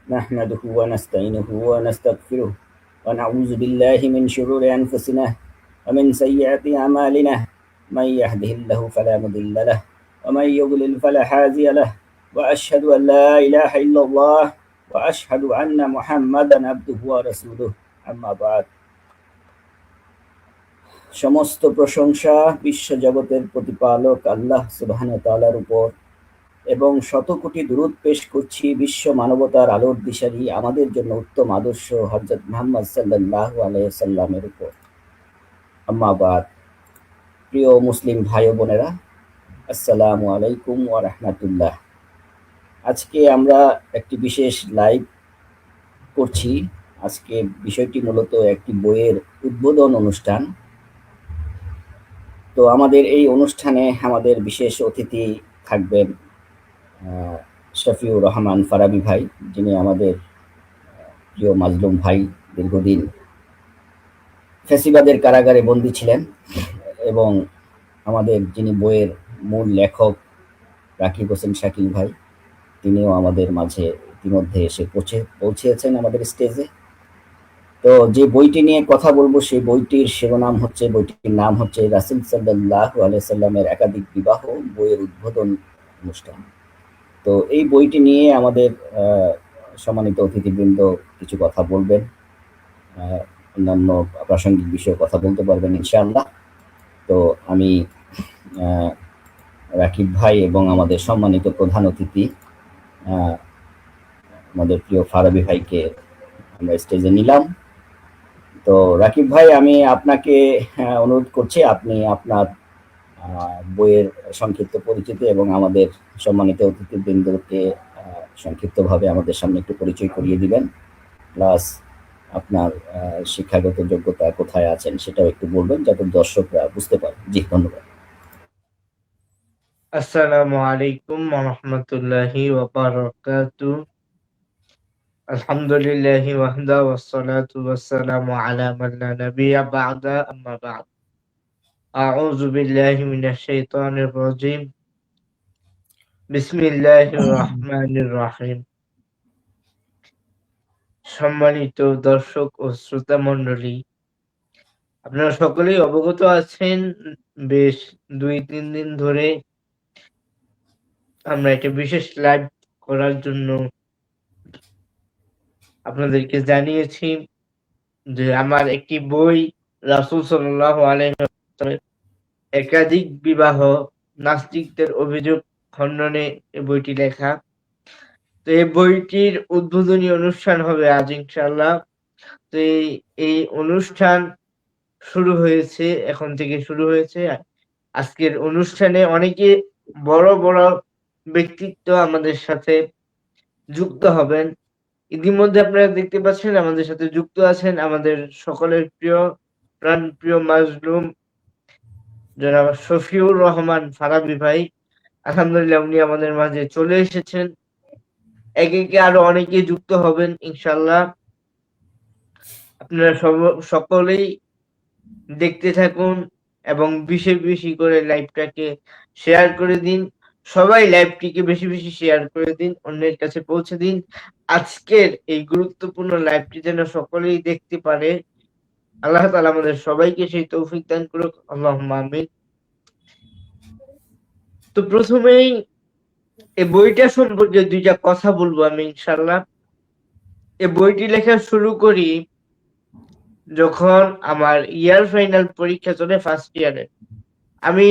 نحمده ونستعينه ونستغفره ونعوذ بالله من شرور أنفسنا ومن سيئات أعمالنا. من يهده الله فلا مضل له ومن يضلل فلا هادي له وأشهد أن لا إله إلا الله وأشهد أن محمدا عبده ورسوله أما بعد. সমস্ত প্রশংসা বিশ্বজগতের প্রতিপালক আল্লাহ সুবহানাহু ওয়া তাআলার উপর এবং শত কোটি দুরূদ পেশ করছি বিশ্ব মানবতার আলোর দিশারি আমাদের জন্য উত্তম আদর্শ হযরত মুহাম্মদ সাল্লাল্লাহু আলাইহি ওয়াসাল্লামের উপর। আম্মা বাদ। প্রিয় মুসলিম ভাই ও বোনেরা, আসসালামু আলাইকুম ওয়া রাহমাতুল্লাহ। আজকে আমরা একটি বিশেষ লাইভ করছি। আজকে বিষয়টি মূলত একটি বইয়ের উদ্বোধন অনুষ্ঠান। তো আমাদের এই অনুষ্ঠানে আমাদের বিশেষ অতিথি থাকবেন শফিউর রহমান ফারাবী ভাই, যিনি আমাদের প্রিয় মাজলুম ভাই, দীর্ঘদিন ফ্যাসিবাদের কারাগারে বন্দী ছিলেন, এবং আমাদের যিনি বইয়ের মূল লেখক রাকিব হোসেন শাকিল ভাই, তিনিও আমাদের মাঝে ইতিমধ্যে এসে পৌঁছেছেন আমাদের স্টেজে। তো যে বইটি নিয়ে কথা বলবো সেই বইটির শিরোনাম হচ্ছে, বইটির নাম হচ্ছে রাসূল সাল্লাল্লাহু আলাইহি সাল্লামের একাধিক বিবাহ, বইয়ের উদ্বোধন অনুষ্ঠান। তো এই বইটি নিয়ে আমাদের সম্মানিত অতিথিবৃন্দ কিছু কথা বলবেন, অন্যান্য প্রাসঙ্গিক বিষয়ে কথা বলতে পারবেন ইনশাআল্লাহ। তো আমি রাকিব ভাই এবং আমাদের সম্মানিত প্রধান অতিথি আমাদের প্রিয় ফারাবী ভাইকে আমরা স্টেজে নিলাম। তো রাকিব ভাই, আমি আপনাকে অনুরোধ করছি আপনি আপনার বইয়ের সংক্ষিপ্ত পরিচিতি এবং আমাদের সম্মানিত অতিথিবৃন্দকে সংক্ষিপ্তভাবে আমাদের সামনে একটু পরিচয় করিয়ে দিবেন, প্লাস আপনার শিক্ষাগত যোগ্যতা কোথায় আছেন সেটাও একটু বলবেন, যাতে দর্শকরা বুঝতে পারে। জি, ধন্যবাদ। আসসালামু আলাইকুম ওয়া রাহমাতুল্লাহি ওয়া বারাকাতুহু। আলহামদুলিল্লাহি ওয়াহদা ওয়াসসালাতু ওয়াসসালামু আলা মান লা নাবিয়্যা বা'দা, আম্মা বা'দ। আউযু বিল্লাহি মিনাশ শাইতানির রাজীম। বিসমিল্লাহির রহমানির রহিম। সম্মানিত দর্শক ও শ্রোতা মণ্ডলী, আপনারা সকলেই অবগত আছেন, বেশ 2-3 দিন ধরে আমরা একটা বিশেষ লাইভ করার জন্য আপনাদেরকে জানিয়েছি যে আমার একটি বই রাসূল সাল্লাল্লাহু আলাইহি ওয়াসাল্লামের একাধিক বিবাহ, নাস্তিকদের অভিযোগ খণ্ডনে এই বইটি লেখা। তো এই বইটির উদ্বোধনী অনুষ্ঠান হবে আজ ইনশাআল্লাহ। তো এই অনুষ্ঠান শুরু হয়েছে, এখন থেকে শুরু হয়েছে। আজকের অনুষ্ঠানে অনেকে বড় বড় ব্যক্তিত্ব আমাদের সাথে যুক্ত হবেন। ইতিমধ্যে আপনারা দেখতে পাচ্ছেন আমাদের সাথে যুক্ত আছেন আমাদের সকলের প্রিয় প্রাণপ্রিয় মাজলুম জনাব শফিউর রহমান ফারাবী ভাই। আলহামদুলিল্লাহ, উনি আমাদের মাঝে চলে এসেছেন। একে একে আরো অনেকে যুক্ত হবেন ইনশাআল্লাহ। আপনারা সকলেই দেখতে থাকুন এবং বেশি বেশি করে লাইভটাকে শেয়ার করে দিন। সবাই লাইভটিকে বেশি বেশি শেয়ার করে দিন, অন্যের কাছে পৌঁছে দিন। আজকের এই গুরুত্বপূর্ণ লাইভটি যেন সকলেই দেখতে পারে। আল্লাহ তাআলা আমাদের সবাইকে সেই তৌফিক দান করুক, আল্লাহুম্মা আমিন। তো প্রথমেই এই বইটা সম্পর্কে দুইটা কথা বলবো আমি ইনশাআল্লাহ। এই বইটি লেখা শুরু করি যখন আমার ইয়ার ফাইনাল পরীক্ষা চলে ফার্স্ট ইয়ারে। আমি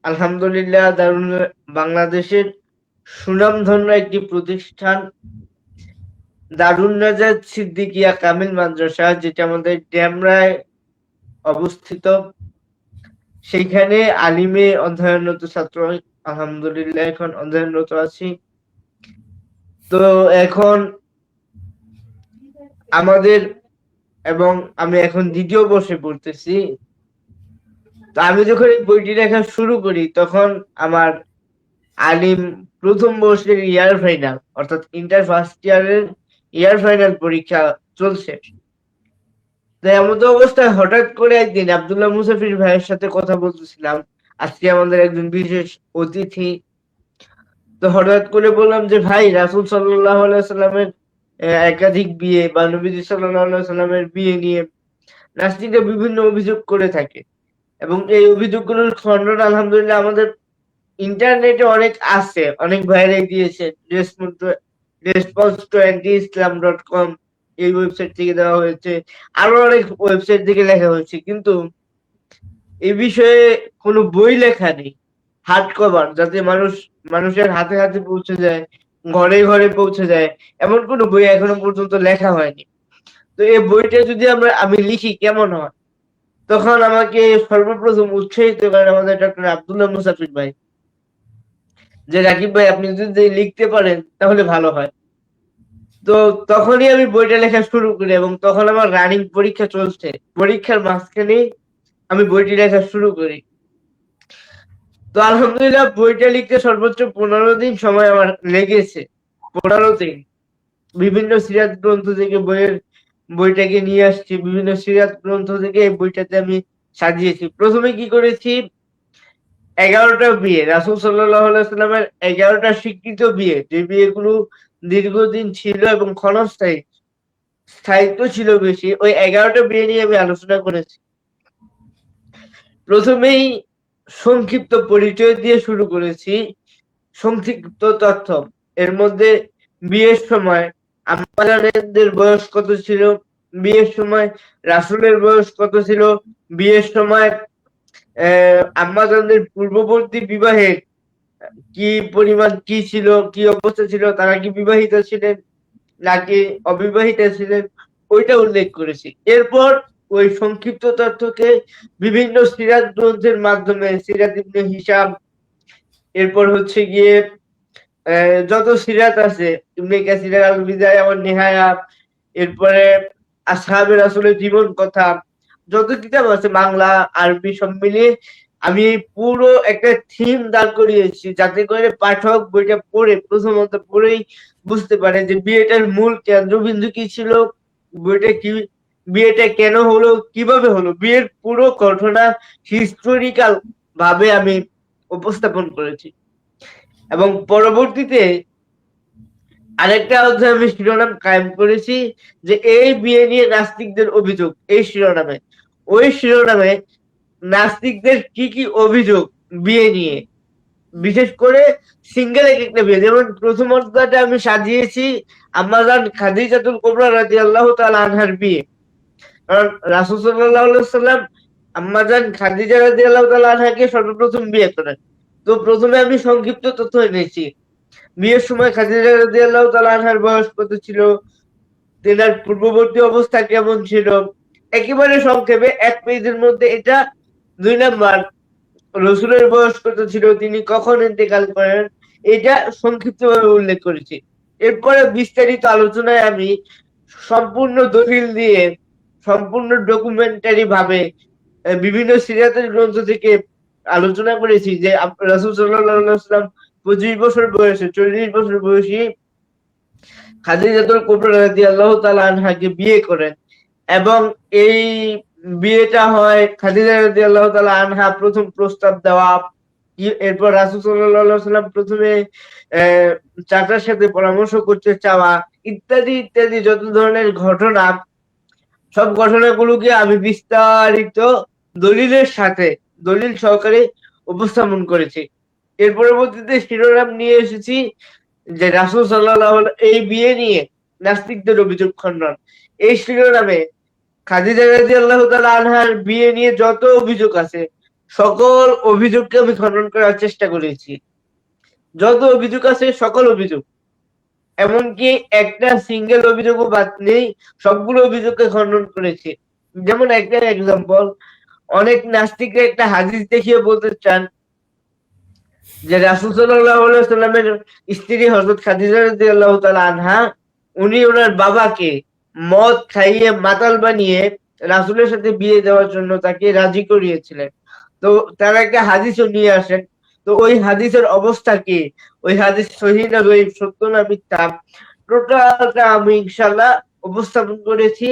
আলহামদুলিল্লাহ বাংলাদেশের সুনামধন্য একটি প্রতিষ্ঠান দারুন নাজাত সিদ্দিকিয়া কামিল মাদ্রাসা, যেটা আমাদের ডেমরায় অবস্থিত, সেইখানে আলিমে অধ্যয়নরত ছাত্র আলহামদুলিল্লাহ এখন অধ্যয়নরত আছি। তো এখন আমাদের এবং আমি এখন দ্বিতীয় বর্ষে পড়তেছি। তো আমি যখন এই বইটি লেখা শুরু করি তখন আমার আলিম প্রথম বর্ষের ইয়ার ফাইনাল, অর্থাৎ ইন্টার ফার্স্ট ইয়ারের ইয়ার ফাইনাল পরীক্ষা চলছে। তো এমন অবস্থায় হঠাৎ করে একদিন আব্দুল্লাহ মুসাফির ভাইয়ের সাথে কথা বলতেছিলাম, আজকে আমাদের একজন বিশেষ অতিথি। তো হঠাৎ করে বললাম যে ভাই, রাসূল সাল্লাল্লাহু আলাইহি সাল্লামের একাধিক বিয়ে বা নবীজি সাল্লাল্লাহু আলাইহি ওয়াসাল্লামের বিয়ে নিয়ে নাস্তিকরা বিভিন্ন অভিযোগ করে থাকে এবং এই অভিযোগগুলোর খণ্ডন আলহামদুলিল্লাহ আমাদের ইন্টারনেটে অনেক আছে, অনেক ভাইরাই দিয়েছে। Response to anti Islam .com এই ওয়েবসাইট থেকে দেওয়া হয়েছে, আরো অনেক ওয়েবসাইট থেকে লেখা হয়েছে, কিন্তু এই বিষয়ে কোনো বই লেখা নেই হার্ড কভার, যাতে মানুষের হাতে হাতে পৌঁছে যায়, ঘরে ঘরে পৌঁছে যায়, এমন কোনো বই এখনো পর্যন্ত লেখা হয়নি। তো এই বইটা যদি আমি লিখি কেমন হয়, তখন আমাকে সর্বপ্রথম উৎসাহিত করেন আমাদের ডক্টর আব্দুল্লাহ মুসাফির ভাই, যে রাকিব ভাই আপনি যদি লিখতে পারেন তাহলে ভালো হয়। তো তখনই আমি বইটা লেখা শুরু করি এবং তখন আমার রানিং পরীক্ষা চলছে, পরীক্ষার মাঝখানেই আমি বইটি লেখা শুরু করি। তো আলহামদুলিল্লাহ বইটা লিখতে সর্বোচ্চ 15 দিন সময় আমার লেগেছে। 15 দিন বিভিন্ন সিরাত গ্রন্থ থেকে বইটাকে নিয়ে আসছি, বিভিন্ন সিরাত গ্রন্থ থেকে এই বইটাতে আমি সাজিয়েছি। প্রথমে কি করেছি, 11টা বিয়ে, রাসূল সাল্লাল্লাহু আলাইহি ওয়াসাল্লামের 11টা স্বীকৃত বিয়ে, যে বিয়েগুলো দীর্ঘদিন ছিল এবং ক্ষণস্থায়ী, স্থায়িত্ব ছিল বেশি, ওই 11টা বিয়ে নিয়ে আমি আলোচনা করেছি। প্রথমেই সংক্ষিপ্ত পরিচয় দিয়ে শুরু করেছি, সংক্ষিপ্ত তথ্য। এর মধ্যে বিয়ের সময় আম্মা জানেদের বয়স কত ছিল, বিয়ের সময় রাসূলের বয়স কত ছিল, বিয়ের সময় আম্মা জানদের পূর্ববর্তী বিবাহের কি পরিমাণ কি ছিল, কি অবস্থা ছিল, তারা কি বিবাহিত ছিলেন নাকি অবিবাহিত ছিলেন, ওইটা উল্লেখ করেছি। এরপর ওই সংক্ষিপ্ত তথ্যকে বিভিন্ন সিরাত গ্রন্থের মাধ্যমে, সিরাত ইবনে হিশাম, এরপর হচ্ছে গিয়ে যত সিরাত আছে, ইবনে কাসিরের আল বিদায়া ওয়ান নিহায়া, এরপরে আসহাবে রাসূলের জীবন কথা, যত কিতাব আছে বাংলা আরবি সব মিলিয়ে আমি পুরো একটা থিম দাঁড় করিয়েছি, যাতে করে পাঠক বইটা পড়ে প্রথমত পড়েই বুঝতে পারে যে বিয়েটার মূল কেন্দ্রবিন্দু কি ছিল, বিয়েটা কেন হলো, কিভাবে হলো, বিয়ের পুরো ঘটনা হিস্টোরিক্যাল ভাবে আমি উপস্থাপন করেছি। এবং পরবর্তীতে আরেকটা অধ্যায় আমি শিরোনাম কায়েম করেছি, যে এই বিয়ে নিয়ে নাস্তিকদের অভিযোগ, এই শিরোনামে। ওই শিরোনামে নাস্তিকদের কি কি অভিযোগ বিয়ে নিয়ে, বিশেষ করে সিঙ্গেল এক একটা বিয়ে। যেমন প্রথম অধ্যায়টা আমি সাজিয়েছি আম্মাজান খাদিজাতুল কুবরা রাদিয়াল্লাহু তাআলা আনহার বিয়ে, কারণ রাসূল সাল্লাল্লাহু আলাইহি ওয়াসাল্লাম আম্মাজান খাদিজা রাদিয়াল্লাহু তাআলা আনহাকে সর্বপ্রথম বিয়ে করেন। তো প্রথমে আমি সংক্ষিপ্ত তথ্য এনেছি, বিয়ের সময় খাদিজা রাদিয়াল্লাহু তাআলা আনহার বয়স কত ছিল, তেনার পূর্ববর্তী অবস্থা কেমন ছিল, একেবারে সংক্ষেপে এক পেজের মধ্যে এটা। 2 নাম্বার, রসুলের বয়স কত ছিল, তিনি কখন ইন্তেকাল করেন, এটা সংক্ষিপ্তভাবে উল্লেখ করেছি। এরপরে বিস্তারিত আলোচনায় আমি সম্পূর্ণ দলিল দিয়ে, সম্পূর্ণ ডকুমেন্টারি ভাবে বিভিন্ন সিরাতের গ্রন্থ থেকে আলোচনা করেছি যে রাসূল সাল্লাল্লাহু আলাইহি ওয়াসাল্লাম 25 বছর বয়সে, 40 বছর বয়সী খাদিজাতুল কুবরা রাদিয়াল্লাহু তাআলা আনহাকে বিয়ে করেন এবং এই বিয়েটা হয় খাদিজা রাদিয়াল্লাহু তাআলা আনহা প্রথম প্রস্তাব দেওয়া, এরপর রাসূল সাল্লাল্লাহু আলাইহি ওয়াসাল্লাম প্রথমে চাচার সাথে পরামর্শ করতে চাওয়া, ইত্যাদি ইত্যাদি যত ধরনের ঘটনা, সব ঘটনাগুলোকে আমি বিস্তারিত দলিলের সাথে, দলিল সহকারে উপস্থাপন করেছি। এর পরবর্তীতে শিরোনাম নিয়ে এসেছি যে রাসূল সাল্লাল্লাহু আলাইহি এই বিয়ে নিয়ে নাস্তিকদের অভিযোগ খণ্ডন। এই শিরোনামে খাদিজা রাদিয়াল্লাহু তাআলা আনহার বিয়ে নিয়ে যত অভিযোগ আছে, সকল অভিযোগকে আমি খণ্ডন করার চেষ্টা করেছি। যত অভিযোগ আছে সকল অভিযোগ, এমনকি একটা সিঙ্গেল অভিযোগও বাদ নেই, সবগুলো অভিযোগকে খণ্ডন করেছি। যেমন একটা এক্সাম্পল, অনেক নাস্তিকরা একটা হাদিস দেখিয়ে বলতে চান যে রাসূল সাল্লাল্লাহু আলাইহি ওয়াসাল্লামের স্ত্রী হযরত খাদিজা রাদিয়াল্লাহু তাআলা আনহা, উনি ওনার বাবাকে মদ খাইয়ে মাতাল বানিয়ে রাসূলের সাথে বিয়ে দেওয়ার জন্য তাকে রাজি করিয়েছিলেন। তো তারা একটা হাদিসও নিয়ে আসেন। তো ওই হাদিসের অবস্থা কি, ওই হাদিস সহিহ না জয়ীফ, সত্য না মিথ্যা, টোটালটা আমি ইনশাআল্লাহ উপস্থাপন করেছি।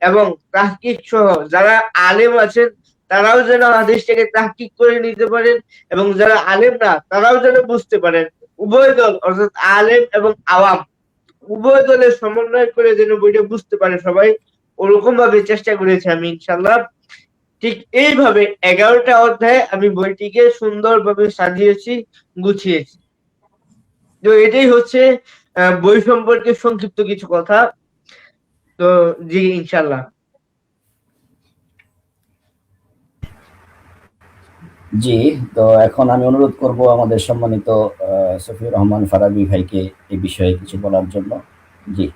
এবং তাহকিক সহ যারা আলেম আছেন তারাও যেন হাদিসটাকে তাহকিক করে নিতে পারেন এবং যারা আলেম না তারাও যেন বুঝতে পারেন। উভয় দল অর্থাৎ আলেম এবং আওয়াম উভয় দলের সমন্বয় করে যেন বইটা বুঝতে পারে সবাই, ওরকম ভাবে চেষ্টা করেছি আমি ইনশাল্লাহ। ঠিক এইভাবে 11টা অধ্যায়ে আমি বইটিকে সুন্দরভাবে সাজিয়েছি, গুছিয়েছি। তো এটাই হচ্ছে বই সম্পর্কে সংক্ষিপ্ত কিছু কথা। তো জি ইনশাল্লাহ। জি, তো এখন আমি অনুরোধ করব আমাদের সম্মানিত সফিউর রহমান ফারাবী ভাইকে এই বিষয়ে কিছু বলার জন্য। জি।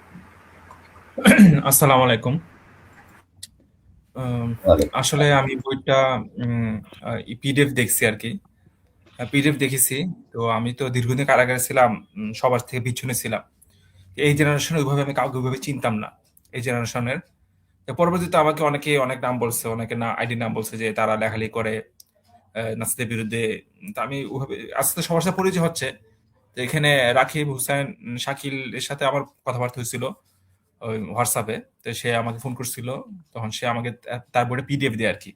আসসালামু আলাইকুম। ওয়ালাইকুম আসলে আসসালাম। আমি বইটা পিডিএফ দেখছি আর কি। পিডিএফ দেখেছি। তো আমি তো দীর্ঘদিন কারাগারে ছিলাম, সবার থেকে পিছনে ছিলাম। এই জেনারেশন ওইভাবে আমি কাউকে ওইভাবে চিনতাম না, এই জেনারেশনের। তো পরবর্তীতে আমাকে অনেকে অনেক নাম বলছে, অনেকে না আইডি নাম বলছে যে তারা লেখালেখি করে নাসিদের বিরুদ্ধে। তো আমি ওইভাবে আস্তে আস্তে সবার সাথে পরিচয় হচ্ছে। তো এখানে রাকিব হুসাইন শাকিল এর সাথে আমার কথাবার্তা হয়েছিল ওই হোয়াটসঅ্যাপে। তো সে আমাকে ফোন করছিল, তখন সে আমাকে তার বইটা পিডিএফ দেয় আর কি।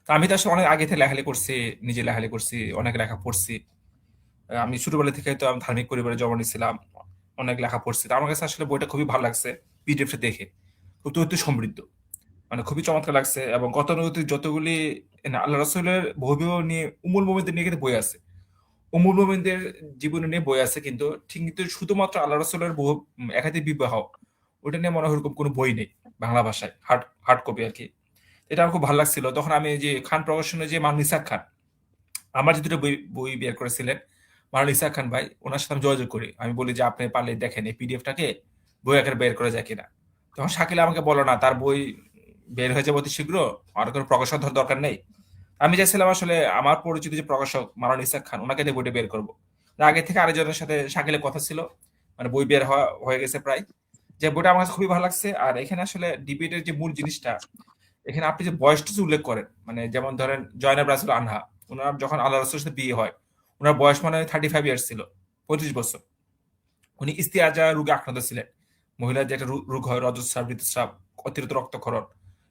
তো আমি তো আসলে অনেক আগে থেকে লেখালেখি করছি, নিজে লেখালেখি করছি, অনেক লেখা পড়ছি। আমি ছোটবেলা থেকে তো আমি ধার্মিক পরিবারে জন্ম নিয়েছিলাম, অনেক লেখা পড়ছি। তো আমার কাছে আসলে বইটা খুবই ভালো লাগছে পিডিএফটা দেখে। খুব তথ্য সমৃদ্ধ, মানে খুবই চমৎকার লাগছে। এবং গতানুগতিক যতগুলি আল্লাহ রসুলের বহুবিবাহ নিয়ে, উমুল মোমিনদের নিয়ে কিন্তু বই আছে, উমুল মোমিনদের জীবনে নিয়ে বই আছে, কিন্তু ঠিক কিন্তু শুধুমাত্র আল্লাহ রসুলের বহু একাধিক বিবাহ ওটা নিয়ে মনে হয় ওরকম কোনো বই নেই বাংলা ভাষায়, হার্ড হার্ড কপি আর কি। এটা আমার খুব ভালো লাগছিল। তখন আমি যে খান প্রকাশনের যে মামুন ইসাক খান, আমার যে দুটো বই বই বের করেছিলেন, মামুন ইসাক খান ভাই, ওনার সাথে আমি যোগাযোগ করি। আমি বলি যে আপনি পারলে দেখেন এই পিডিএফটাকে বই আকারে বের করা যায় কিনা। তখন শাকিল আমাকে বলো না, তার বই বের হয়ে যাবে অতি শীঘ্র, আর কোনো প্রকাশক দরকার নেই। আমি চাইছিলাম আসলে আমার পরিচিত যে প্রকাশক মারান ইসাক খান, ওনাকে দিয়ে বইটা বের করবো। আগে থেকে আরেকজনের সাথে শাকিলের কথা ছিল, মানে বই বের হওয়া হয়ে গেছে প্রায়। যে বইটা আমার কাছে খুবই ভালো লাগছে। আর এখানে আসলে ডিবেটের যে মূল জিনিসটা, এখানে আপনি যে বয়সটা যে উল্লেখ করেন, মানে যেমন ধরেন জয়নাব রাসুল আনহা, ওনার যখন আল্লাহ রসুলের সাথে বিয়ে হয়, ওনার বয়স মানে 35 ইয়ার্স ছিল, 35 বছর। উনি ইস্তিআজা রোগে আক্রান্ত ছিলেন। মহিলার যে একটা রোগ হয়, রজস্রাব, ঋতুস্রাব, অতিরিক্ত রক্তক্ষরণ,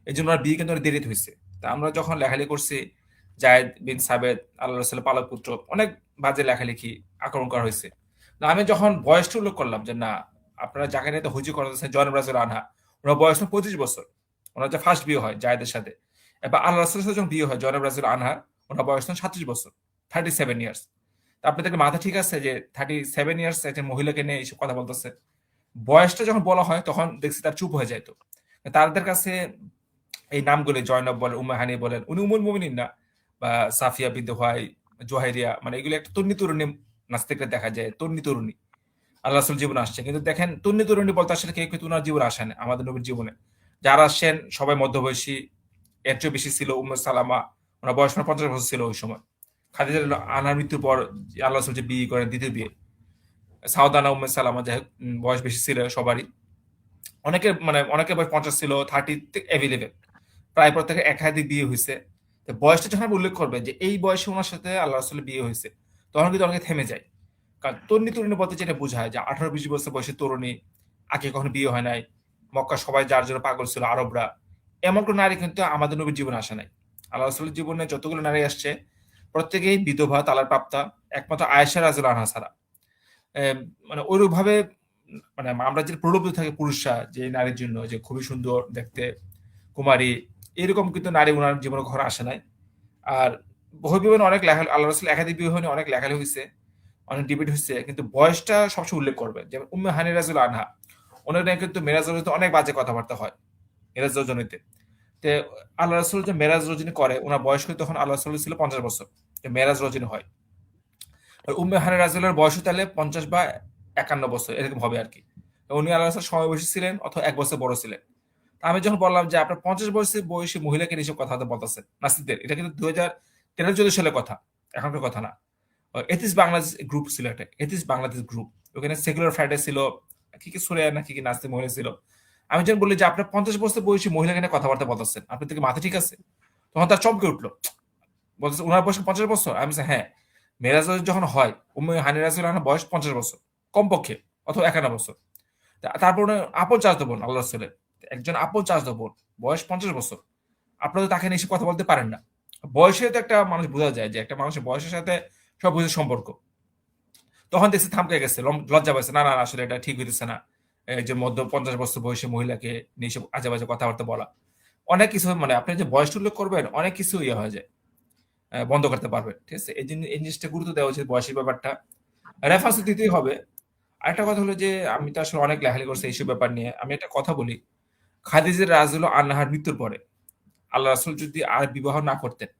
এই জন্য ওনার বিয়ে কিন্তু অনেক দেরিতে হয়েছে। তা আমরা যখন লেখালেখি করছি, জায়েদ বিন সাবেদ আল্লাহ রসুলের পালক পুত্র, অনেক বাজে লেখালেখি আক্রমণ করা হয়েছে। না, আমি যখন বয়সটা উল্লেখ করলাম যে না, আপনারা যাকে নিয়ে তো হুজু করতেছেন জয়নব রাজুল আনহা, ওনার বয়স 25 বছর, ওনার যে ফার্স্ট বিয়ে হয় জায়েদের সাথে। এবার আল্লাহ রসুলের সাথে যখন বিয়ে হয় জয়নব রাজুল আনহার, ওনার বয়স 37 বছর, 37 ইয়ার্স। আপনাদের মাথা ঠিক আছে যে 37 ইয়ার্স একজন মহিলাকে নিয়ে এইসব কথা বলতেছে? বয়সটা যখন বলা হয় তখন দেখছি তার চুপ হয়ে যায়। তো তাদের কাছে এই নামগুলি জয়নব বলেন, উম্মে হানি বলেন, উনি উমুল মুমিনিন না, বা সাফিয়া বিনতে হোয়াই, জোহাইরিয়া, মানে এগুলো একটা তন্নি তরুণী নাস্তিকরা দেখা যায়, তন্নি তরুণী আল্লাহ রাসূল জীবনে আসছে। কিন্তু দেখেন তন্নি তরুণী বলতে আসলে কেউ কিন্তু উনার জীবনে আসে না। আমাদের নবীর জীবনে যারা আসছেন সবাই মধ্যবয়সী, এর চেয়ে বেশি ছিল উম্মে সালামা, ওনার বয়স 50 বছর ছিল ওই সময়। খাদিজা আনার মৃত্যুর পর আল্লাহ রাসূল যে বিয়ে করেন, দ্বিতীয় বিয়ে, সাউদানা উম্মে সালামা, যাই হোক, বয়স বেশি ছিল সবারই। অনেকের মানে অনেকের বয়স 50 ছিল, 30 অ্যাভেলেবেল, প্রায় প্রত্যেকের একাধিক বিয়ে হয়েছে। তো বয়সটা যখন আমি উল্লেখ করবে যে এই বয়সে ওনার সাথে আল্লাহ রাসূলের বিয়ে হয়েছে, তখন কিন্তু অনেকে থেমে যায়। কারণ তন্নি তরুণী বলতে যেটা বোঝায় যে 18-20 বছর বয়সের তরুণী, আগে কখনো বিয়ে হয় নাই, মক্কা সবাই যার জন্য পাগল ছিল আরবরা, এমন কোন নারী কিন্তু আমাদের নবীর জীবনে আসে নাই। আল্লাহ রাসূলের জীবনে যতগুলো নারী আসছে প্রত্যেকেই বিধবা, তালাক প্রাপ্তা, একমাত্র আয়েশা রাদিয়াল্লাহু আনহা ছাড়া। মানে ওইভাবে, মানে আমরা যে প্রলোভিত থাকে পুরুষরা যে নারীর জন্য যে খুবই সুন্দর দেখতে, কুমারী, এরকম কিন্তু নারী ওনার জীবনে ঘরে আসে নাই। আর বহুবিবাহ অনেক লেখা, আল্লাহ রাসূল একাধিক বিবাহ নিয়ে অনেক লেখালেখি হয়েছে, অনেক ডিবেট হয়েছে, কিন্তু বয়সটা সবসময় উল্লেখ করবে। যেমন উম্মে হানি রাদিয়াল্লাহু আনহা, ওনার নিয়ে কিন্তু মেরাজ রজনীতে অনেক বাজে কথাবার্তা হয়, মেরাজ রজনীতে। তো আল্লাহ রাসূল যে মেরাজ রজনী করে, ওনার বয়স কিন্তু তখন আল্লাহ রাসূলের ছিল 50 বছর, যে মেরাজ রজনী হয়। আর উম্মে হানি রাদিয়াল্লাহু বয়স তাহলে 50 বা 51 বছর এরকম হবে আর কি। উনি আল্লাহ রাসূল সমবয়সী ছিলেন অথবা 1 বছর বড় ছিলেন। তা আমি যখন বললাম যে আপনার 50 বছর বয়সী মহিলাকে নিয়ে এসব কথা বলতেছেন নাস্তিকদের, এটা কিন্তু 2013-14 সালের কথা, এখনকার কথা না। এথিস বাংলাদেশ গ্রুপ ছিল, একটা এথিস বাংলাদেশ গ্রুপ, ওখানে সেকুলার ফ্রাইডে ছিল, কি কি সুরে না কি কি নাস্তিক মহিলা ছিল। আমি যখন বলি যে আপনার 50 বছর বয়সী মহিলাকে নিয়ে কথাবার্তা বলতেছেন, আপনার থেকে মাথা ঠিক আছে? তখন তার চমকে উঠলো, বলতেছে ওনার বয়স 50 বছর। আমি বলছি, হ্যাঁ, মেরাজ যখন হয় উম্মে হানি রাদিয়াল্লাহু আনহার বয়স 50 বছর কমপক্ষে, অথবা 51 বছর। তারপর উনি আপন চাচাতো বোন আল্লাহ রাসূলের, একজন আপন চাচাতো বোন, বয়স 50 বছর। আপনারা তো তাকে নিয়ে এসে কথা বলতে পারেন না। বয়সে তো একটা মানুষ বোঝা যায় যে একটা মানুষের বয়সের সাথে সব কিছুর সম্পর্ক। তখন দেখছি থামকে গেছে, লজ্জা পাইছে, না না না, আসলে এটা ঠিক হইতেছে না, একজন মধ্য 50 বছর বয়সী মহিলাকে নিয়ে এসব আজে বাজে কথাবার্তা বলা। অনেক কিছু মানে আপনি যে বয়স উল্লেখ করবেন অনেক কিছু ইয়ে হয়ে যায়, বন্ধ করতে পারবেন। ঠিক আছে, এই জন্য এই জিনিসটা গুরুত্ব দেওয়া উচিত, বয়সের ব্যাপারটা রেফারেন্স দিতেই হবে। আরেকটা কথা হলো যে আমি তো আসলে অনেক লেখালেখি করছি এইসব ব্যাপার নিয়ে, আমি একটা কথা বলি। খাদিজা রাদিয়াল্লাহু আনহার মৃত্যুর পরে আল্লাহ রাসূল যদি আর বিবাহ না করতেন,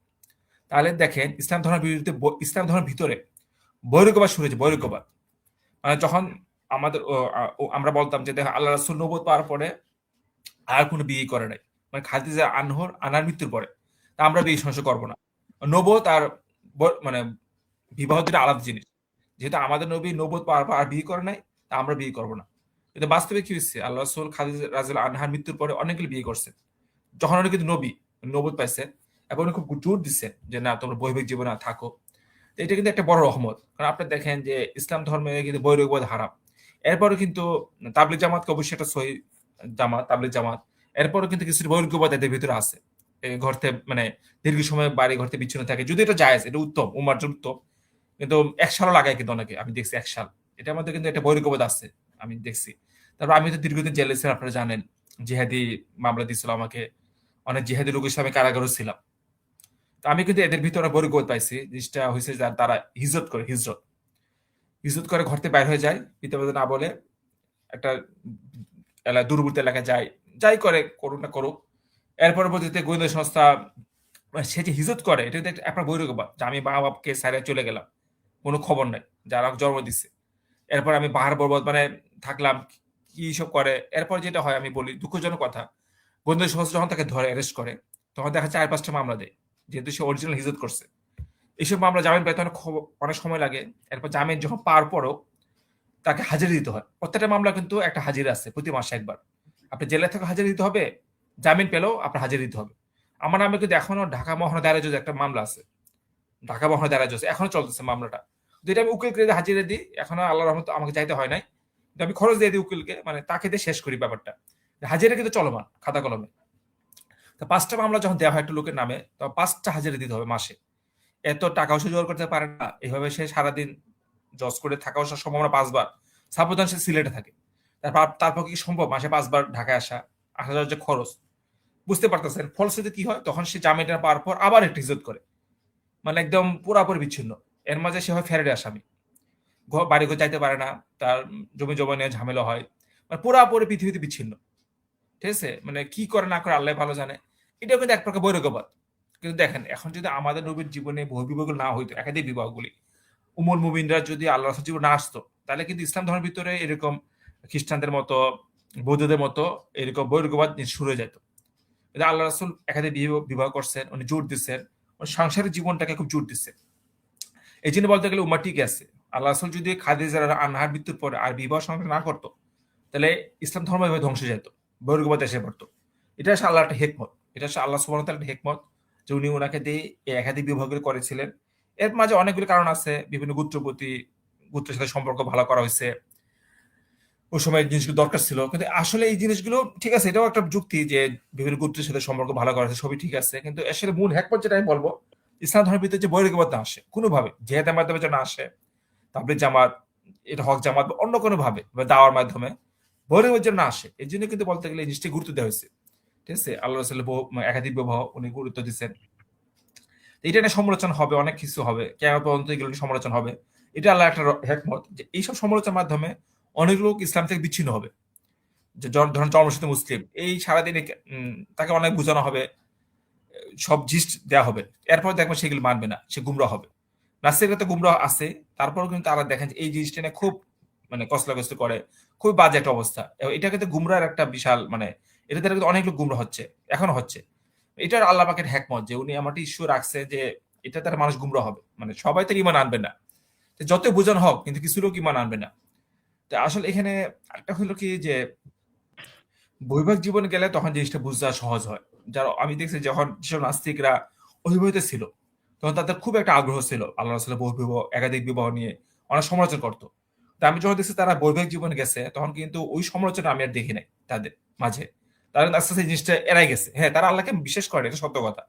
তাহলে দেখেন ইসলাম ধর্মের বিরুদ্ধে ইসলাম ধর্মের ভিতরে বৈরুকবাদ শুরু হয়েছে, বৈরুকবাদ। মানে যখন আমাদের আমরা বলতাম যে দেখো আল্লাহ রাসূল নবুয়ত পাওয়ার পরে আর কোনো বিয়ে করে নাই, মানে খাদিজা আনার মৃত্যুর পরে, তা আমরা বিয়ে সংসার করবো না। নবুয়ত আর মানে বিবাহ দুটো আলাদা জিনিস। যেহেতু আমাদের নবী নবুয়ত পাওয়ার পর আর বিয়ে করে নাই, তা আমরা বিয়ে করবো না। কিন্তু বাস্তবে কি হচ্ছে, আল্লাহ রাসূল খাদিজা রাদিয়াল্লাহু আনহার মৃত্যুর পরে অনেকগুলো বিয়ে করছেন, যখন উনি কিন্তু নবী, নবুয়ত পাইছেন, এবং উনি খুব জোর দিচ্ছেন যে না তোমরা বৈবাহিক জীবনে থাকো। তো এটা কিন্তু একটা বড় রহমত, কারণ আপনি দেখেন যে ইসলাম ধর্মে কিন্তু বৈরাগ্যবাদ হারাম। এরপরে কিন্তু তাবলিগ জামাতকে অবশ্যই একটা সহি জামাত, তাবলিগ জামাত। এরপরে কিন্তু কিছু বৈরাগ্যবাদ এদের ভিতরে আছে, এই ঘর থেকে মানে দীর্ঘ সময় বাড়ি ঘর থেকে বিচ্ছিন্ন থাকে, যদি এটা জায়েজ, এটা উত্তম, উম্মার জন্য উত্তম। কিন্তু 1 সালও লাগায় কিন্তু অনেকে, আমি দেখছি 1 সাল, এটার মধ্যে কিন্তু একটা বৈরাগ্যবাদ আছে, আমি দেখছি। তারপর আমি তো দীর্ঘদিন জেলে ছিলাম, আপনারা জানেন, জিহাদি মামলা দিয়েছিল আমাকে, অনেক জিহাদি লোক হিসেবে আমি কারাগারও ছিলাম। তো আমি কিন্তু এদের ভিতরে বৈরাগ্যবাদ পাইছি। জিনিসটা হয়েছে তারা হিজরত করে, হিজরত করে ঘর থেকে বাইর হয়ে যায়, পিতামাতা না বলে একটা দূরবর্তী এলাকায় যায়, যাই করে করুক না করুক। এর পরবর্তীতে গোয়েন্দা সংস্থা, মানে সে যে হিজরত করে এটা কিন্তু একটা বৈরাগ্যবাদ, যে আমি মা বাপকে সাইরে চলে গেলাম, কোনো খবর নাই, যারা জন্ম দিচ্ছে। এরপর আমি বাহার বরবাদ মানে থাকলাম, কি সব করে। এরপর যেটা হয় আমি বলি, দুঃখজনক কথা, গোয়েন্দা সংস্থা যখন তাকে ধরে অ্যারেস্ট করে, তখন দেখা 4-5টা মামলা দেয়, যেহেতু সে অরিজিনাল হিজরত করছে। এইসব মামলা জামিন পেতে অনেক সময় লাগে। এরপর জামিন যখন পাওয়ার পরও তাকে হাজিরা দিতে হয়। প্রত্যেকটা মামলা কিন্তু একটা হাজিরা আছে, প্রতি মাসে একবার। আপনি জেলে থেকে হাজিরা দিতে হবে, জামিন পেলেও আপনার হাজিরা দিতে হবে। আমার নামে কিন্তু এখনো ঢাকা মহানগর দায়রা জজ একটা মামলা আছে, ঢাকা মহানগর দায়রা জজ এখনো চলতেছে মামলাটা। যেটা আমি উকিলকে হাজিরা দিই, এখনো আল্লাহর রহমতে আমাকে যাইতে হয় নাই, কিন্তু আমি খরচ দিয়ে দিই উকিলকে, মানে তাকে দিয়ে শেষ করি ব্যাপারটা। হাজিরা কিন্তু চলমান, খাতা কলমে। তো 5টা মামলা যখন দেওয়া হয় একটা লোকের নামে, তখন 5টা হাজিরা দিতে হবে মাসে। এত টাকাও সে জোগাড় করতে পারে না, এভাবে সে সারাদিন জজ করে থাকাও সম্ভাবনা 5 বার। সাপোজ সে সিলেটে থাকে, তারপর কি সম্ভব মাসে 5 বার ঢাকায় আসা যাওয়ার যে খরচ, বুঝতে পারতেছেন। ফলশ্রুতিতে কি হয়, তখন সে জামিনটা পাওয়ার পর আবার একটা হিজত করে, মানে একদম পুরাপুরি বিচ্ছিন্ন। এর মাঝে সে হয় ফেরারি আসামি, বাড়ি ঘর যাইতে পারে না, তার জমি জমা নিয়ে ঝামেলা হয়, মানে পুরাপুরি পৃথিবীতে বিচ্ছিন্ন। ঠিক আছে, মানে কি করে না করে আল্লাহ ভালো জানে। এটাও কিন্তু এক প্রকার বৈরাগ্যবাদ। কিন্তু দেখেন, এখন যদি আমাদের নবীর জীবনে বহু বিবাহ না হইতো, একাধিক বিবাহগুলি, উমর মুমিনরা যদি আল্লাহ রাসূলের জীবনে না আসতো, তাহলে কিন্তু ইসলাম ধর্মের ভিতরে এরকম খ্রিস্টানদের মতো, বৌদ্ধদের মতো এরকম বৈরাগ্যবাদ শুরু হয়ে যেত। কিন্তু আল্লাহ রাসূল একাধিক বিবাহ করছেন, উনি জোর দিচ্ছেন, উনি সাংসারিক জীবনটাকে খুব জোর দিচ্ছেন। এই জন্য বলতে গেলে উম্মাহ ঠিক আছে। আল্লাহ রাসূল যদি খাদিজা আনহার মৃত্যুর পরে আর বিবাহ সংসার না করতো, তাহলে ইসলাম ধর্ম এভাবে ধ্বংস যেত, বৈরাগ্যবাদ এসে পড়তো। এটা হচ্ছে আল্লাহ একটা হেকমত, এটা হচ্ছে আল্লাহ সুবহানাহু ওয়া তাআলার একটা হেকমত, যে উনি ওনাকে দিয়ে এই একাধিক বিবাহগুলো করেছিলেন। এর মাঝে অনেকগুলো কারণ আছে, বিভিন্ন গোত্রের সাথে সম্পর্ক ভালো করা হয়েছে, ওই সময় এই জিনিসগুলো দরকার ছিল। কিন্তু আসলে এই জিনিসগুলো ঠিক আছে, এটাও একটা যুক্তি যে বিভিন্ন গোত্রের সাথে সম্পর্ক ভালো করা হয়েছে, সবই ঠিক আছে। কিন্তু আসলে মূল হেকমত যেটা আমি বলবো, ইসলাম ধর্মের ভিতরে যে বৈরাগ্যবাদ না আসে কোনোভাবে, জেহাদের মাধ্যমে যেন না আসে, তাবলীগ জামাত, এটা হক জামাত বা অন্য কোনো ভাবে বা দাওয়ার মাধ্যমে বৈরাগ্যবাদ যেন না আসে, এই জন্য কিন্তু বলতে গেলে এই জিনিসটি গুরুত্ব দেওয়া হয়েছে। ঠিক আছে, আল্লাহ রাসূলের একাধিক বিবাহ উনি গুরুত্ব দিচ্ছেন। এটা নিয়ে সমালোচনা হবে, অনেক কিছু হবে, কিয়ামত পর্যন্ত এগুলো নিয়ে সমালোচনা হবে। এটা আল্লাহ একটা হেকমত, যে এইসব সমালোচনার মাধ্যমে অনেক লোক ইসলাম থেকে বিচ্ছিন্ন হবে। যে ধরেন জন্মসূত্রে মুসলিম, এই সারাদিন তাকে অনেক বোঝানো হবে, সব জিস্ট দেওয়া হবে, এরপর দেখবেন সেগুলো মানবে না, সে গুমরাহ হবে। নাস্তিকরা তো গুমরাহ আছে, তারপরেও কিন্তু তারা দেখেন যে এই জিনিসটা নিয়ে খুব মানে কসলাকসলি করে, খুব বাজে একটা অবস্থা। এবং এটা কিন্তু গুমরাহের একটা বিশাল মানে, এটা দ্বারা কিন্তু অনেক লোক গুমরাহ হচ্ছে, এখনো হচ্ছে। এটার আল্লাহ পাকের হ্যাকমত, যে উনি আমার ইস্যু রাখছে যে এটা দ্বারা মানুষ গুমরাহ হবে, মানে সবাই তো ইমান আনবে না, যতই বোঝানো হোক কিন্তু কিছু লোক ইমান আনবে না। তো আসলে এখানে একটা হলো কি, যে বৈবাহিক জীবনে গেলে তখন জিনিসটা বুঝা সহজ হয়। যারা আমি দেখছি যখন যেসব নাস্তিকরা অবিবাহিত ছিল, তখন তাদের খুব একটা আগ্রহ ছিল আল্লাহ রাসূলের বহু বিবাহ, একাধিক বিবাহ নিয়ে অনেক সমালোচনা করতো। তো আমি যখন দেখছি তারা বৈবাহিক জীবনে গেছে, তখন কিন্তু ওই সমালোচনা আমি আর দেখি নাই তাদের মাঝে। তারা আস্তে আস্তে এই জিনিসটা এড়াই গেছে। হ্যাঁ, তারা আল্লাহকে বিশ্বাস করে, এটা সত্য কথা,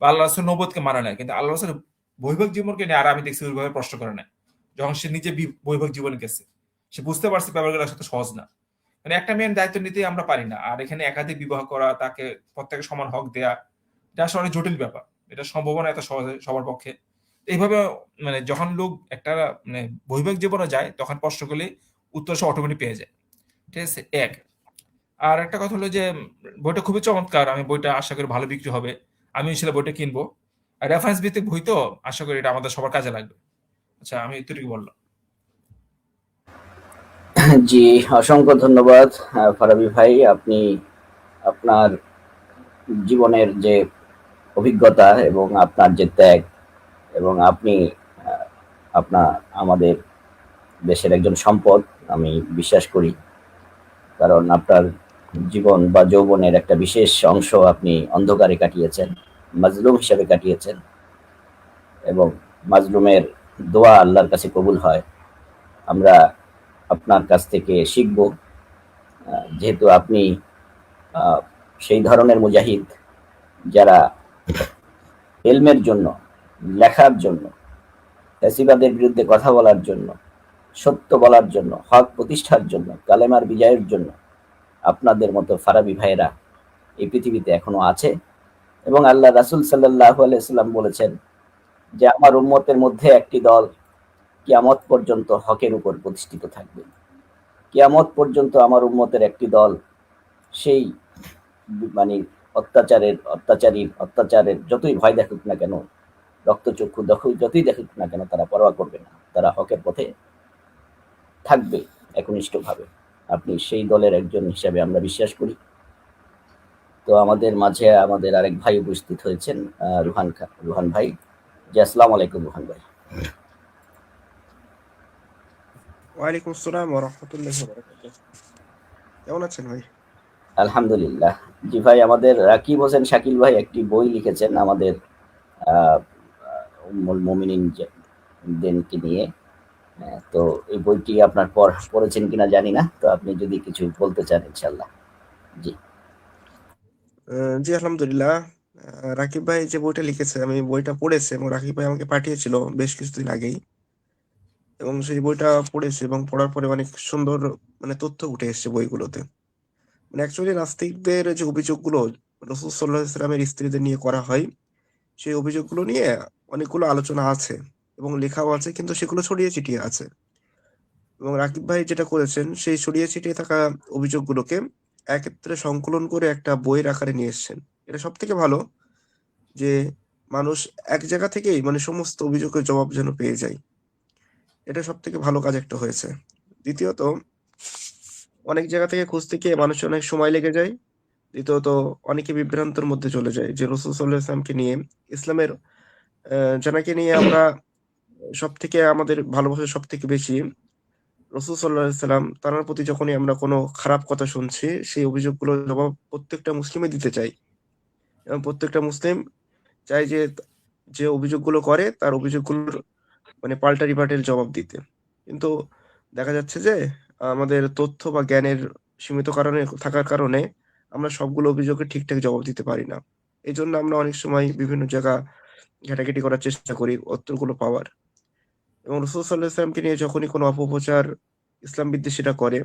বা আল্লাহ রাসূল নবুয়তকে মানে নাই, কিন্তু আল্লাহ রাসূলের বৈবাহিক জীবনকে নিয়ে আর আমি দেখছি ওইভাবে প্রশ্ন করে নাই। যখন সে নিজে বৈবাহিক জীবনে গেছে, সে বুঝতে পারছে ব্যাপারগুলো আসলে সহজ না। মানে একটা মেয়ের দায়িত্ব নিতেই আমরা পারি না, আর এখানে একাধিক বিবাহ করা, তাকে প্রত্যেকে সমান হক দেয়া, এটা আসলে অনেক জটিল ব্যাপার। এটা সম্ভাবনা এত সহজে সবার পক্ষে। এইভাবে মানে যখন লোক একটা মানে বৈবাহিক জীবনে যায়, তখন প্রশ্ন করলে উত্তর সে অটোমেটিক পেয়ে যায়। ঠিক আছে? এক। আর একটা কথা হলো যে বইটা খুবই চমৎকার। আমি বইটা আশা করি ভালো বিক্রি হবে। আমি ইনশাল্লাহ বইটা কিনবো। আর রেফারেন্স ভিত্তিক বই তো, আশা করি এটা আমাদের সবার কাজে লাগবে। আচ্ছা, আমি এতটুকু বললাম। জি, অসংখ্য ধন্যবাদ ফারাবি ভাই। আপনি আপনার জীবনের যে অভিজ্ঞতা এবং আপনার যে ত্যাগ, এবং আপনি আপনার আমাদের দেশের একজন সম্পদ আমি বিশ্বাস করি। কারণ আপনার জীবন বা যৌবনের একটা বিশেষ অংশ আপনি অন্ধকারে কাটিয়েছেন, মাজলুম হিসেবে কাটিয়েছেন, এবং মাজলুমের দোয়া আল্লাহর কাছে কবুল হয়। আমরা আপনার কাছ থেকে শিখব, যেহেতু আপনি সেই ধরনের মুজাহিদ যারা এলমের জন্য, লেখার জন্য, ফ্যাসিবাদের বিরুদ্ধে কথা বলার জন্য, সত্য বলার জন্য, হক প্রতিষ্ঠার জন্য, কালেমার বিজয়ের জন্য আপনাদের মতো ফারাবি ভাইয়েরা এই পৃথিবীতে এখনো আছে। এবং আল্লাহ রাসূল সাল্লাল্লাহু আলাইহি সাল্লাম বলেছেন যে আমার উম্মতের মধ্যে একটি দল কিয়ামত পর্যন্ত হকের উপর প্রতিষ্ঠিত থাকবে। কিয়ামত পর্যন্ত আমার উম্মতের একটি দল সেই মানে অত্যাচারের যতই ভয় দেখুক না কেন, রক্তচক্ষু যতই দেখুক না কেন, তারা পরোয়া করবে না, তারা হকের পথে থাকবে একনিষ্ঠভাবে। আপনি সেই দলের একজন হিসাবে আমরা বিশ্বাস করি। তো আমাদের মাঝে আমাদের আরেক ভাই উপস্থিত হয়েছেন, রুহান ভাই। জি, আসসালামু আলাইকুম রুহান ভাই। ওয়ালাইকুম আসসালাম ওয়া রাহমাতুল্লাহি ওয়া বারাকাতুহু। কেমন আছেন ভাই? আলহামদুলিল্লাহ। জি ভাই, আমাদের রাকিব হোসেন শাকিল ভাই একটি বই লিখেছেন আমাদের উম্মুল মুমিনিনদেরকে নিয়ে। তো এই বইটি আপনার পড়েছেন কিনা জানি না, তো আপনি যদি কিছু বলতে চান ইনশাল্লাহ। জি জি আলহামদুলিল্লাহ। রাকিব ভাই যে বইটা লিখেছে আমি বইটা পড়েছি এবং রাকিব ভাই আমাকে পাঠিয়েছিল বেশ কিছুদিন আগেই, এবং সেই বইটা পড়েছি এবং পড়ার পরে অনেক সুন্দর মানে তথ্য উঠে এসেছে বইগুলোতে। মানে অ্যাকচুয়ালি নাস্তিকদের যে অভিযোগগুলো রাসূল সাল্লাল্লাহু আলাইহি ওয়াসাল্লামের স্ত্রীদের নিয়ে করা হয়, সেই অভিযোগগুলো নিয়ে অনেকগুলো আলোচনা আছে এবং লেখাও আছে, কিন্তু সেগুলো ছড়িয়ে ছিটিয়ে আছে। এবং রাকিব ভাই যেটা করেছেন সেই ছড়িয়ে ছিটিয়ে থাকা অভিযোগগুলোকে একত্রে সংকলন করে একটা বইয়ের আকারে নিয়ে এসেছেন। এটা সব থেকে ভালো যে মানুষ এক জায়গা থেকেই মানে সমস্ত অভিযোগের জবাব যেন পেয়ে যায়। এটা সব থেকে ভালো কাজ একটা হয়েছে। দ্বিতীয়ত, অনেক জায়গা থেকে খুঁজতে গিয়ে মানুষের অনেক সময় লেগে যায়। দ্বিতীয়ত, অনেকে বিভ্রান্তর মধ্যে চলে যায় যে রাসূল সাল্লাল্লাহু আলাইহি ওয়াসাল্লামকে নিয়ে, ইসলামের যাকে নিয়ে আমরা সব থেকে আমাদের ভালোবাসা সব থেকে বেশি, রাসূল সাল্লাল্লাহু আলাইহি ওয়াসাল্লাম তার প্রতি যখনই আমরা কোনো খারাপ কথা শুনছি, সেই অভিযোগগুলোর জবাব প্রত্যেকটা মুসলিমই দিতে চাই। এবং প্রত্যেকটা মুসলিম চায় যে যে অভিযোগগুলো করে তার অভিযোগগুলোর মানে পাল্টা রিবাটের জবাব দিতে। কিন্তু দেখা যাচ্ছে যে আমাদের তথ্য বা জ্ঞানের সীমিত কারণে থাকার কারণে আমরা সবগুলো অভিযোগের ঠিকঠাক জবাব দিতে পারি না। এজন্য আমরা অনেক সময় বিভিন্ন জায়গা ঘেটাঘেটি করার চেষ্টা করি উত্তরগুলো পাওয়ার। এবং রাসূল সাল্লাল্লাহু আলাইহি ওয়াসাল্লামকে নিয়ে যখনই কোনো অপপ্রচার ইসলাম বিদ্বেষীরা করে,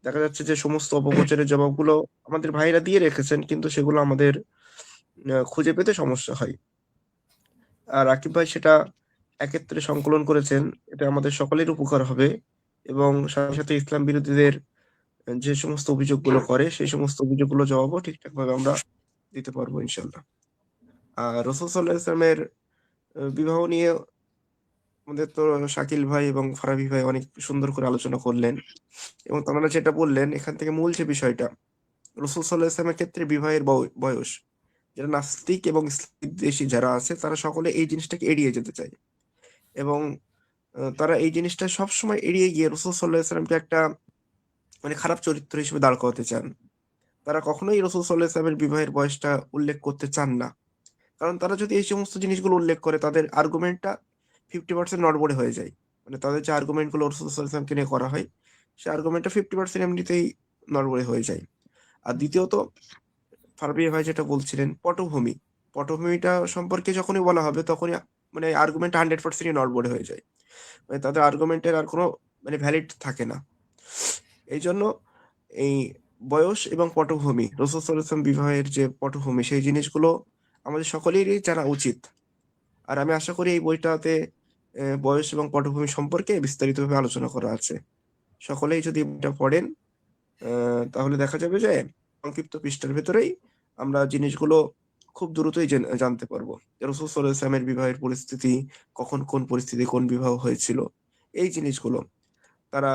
দেখা যাচ্ছে যে সমস্ত অপপ্রচারের জবাবগুলো আমাদের ভাইরা দিয়ে রেখেছেন, কিন্তু সেগুলো আমাদের খুঁজে পেতে সমস্যা হয়। আর রাকিব ভাই সেটা একত্রে সংকলন করেছেন। এতে আমাদের সকলের উপকার হবে এবং সাথে, সাথে ইসলাম বিরোধীদের যে সমস্ত অভিযোগগুলো করে সেই সমস্ত অভিযোগগুলোর জবাবও ঠিকঠাকভাবে আমরা দিতে পারবো ইনশাআল্লাহ। আর রাসূল সাল্লাল্লাহু আলাইহি ওয়াসাল্লামের বিবাহ নিয়ে আমাদের তো শাকিল ভাই এবং ফারাবি ভাই অনেক সুন্দর করে আলোচনা করলেন, এবং তারা যেটা বললেন এখান থেকে মূল যে বিষয়টা, রাসূল সাল্লাল্লাহু আলাইহি ওয়াসাল্লামের ক্ষেত্রে বিবাহের বয়স, যারা নাস্তিক এবং ইসলাম বিদ্বেষী যারা আছে তারা সকলে এই জিনিসটাকে এড়িয়ে যেতে চায় এবং তারা এই জিনিসটা সবসময় এড়িয়ে গিয়ে রাসূল সাল্লাল্লাহু আলাইহি ওয়াসাল্লামকে একটা মানে খারাপ চরিত্র হিসেবে দাঁড় করাতে চান। তারা কখনোই রাসূল সাল্লাল্লাহু আলাইহি ওয়াসাল্লামের বিবাহের বয়সটা উল্লেখ করতে চান না। কারণ তারা যদি এই সমস্ত জিনিসগুলো উল্লেখ করে তাদের আর্গুমেন্টটা 50% নড়বড়ে হয়ে যায়। মানে তাদের যে আর্গুমেন্টগুলো রাসূল সাল্লাল্লাহু আলাইহি ওয়াসাল্লামকে নিয়ে করা হয়, সেই আর্গুমেন্টটা 50% এমনিতেই নড়বড়ে হয়ে যায়। আর দ্বিতীয়ত, ফারাবি ভাই যেটা বলছিলেন পটভূমিটা সম্পর্কে যখনই বলা হবে তখনই মানে আর্গুমেন্ট 100%ই নড়বড়ে হয়ে যায়। মানে তাদের আর্গুমেন্টের আর কোনো মানে ভ্যালিড থাকে না। এই জন্য এই বয়স এবং পটভূমি, রাসূল সাল্লাল্লাহু আলাইহি ওয়াসাল্লাম বিবাহের যে পটভূমি, সেই জিনিসগুলো আমাদের সকলেরই জানা উচিত। আর আমি আশা করি এই বইটাতে বয়স এবং পটভূমি সম্পর্কে বিস্তারিতভাবে আলোচনা করা আছে। সকলেই যদি বইটা পড়েন তাহলে দেখা যাবে যে সংক্ষিপ্ত পৃষ্ঠার ভেতরেই আমরা জিনিসগুলো খুব দ্রুতই জানতে পারবো। রাসূল সাল্লাল্লাহু আলাইহি ওয়াসাল্লামের বিবাহের পরিস্থিতি, কখন কোন পরিস্থিতি কোন বিবাহ হয়েছিল, এই জিনিসগুলো তারা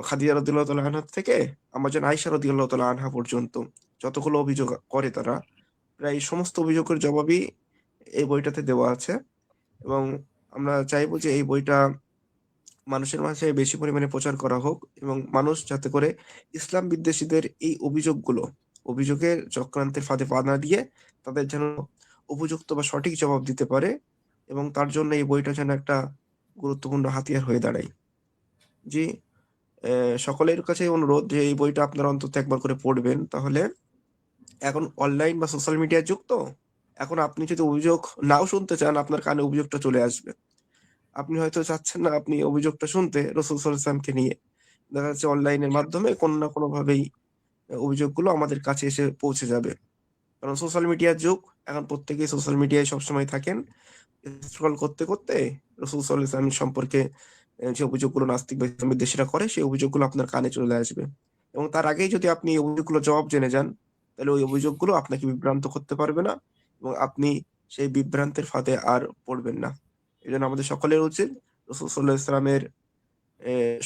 খাদিজা রাদিয়াল্লাহু তাআলা আনহা থেকে আম্মাজান আয়েশা রাদিয়াল্লাহু তাআলা আনহা পর্যন্ত যতগুলো অভিযোগ করে তারা, প্রায় সমস্ত অভিযোগের জবাবই এই বইটাতে দেওয়া আছে। এবং আমরা চাইবো যে এই বইটা মানুষের মাঝে বেশি পরিমাণে প্রচার করা হোক এবং মানুষ যাতে করে ইসলাম বিদ্বেষীদের এই অভিযোগের চক্রান্তের ফাঁদে পা না দিয়ে তাদের যেন উপযুক্ত বা সঠিক জবাব দিতে পারে, এবং তার জন্য এই বইটা যেন একটা গুরুত্বপূর্ণ হাতিয়ার হয়ে দাঁড়ায়। জি, সকলের কাছে অনুরোধ যে এই বইটা আপনারা অন্তত একবার করে পড়বেন। তাহলে এখন অনলাইন বা সোশ্যাল মিডিয়ার যুগ তো, এখন আপনি যদি অভিযোগ নাও শুনতে চান, আপনার কানে অভিযোগটা চলে আসবে। আপনি হয়তো চাচ্ছেন না আপনি অভিযোগটা শুনতে রাসূল সাল্লাল্লাহু আলাইহি ওয়াসাল্লামকে নিয়ে। দেখা যাচ্ছে অনলাইনের মাধ্যমে কোনো না কোনোভাবেই অভিযোগগুলো আমাদের কাছে এসে পৌঁছে যাবে। কারণ সোশ্যাল মিডিয়ার যুগ, এখন প্রত্যেকেই সোশ্যাল মিডিয়ায় সবসময় থাকেন। স্ক্রল করতে রাসূল সাল্লাল্লাহু আলাইহি ওয়াসাল্লাম সম্পর্কে যে অভিযোগগুলো নাস্তিক বা ইসলাম বিদ্বেষীরা করে, সেই অভিযোগগুলো আপনার কানে চলে আসবে। এবং তার আগেই যদি আপনি এই অভিযোগগুলোর জবাব জেনে যান, তাহলে ওই অভিযোগগুলো আপনাকে বিভ্রান্ত করতে পারবে না এবং আপনি সেই বিভ্রান্তের ফাঁদে আর পড়বেন না। এজন্য আমাদের সকলের উচিত রাসূল সাল্লাল্লাহু আলাইহি ওয়াসাল্লামের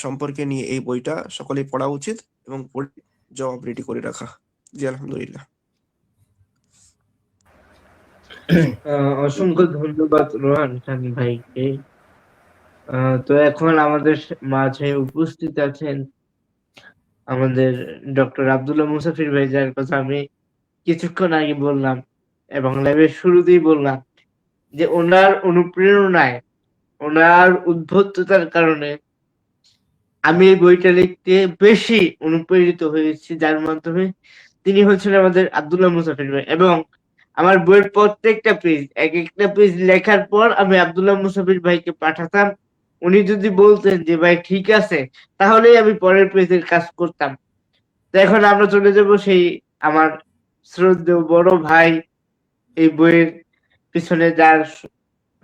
সম্পর্কে নিয়ে এই বইটা সকলেই পড়া উচিত এবং পড়ে জবাব রেডি করে রাখা। জি, আলহামদুলিল্লাহ। অসংখ্য ধন্যবাদ রোহান খান ভাইকে। তো এখন আমাদের মাঝে উপস্থিত আছেন আমাদের ডক্টর আব্দুল্লাহ মুসাফির ভাই, যার কথা আমি কিছুক্ষণ আগে বললাম এবং লাইভের শুরুতেই বললাম যে ওনার অনুপ্রেরণায়, ওনার উদ্ভটতার কারণে আমি এই বইটা লিখতে বেশি অনুপ্রেরিত হয়েছি, যার মাধ্যমে তিনি হচ্ছেন আমাদের আব্দুল্লাহ মুসাফির ভাই। এবং আমার বইয়ের প্রত্যেকটা পেজ, এক একটা পেজ লেখার পর আমি আব্দুল্লাহ মুসাফির ভাইকে পাঠাতাম। উনি যদি বলতেন যে ভাই ঠিক আছে, তাহলেই আমি পরের পেজের কাজ করতাম। তো এখন আমরা চলে যাব সেই আমার শ্রদ্ধেয় বড় ভাই, এই বইয়ের পিছনে যার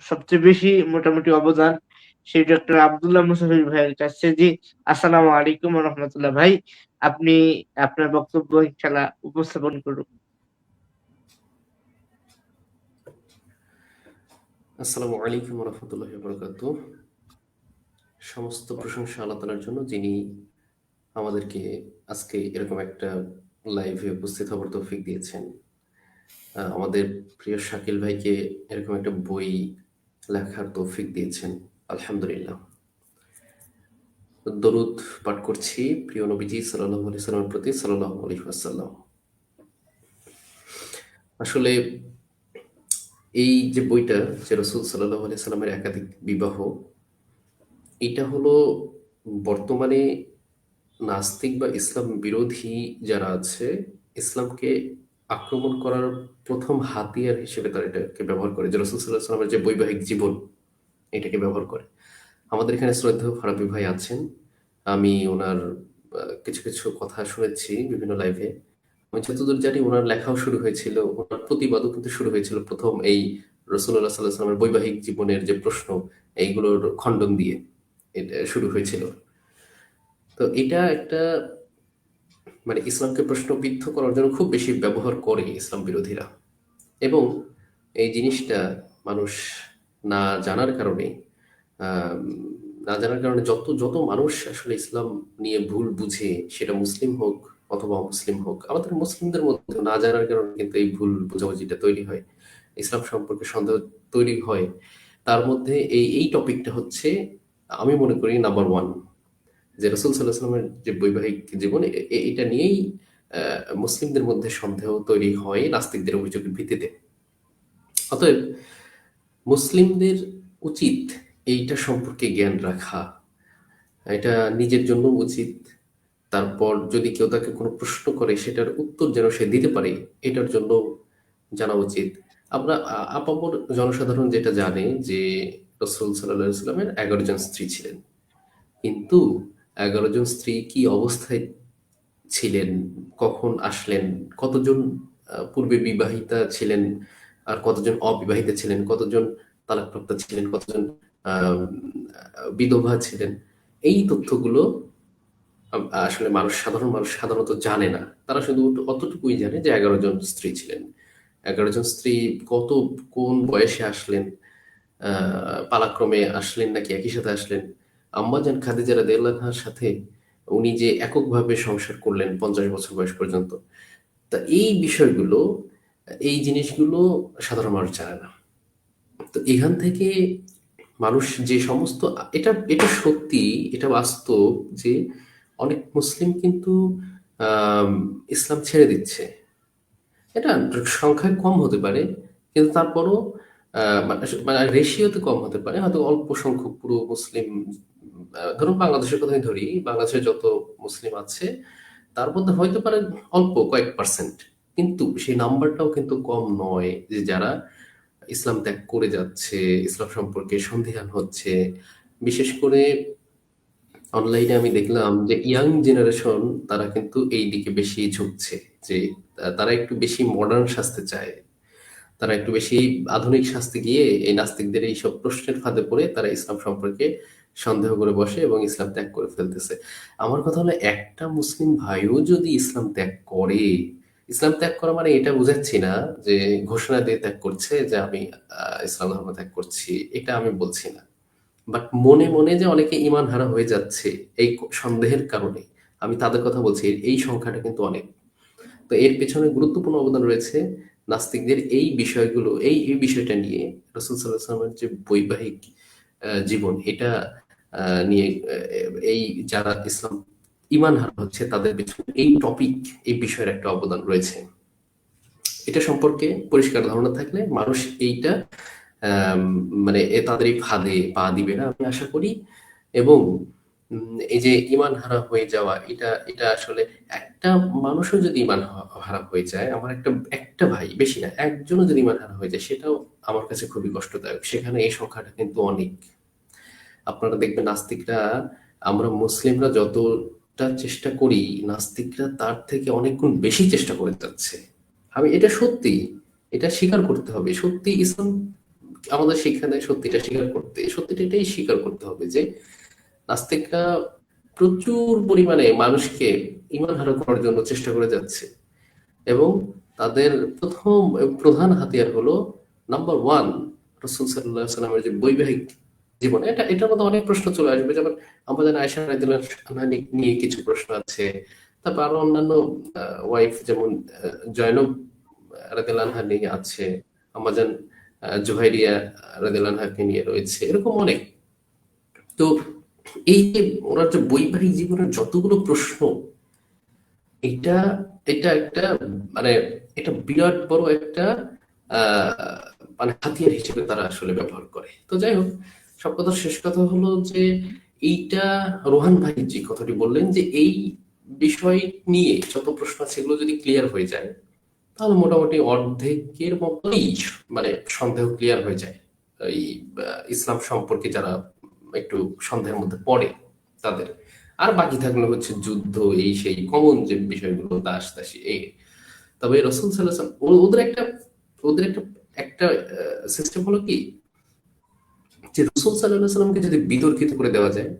সবচেয়ে বেশি মোটামুটি অবদান, সেই ডক্টর আব্দুল্লাহ মুসাফির ভাইয়ের কাছে। জি, আসসালামু আলাইকুম ওয়া রাহমাতুল্লাহ। ভাই, আপনি আপনার বক্তব্য ইনশাআল্লাহ উপস্থাপন করুন। আসসালামু আলাইকুম রহমতুল্লাহ বরকাত। সমস্ত প্রশংসা আল্লাহ তাআলার জন্য, যিনি আমাদেরকে আজকে এরকম একটা লাইভে উপস্থিত হবার তৌফিক দিয়েছেন। আমাদের প্রিয় শাকিল ভাইকে এরকম একটা বই লেখার তৌফিক দিয়েছেন, আলহামদুলিল্লাহ। দরুদ পাঠ করছি প্রিয় নবীজি সাল্লাল্লাহু আলাইহি সাল্লামের প্রতি, সাল্লাল্লাহু আলাইহি ওয়াসাল্লাম। আসলে এই যে বইটা, যে রাসূল সাল্লাল্লাহু আলাইহি সাল্লামের একাধিক বিবাহ, এটা হলো বর্তমানে নাস্তিক বা ইসলাম বিরোধী যারা আছে, ইসলামকে আক্রমণ করার প্রথম হাতিয়ার হিসেবে তারা এটাকে ব্যবহার করে। যে রাসূল সাল্লাল্লাহু আলাইহি ওয়াসাল্লামের যে বৈবাহিক জীবন, এটাকে ব্যবহার করে। আমাদের এখানে শ্রদ্ধেয় ফারাবি ভাই আছেন, আমি ওনার কিছু কিছু কথা শুনেছি বিভিন্ন লাইভে। আমি যতদূর জানি ওনার লেখাও শুরু হয়েছিল, ওনার প্রতিবাদও কিন্তু শুরু হয়েছিল প্রথম এই রাসূলুল্লাহ সাল্লাল্লাহু আলাইহি ওয়াসাল্লামের বৈবাহিক জীবনের যে প্রশ্ন, এইগুলোর খণ্ডন দিয়ে এটা শুরু হয়েছিল। তো এটা একটা মানে ইসলামকে প্রশ্নবিদ্ধ করার জন্য খুব বেশি ব্যবহার করে ইসলাম বিরোধীরা। এবং এই জিনিসটা মানুষ না জানার কারণে যত যত মানুষ আসলে ইসলাম নিয়ে ভুল বুঝে, সেটা মুসলিম হোক অথবা অমুসলিম হোক, আমাদের মুসলিমদের মধ্যে না জানার কারণে কিন্তু এই ভুল বোঝাবুঝিটা তৈরি হয়, ইসলাম সম্পর্কে সন্দেহ তৈরি হয়। তার মধ্যে এই টপিকটা হচ্ছে, আমি মনে করি, নাম্বার ওয়ান, যে রাসূল সাল্লাল্লাহু আলাইহি ওয়াসাল্লামের যে বৈবাহিক জীবন, এটা নিয়েই মুসলিমদের মধ্যে সন্দেহ তৈরি হয় নাস্তিকদের অভিযোগের ভিত্তিতে। অতএব মুসলিমদের উচিত এইটা সম্পর্কে জ্ঞান রাখা, এটা নিজের জন্য উচিত। তারপর যদি কেউ তাকে কোনো প্রশ্ন করে, সেটার উত্তর যেন সে দিতে পারে, এটার জন্য জানা উচিত। আমরা আপামর জনসাধারণ যেটা জানে যে রাসূল সাল্লাল্লাহু আলাইহি ওয়াসাল্লামের 11 জন স্ত্রী ছিলেন, কিন্তু 11 জন স্ত্রী কি অবস্থায় ছিলেন, কখন আসলেন, কতজন পূর্বে বিবাহিতা ছিলেন, আর কতজন অবিবাহিতা ছিলেন, কতজন তালাকপ্রাপ্তা ছিলেন, কতজন আহ, বিধবা ছিলেন, এই তথ্যগুলো আসলে সাধারণ মানুষ সাধারণত জানে না। তারা শুধু অতটুকুই জানে যে 11 জন স্ত্রী ছিলেন। 11 জন স্ত্রী কোন বয়সে আসলেন, পালাক্রমে আসলেন নাকি একই সাথে আসলেন, আম্মাজান খাদিজা রাদিয়াল্লাহু আনহার সাথে উনি যে এককভাবে সংসার করলেন 50 বছর বয়স পর্যন্ত, তা এই বিষয়গুলো, এই জিনিসগুলো সাধারণ মানুষ জানে না। তো এখান থেকে মানুষ যে সমস্ত, এটা এটা সত্যি, এটা বাস্তব যে অনেক মুসলিম কিন্তু আম, ইসলাম ছেড়ে দিচ্ছে। এটা সংখ্যায় কম হতে পারে, কিন্তু তারপরও মানে রেশিওতে কম হতে পারে, হয়তো অল্প সংখ্যক পুরো মুসলিম, ধরুন বাংলাদেশের কথাই ধরি, বাংলাদেশে যত মুসলিম আছে তার মধ্যে হয়তো পারে অল্প কয়েক পার্সেন্ট, কিন্তু সেই নাম্বারটাও কিন্তু কম নয় যে যারা ইসলাম ত্যাগ করে যাচ্ছে, ইসলাম সম্পর্কে সন্দিহান হচ্ছে। বিশেষ করে অনলাইনে আমি দেখলাম যে ইয়াং জেনারেশন তারা কিন্তু এই দিকে বেশি ঝুঁকছে, যে তারা একটু বেশি মডার্ন সাজতে চায়, তারা একটু বেশি আধুনিক শাস্তি গিয়ে এই নাস্তিকদের এইসব প্রশ্নের ফাঁদে পড়ে তারা ইসলাম সম্পর্কে সন্দেহ করে বসে এবং ইসলাম ত্যাগ করে ফেলতেছে। আমার কথা হলো, একটা মুসলিম ভাইও যদি ইসলাম ত্যাগ করে, ইসলাম ত্যাগ করা মানে এটা বুঝাচ্ছি না যে ঘোষণা দিয়ে ত্যাগ করছে যে আমি ইসলাম ধর্ম ত্যাগ করছি, এটা আমি বলছি না। বাট মনে মনে যে অনেকে ঈমান হারা হয়ে যাচ্ছে এই সন্দেহের কারণে, আমি তাদের কথা বলছি, এই সংখ্যাটা কিন্তু অনেক। তো এর পেছনে গুরুত্বপূর্ণ অবদান রয়েছে নাস্তিকদের। এই বিষয়গুলো, এই বিষয়টা নিয়ে রাসূল সাল্লাল্লাহু আলাইহি ওয়াসাল্লামের যে বৈবাহিক জীবন, এটা নিয়ে এই যারা ইসলাম ঈমান হারা হচ্ছে তাদের পেছনে এই টপিক, এই বিষয়ের একটা অবদান রয়েছে। এটা সম্পর্কে পরিষ্কার ধারণা থাকলে মানুষ এইটা আম, মানে তাদের এই ফাঁদে পা দিবে না আমি আশা করি। এবং এই যে ঈমান হারা হয়ে যাওয়া, এটা এটা আসলে একটা মানুষও যদি ঈমান হারা হয়ে যায়, আমার একটা একটা ভাই, বেশি না, একজনও যদি ঈমান হারা হয়ে যায়, সেটাও আমার কাছে খুবই কষ্টদায়ক। সেখানে এই সংখ্যাটা কিন্তু অনেক। আপনারা দেখবেন নাস্তিকরা, আমরা মুসলিমরা যতটা চেষ্টা করি, নাস্তিকরা তার থেকে অনেক গুণ বেশি চেষ্টা করে যাচ্ছে। এটা সত্যি, এটা স্বীকার করতে হবে। সত্যি ইসলাম আমাদের শিক্ষা দেয় সত্যিটা স্বীকার করতে, সত্যিটা এটাই স্বীকার করতে হবে যে নাস্তিকরা প্রচুর পরিমাণে মানুষকে ঈমান হারা করার জন্য চেষ্টা করে যাচ্ছে, এবং তাদের প্রধান হাতিয়ার হলো নাম্বার ওয়ান রাসূল সাল্লাল্লাহু আলাইহি ওয়াসাল্লামের যে বৈবাহিক জীবন। এটার মধ্যে অনেক প্রশ্ন চলে আসবে, যেমন আমাদের আয়েশা রাদিয়াল্লাহু আনহা নিয়ে কিছু প্রশ্ন আছে, তারপর আরো অন্যান্য ওয়াইফ, যেমন জয়নব রাদিয়াল্লাহু আনহা নিয়ে আছে, আমাজান জুহাইরিয়া রাদিয়াল্লাহু আনহাকে নিয়ে রয়েছে, এরকম অনেক। তো এই যে ওনার যে বৈবাহিক জীবনের যতগুলো প্রশ্ন, এটা এটা একটা মানে এটা বিরাট বড় একটা আহ মানে হাতিয়ার হিসেবে তারা আসলে ব্যবহার করে। তো যাই হোক, সব কথার শেষ কথা হলো যে এইটা, রোহান ভাই যে কথাটি বললেন যে এই বিষয় নিয়ে যত প্রশ্ন আছে এগুলো যদি ক্লিয়ার হয়ে যায়, তাহলে মোটামুটি অর্ধেকের মতোই মানে সন্দেহ ক্লিয়ার হয়ে যায়। এই ইসলাম সম্পর্কে যারা একটু সন্দেহের মধ্যে পড়ে তাদের, আর বাকি থাকলে হচ্ছে যুদ্ধ, এই সেই কমন যে বিষয়গুলো, দাস দাসী এই। তবে রাসূল সাল্লাল্লাহু আলাইহি ওয়াসাল্লাম ওদের একটা একটা সিস্টেম হলো কি, যে রাসূল সাল্লাল্লাহু আলাইহি ওয়াসাল্লামকে যদি বিতর্কিত করে দেওয়া যায়,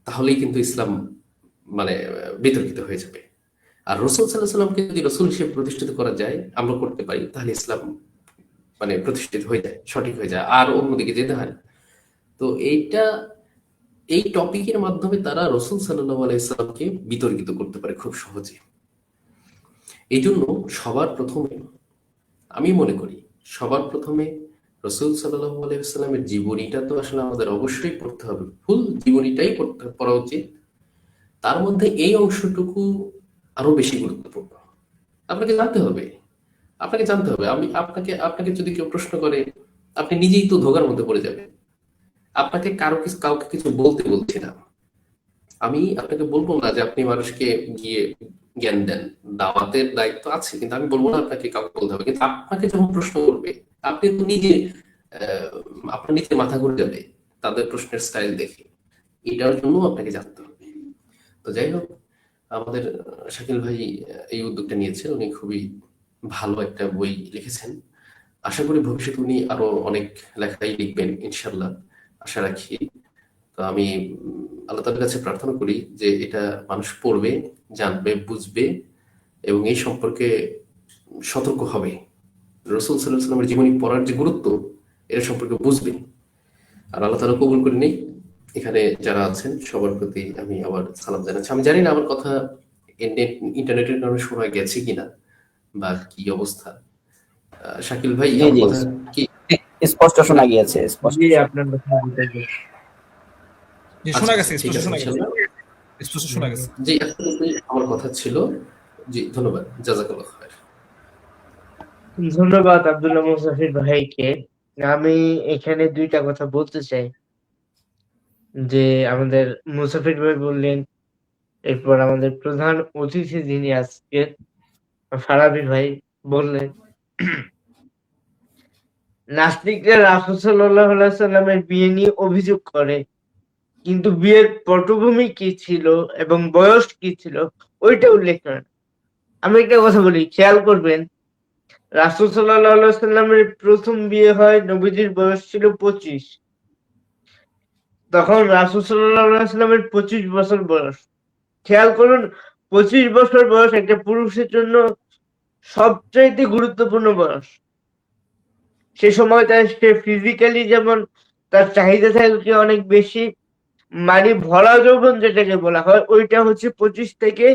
তাহলেই কিন্তু ইসলাম মানে বিতর্কিত হয়ে যাবে। আর রাসূল সাল্লাল্লাহু আলাইহি ওয়াসাল্লামকে যদি রাসূল হিসেবে প্রতিষ্ঠিত করা যায়, আমরা করতে পারি, তাহলে ইসলাম মানে প্রতিষ্ঠিত হয়ে যায়, সঠিক হয়ে যায়, আর অন্যদিকে যেতে হয় না। তো এই টপিকের মাধ্যমে তারা রাসূল সাল্লাল্লাহু আলাইহি সাল্লামকে বিতর্কিত করতে পারে খুব সহজে। এই জন্য সবার প্রথমে আমি মনে করি, সবার প্রথমে রাসূল সাল্লাল্লাহু আলাইহি সাল্লামের জীবনীটা তো আসলে আমাদের অবশ্যই পড়তে হবে, ফুল জীবনীটাই পড়া উচিত। তার মধ্যে এই অংশটুকু আরো বেশি গুরুত্বপূর্ণ। আপনাকে জানতে হবে, আমি আপনাকে যদি কেউ প্রশ্ন করে, আপনি নিজেই তো ধোঁকার মধ্যে পড়ে যাবেন। আপনাকে কাউকে কিছু বলতে বলছি না, আমি আপনাকে বলবো না যে আপনি মানুষকে গিয়ে জ্ঞান দেন, দাওয়াতের দায়িত্ব আছে, কিন্তু আমি বলবো না আপনাকে কাউকে বলতে হবে। কিন্তু আপনাকে যখন প্রশ্ন করবে, আপনি তো নিজে আপনার নিজের মাথা ঘুরে যাবে তাদের প্রশ্নের স্টাইল দেখে। এটার জন্য আপনাকে জানতে হবে। তো যাই হোক, আমাদের শাকিল ভাই এই উদ্যোগটা নিয়েছেন, উনি খুবই ভালো একটা বই লিখেছেন। আশা করি ভবিষ্যতে উনি আরো অনেক লেখাই লিখবেন ইনশাল্লাহ, আশা রাখি। তো আমি আল্লাহ তাআলার কাছে প্রার্থনা করি যে এটা মানুষ পড়বে, জানবে, বুঝবে এবং এই সম্পর্কে সতর্ক হবে। রাসূল সাল্লাল্লাহু আলাইহি ওয়াসাল্লামের জীবনী পড়ার যে গুরুত্ব, এটা সম্পর্কে বুঝবে। আর আল্লাহ তাআলা কবুল করে নেই। এখানে যারা আছেন সবার প্রতি আমি আবার সালাম জানাচ্ছি। আমি জানি না আমার কথা ইন্টারনেটের কারণে শোনা গেছে কিনা বা কি অবস্থা। শাকিল ভাই, জি আমার জি, কথা কি? স্পষ্ট শোনা গিয়েছে, স্পষ্ট। জি, আপনার কথা বুঝতে জি, আচ্ছা শোনা আচ্ছা, গেছে, ঠিক স্পষ্ট আছে শোনা গেছে, ইনশাল্লাহ। স্পষ্ট শোনা গেছে। জি, এতটুকুই আমার কথা ছিল। জি, ধন্যবাদ। জাযাকাল্লাহ খায়ের। ধন্যবাদ আব্দুল্লাহ মুসাফির ভাইকে। আমি এখানে দুইটা কথা বলতে চাই। যে আমাদের মুসাফির ভাই বললেন, এরপর আমাদের প্রধান অতিথি যিনি আজকে ফারাবী ভাই বললেন, নাস্তিকরা রাসূল সাল্লাল্লাহু আলাইহি সাল্লামের বিয়ে নিয়ে অভিযোগ করে, কিন্তু বিয়ের পটভূমি কি ছিল এবং বয়স কি ছিল ওইটা উল্লেখ করে না। আমি একটা কথা বলি, খেয়াল করবেন, রাসূল সাল্লাল্লাহু আলাইহি সাল্লামের প্রথম বিয়ে হয়, নবীজির বয়স ছিল 25। তখন রাসূল সাল্লাল্লাহু আলাইহি সাল্লামের 25 বছর বয়স। খেয়াল করুন, 25 বছর বয়স একটা পুরুষের জন্য সবচাইতে গুরুত্বপূর্ণ বয়স। সে সময়টায় সে ফিজিক্যালি যেমন তার চাহিদা থাকে অনেক বেশি, মানে ভরা যৌবন যেটাকে বলা হয় ওইটা হচ্ছে 25 থেকে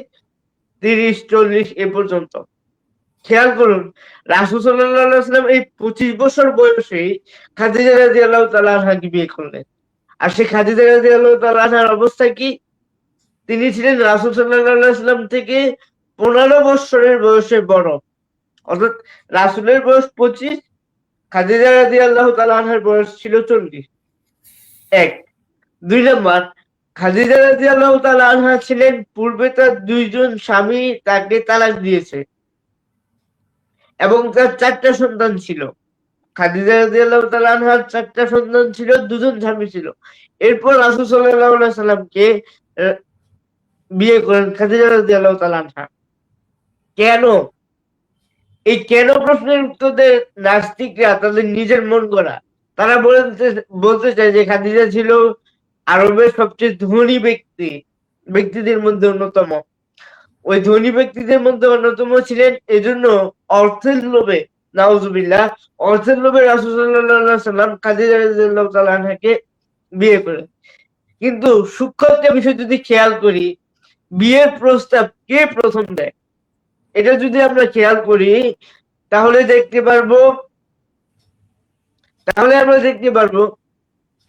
30-40 এ পর্যন্ত। খেয়াল করুন, রাসূল সাল্লাল্লাহু আলাইহি ওয়াসাল্লাম এই 25 বছর বয়সেই খাদিজা রাদিয়াল্লাহু তাআলা আনহাকে বিয়ে করলেন। আর সেই খাদিজা রাদিয়াল্লাহু তাআলা আনহার অবস্থা কি? তিনি ছিলেন রাসূল সাল্লাল্লাহু আলাইহি ওয়াসাল্লাম থেকে 15 বছরের বয়সে বড়। অর্থাৎ রাসূলের বয়স 25, খাদিজা রাদিয়াল্লাহু তাআলা আনহার বয়স ছিল 40। ১, ২ নাম্বার, খাদিজা রাদিয়াল্লাহু তাআলা আনহা ছিলেন পূর্বে তার ২ জন স্বামী তাকে তালাক দিয়েছে এবং তার ৪টা সন্তান ছিল। খাদিজা রাদিয়াল্লাহু তাআলা আনহার ৪টা সন্তান ছিল, ২ জন স্বামী ছিল। এরপর রাসূল সাল্লাল্লাহু আলাইহি সাল্লামকে বিয়ে করেন খাদিজা রাদিয়াল্লাহু তাআলা আনহা। কেন? এই কেন প্রশ্নের উত্তর দেয় নাস্তিকরা তাদের নিজের মন গড়া। তারা বলতে চায় যে খাদিজা ছিল আরবের সবচেয়ে ধনী ব্যক্তিদের মধ্যে অন্যতম। ওই ধনী ব্যক্তিদের মধ্যে অন্যতম ছিলেন, এজন্য অর্থের লোভে, নাউজুবিল্লাহ, অর্থের লোভে রাসূল সাল্লাল্লাহু আলাইহি সাল্লাম খাদিজা রাদিয়াল্লাহু তাআলা আনহাকে বিয়ে করেন। কিন্তু সূক্ষ্ম একটা বিষয় যদি খেয়াল করি, বিয়ের প্রস্তাব কে প্রথম দেয়? এটা যদি আমরা খেয়াল করি তাহলে আমরা দেখতে পারবো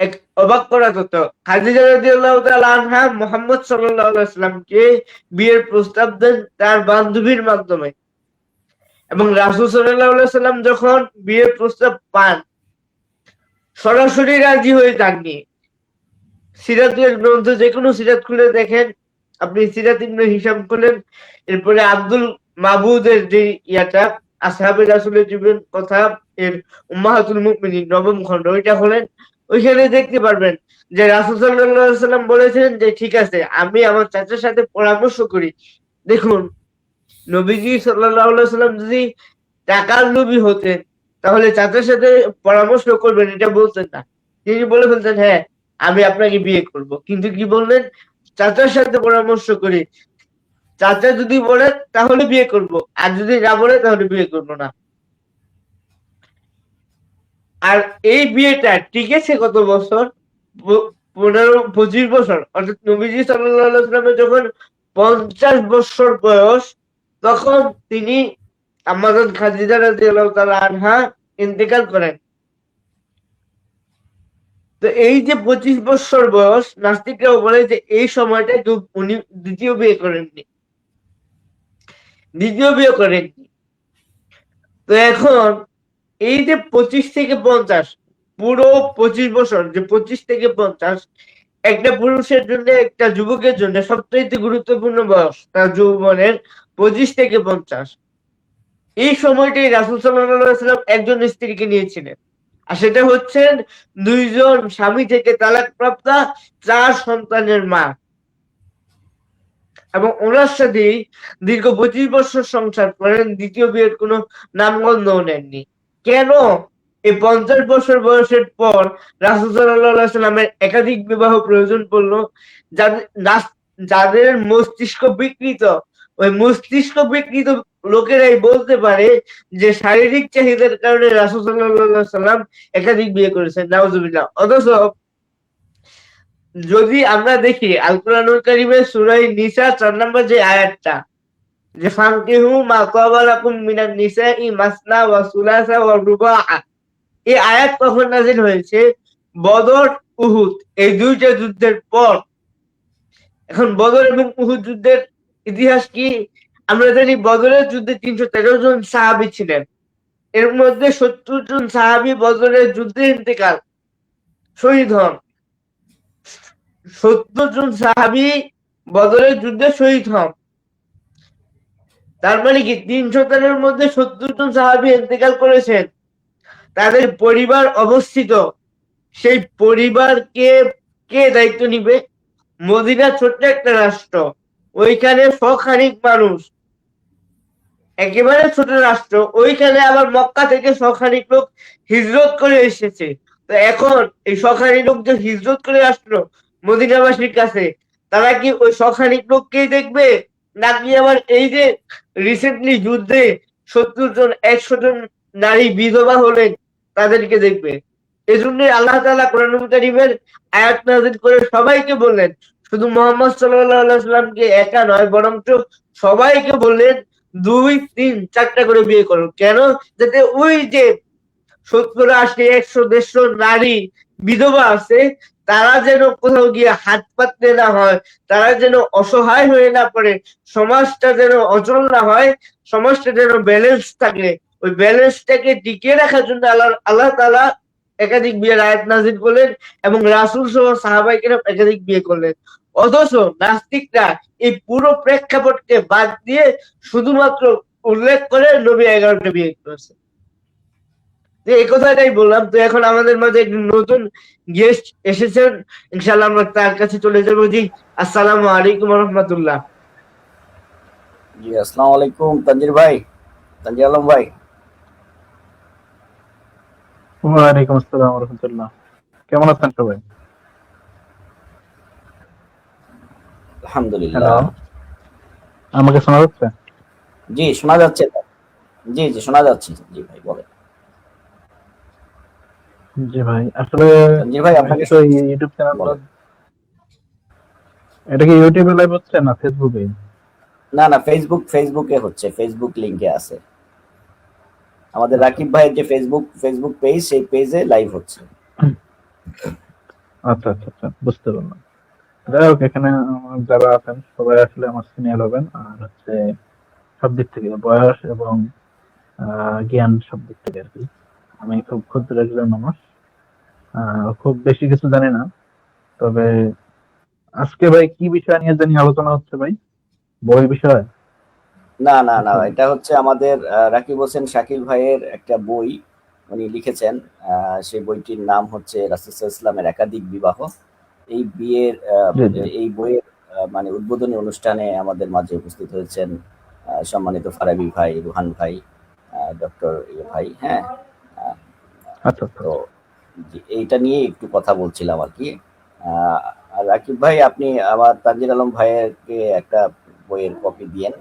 এক অবাক করা তথ্য। খাদিজা রাদিয়াল্লাহু তাআলা আনহা মুহাম্মদ সাল্লাল্লাহু আলাইহি ওয়াসাল্লামকে বিয়ের প্রস্তাব দেন তার বান্ধবীর মাধ্যমে, এবং রাসূল সাল্লাল্লাহু আলাইহি ওয়াসাল্লাম যখন বিয়ের প্রস্তাব পান সরাসরি রাজি হয়ে যাননি। সিরাতের গ্রন্থ যেকোনো সিরাত খুলে দেখেন, আপনি সিরাত ইবনে হিশাম খুলেন, এরপরে আব্দুল মাবুদের যে ইয়াটা আসহাবে রাসূলের জীবন কথা এর উম্মাহাতুল মুমিনিন ৯ম খণ্ড ওইটা হলেন, ওইখানে দেখতে পারবেন যে রাসূল সাল্লাল্লাহু আলাইহি ওয়াসাল্লাম বলেছেন যে ঠিক আছে আমি আমার চাচার সাথে পরামর্শ করি। দেখুন, নবীজি সাল্লাল্লাহু আলাইহি ওয়াসাল্লাম যদি টাকার লোভী হতেন তাহলে চাচার সাথে পরামর্শ করবেন এটা বলতেন না। তিনি বলে ফেলতেন হ্যাঁ আমি আপনাকে বিয়ে করব। কিন্তু কি বললেন? চাচার সাথে পরামর্শ করি, চাচা যদি বলে তাহলে বিয়ে করব, আর যদি না বলে তাহলে বিয়ে করব না। আর এই বিয়েটা টিকেছে কত বছর? 15-25 বছর। অর্থাৎ নবীজি সাল্লাল্লাহু আলাইহি ওয়াসাল্লামের যখন 50 বছর বয়স তখন তিনি আম্মাজান খাদিজা রাদিয়াল্লাহু তাআলা আনহা ইন্তেকাল করেন। তো এই যে 25 বছর বয়স, নাস্তিকরাও বলে যে এই সময়টা উনি দ্বিতীয় বিয়ে করেননি। তো এখন এই যে 25 থেকে 50, পুরো 25 বছর, যে 25 থেকে 50 একটা পুরুষের জন্য, একটা যুবকের জন্য সবচেয়ে গুরুত্বপূর্ণ বয়স তার যৌবনের 25 থেকে 50। এই সময়টাই রাসূল সাল্লাল্লাহু আলাইহি ওয়াসাল্লাম একজন স্ত্রীকে নিয়েছিলেন, আর সেটা হচ্ছেন 2 জন স্বামী থেকে তালাকপ্রাপ্তা 4 সন্তানের মা, এবং ওনার সাথেই দীর্ঘ 25 বছর সংসার করেন, দ্বিতীয় বিয়ের কোনো নামগন্ধও নেননি। কেন এই 50 বছর বয়সের পর রাসূল সাল্লাল্লাহু আলাইহি ওয়াসাল্লামের একাধিক বিবাহ প্রয়োজন পড়লো? যাদের মস্তিষ্ক বিকৃত, ওই মস্তিষ্ক বিকৃত লোকেরাই বলতে পারে যে শারীরিক চাহিদার কারণে রাসূল সাল্লাল্লাহু আলাইহি ওয়াসাল্লাম একাধিক বিয়ে করেছেন, নাউজুবিল্লাহ। অথচ যদি আমরা দেখি আল কোরআনুল কারীমের সূরা নিসা 4 নম্বর যে আয়াতটা, যে ফানকিহু মা তাবা লাকুম মিনান নিসাই মাসনা ওয়া সুলাসা ওয়া রুবা', এই আয়াত কখন নাযিল হয়েছে? বদর, উহুদ এই দুইটা যুদ্ধের পর। এখন বদর এবং উহুদ যুদ্ধের ইতিহাস কি? আমরা জানি বদরের যুদ্ধে 313 জন সাহাবী ছিলেন, এর মধ্যে 70 জন সাহাবী বদরের যুদ্ধে ইন্তেকাল, শহীদ হন। 70 জন সাহাবী বদরের যুদ্ধে শহীদ হন। তার মানে কি 313 মধ্যে 70 জন সাহাবী ইন্তেকাল করেছেন। তাদের পরিবার অবস্থিত, সেই পরিবারকে কে দায়িত্ব নিবে? মদিনা ছোট্ট একটা রাষ্ট্র, ওইখানে শখানেক মানুষ, একেবারে ছোট রাষ্ট্র, ওইখানে আবার মক্কা থেকে শখানেক লোক হিজরত করে এসেছে। তো এখন এই শখানেক লোক যে হিজরত করে আসলো মদিনাবাসীর কাছে, তারা কি ওই শখানেক লোককেই দেখবে, নাকি আবার এই যে রিসেন্টলি যুদ্ধে 70 জন 100 জন নারী বিধবা হলেন তাদেরকে দেখবে? এজন্য আল্লাহ তাআলা কোরআনুল কারীমের আয়াত নাযিল করে সবাইকে বললেন, শুধু মুহাম্মদ সাল্লাল্লাহু আলাইহি ওয়াসাল্লামকে একা নয়, বরঞ্চ সবাইকে বললেন 2, 3, 4টা করে বিয়ে করো। কেন? যাতে ওই যে 70, 80, 100, 150 নারী বিধবা আছে, তারা যেন কোথাও গিয়ে হাত পাততে না হয়, তারা যেন অসহায় হয়ে না পড়ে, সমাজটা যেন অচল না হয়, সমাজটা যেন ব্যালেন্স থাকে। ওই ব্যালেন্সটাকে টিকিয়ে রাখার জন্য আল্লাহ তাআলা একাধিক বিয়ের আয়াত নাযিল করলেন এবং রাসূল সহ সাহাবায়ে কেরাম একাধিক বিয়ে করলেন। অথচ নাস্তিকরা এই পুরো প্রেক্ষাপটকে বাদ দিয়ে শুধুমাত্র উল্লেখ করে নবী 11টা বিয়ে করেছে। এই কথাটাই বললাম। তো এখন আমাদের মাঝে একজন নতুন গেস্ট এসেছেন, ইনশাআল্লাহ আমরা তার কাছে চলে যাবো। জি, আসসালামু আলাইকুম ওয়া রাহমাতুল্লাহ। জি, আসসালামু আলাইকুম তানজির ভাই, তানজির আলম ভাই। ওয়ালাইকুম আসসালাম ওয়া রাহমাতুল্লাহ। কেমন আছেন সবাই? আলহামদুলিল্লাহ। হ্যালো, আমাকে শোনা যাচ্ছে? জি, শোনা যাচ্ছে। জি জি, শোনা যাচ্ছে। জি ভাই বলেন। জি ভাই, আসলে তানজির ভাই আমি আপনাকে তো ইউটিউব চ্যানেল, বলেন। এটা কি ইউটিউবে লাইভ হচ্ছে না ফেসবুকে? না না, ফেসবুকে হচ্ছে, ফেসবুক লিংকে আছে। আমাদের আচ্ছা রাকিব ভাইয়ের যে ফেসবুক পেজ, সেই পেজে লাইভ হচ্ছে। আচ্ছা আচ্ছা আচ্ছা, বুঝতে পারলাম। যাই হোক, এখানে আমার যারা আছেন সবাই আসলে আমার সিনিয়র হবেন, আর হচ্ছে সব দিক থেকে বয়স এবং জ্ঞান সব দিক থেকে আর কি। আমি খুব ক্ষুদ্র একজন মানুষ, খুব বেশি কিছু জানি না। তবে আজকে ভাই কি বিষয় নিয়ে জানি আলোচনা হচ্ছে ভাই? বই বিষয়? না না না, এটা হচ্ছে আমাদের রাকিব হোসেন শাকিল ভাইয়ের একটা বই উনি লিখেছেন। সেই বইটির নাম হচ্ছে রাসূল সাল্লাল্লাহু আলাইহি ওয়াসাল্লামের একাধিক বিবাহ। এই বিয়ের জি জি। এই বইয়ের মানে উদ্বোধনী অনুষ্ঠানে আমাদের মাঝে উপস্থিত হয়েছেন সম্মানিত ফারাবী ভাই, রুহান ভাই, ডক্টর ভাই। হ্যাঁ, আহ, আচ্ছা আচ্ছা তো এইটা নিয়ে একটু কথা বলছিলাম আর কি। আর রাকিব ভাই, আপনি আমার তানজির আলম ভাইয়েরকে একটা বইয়ের কপি দিয়েন।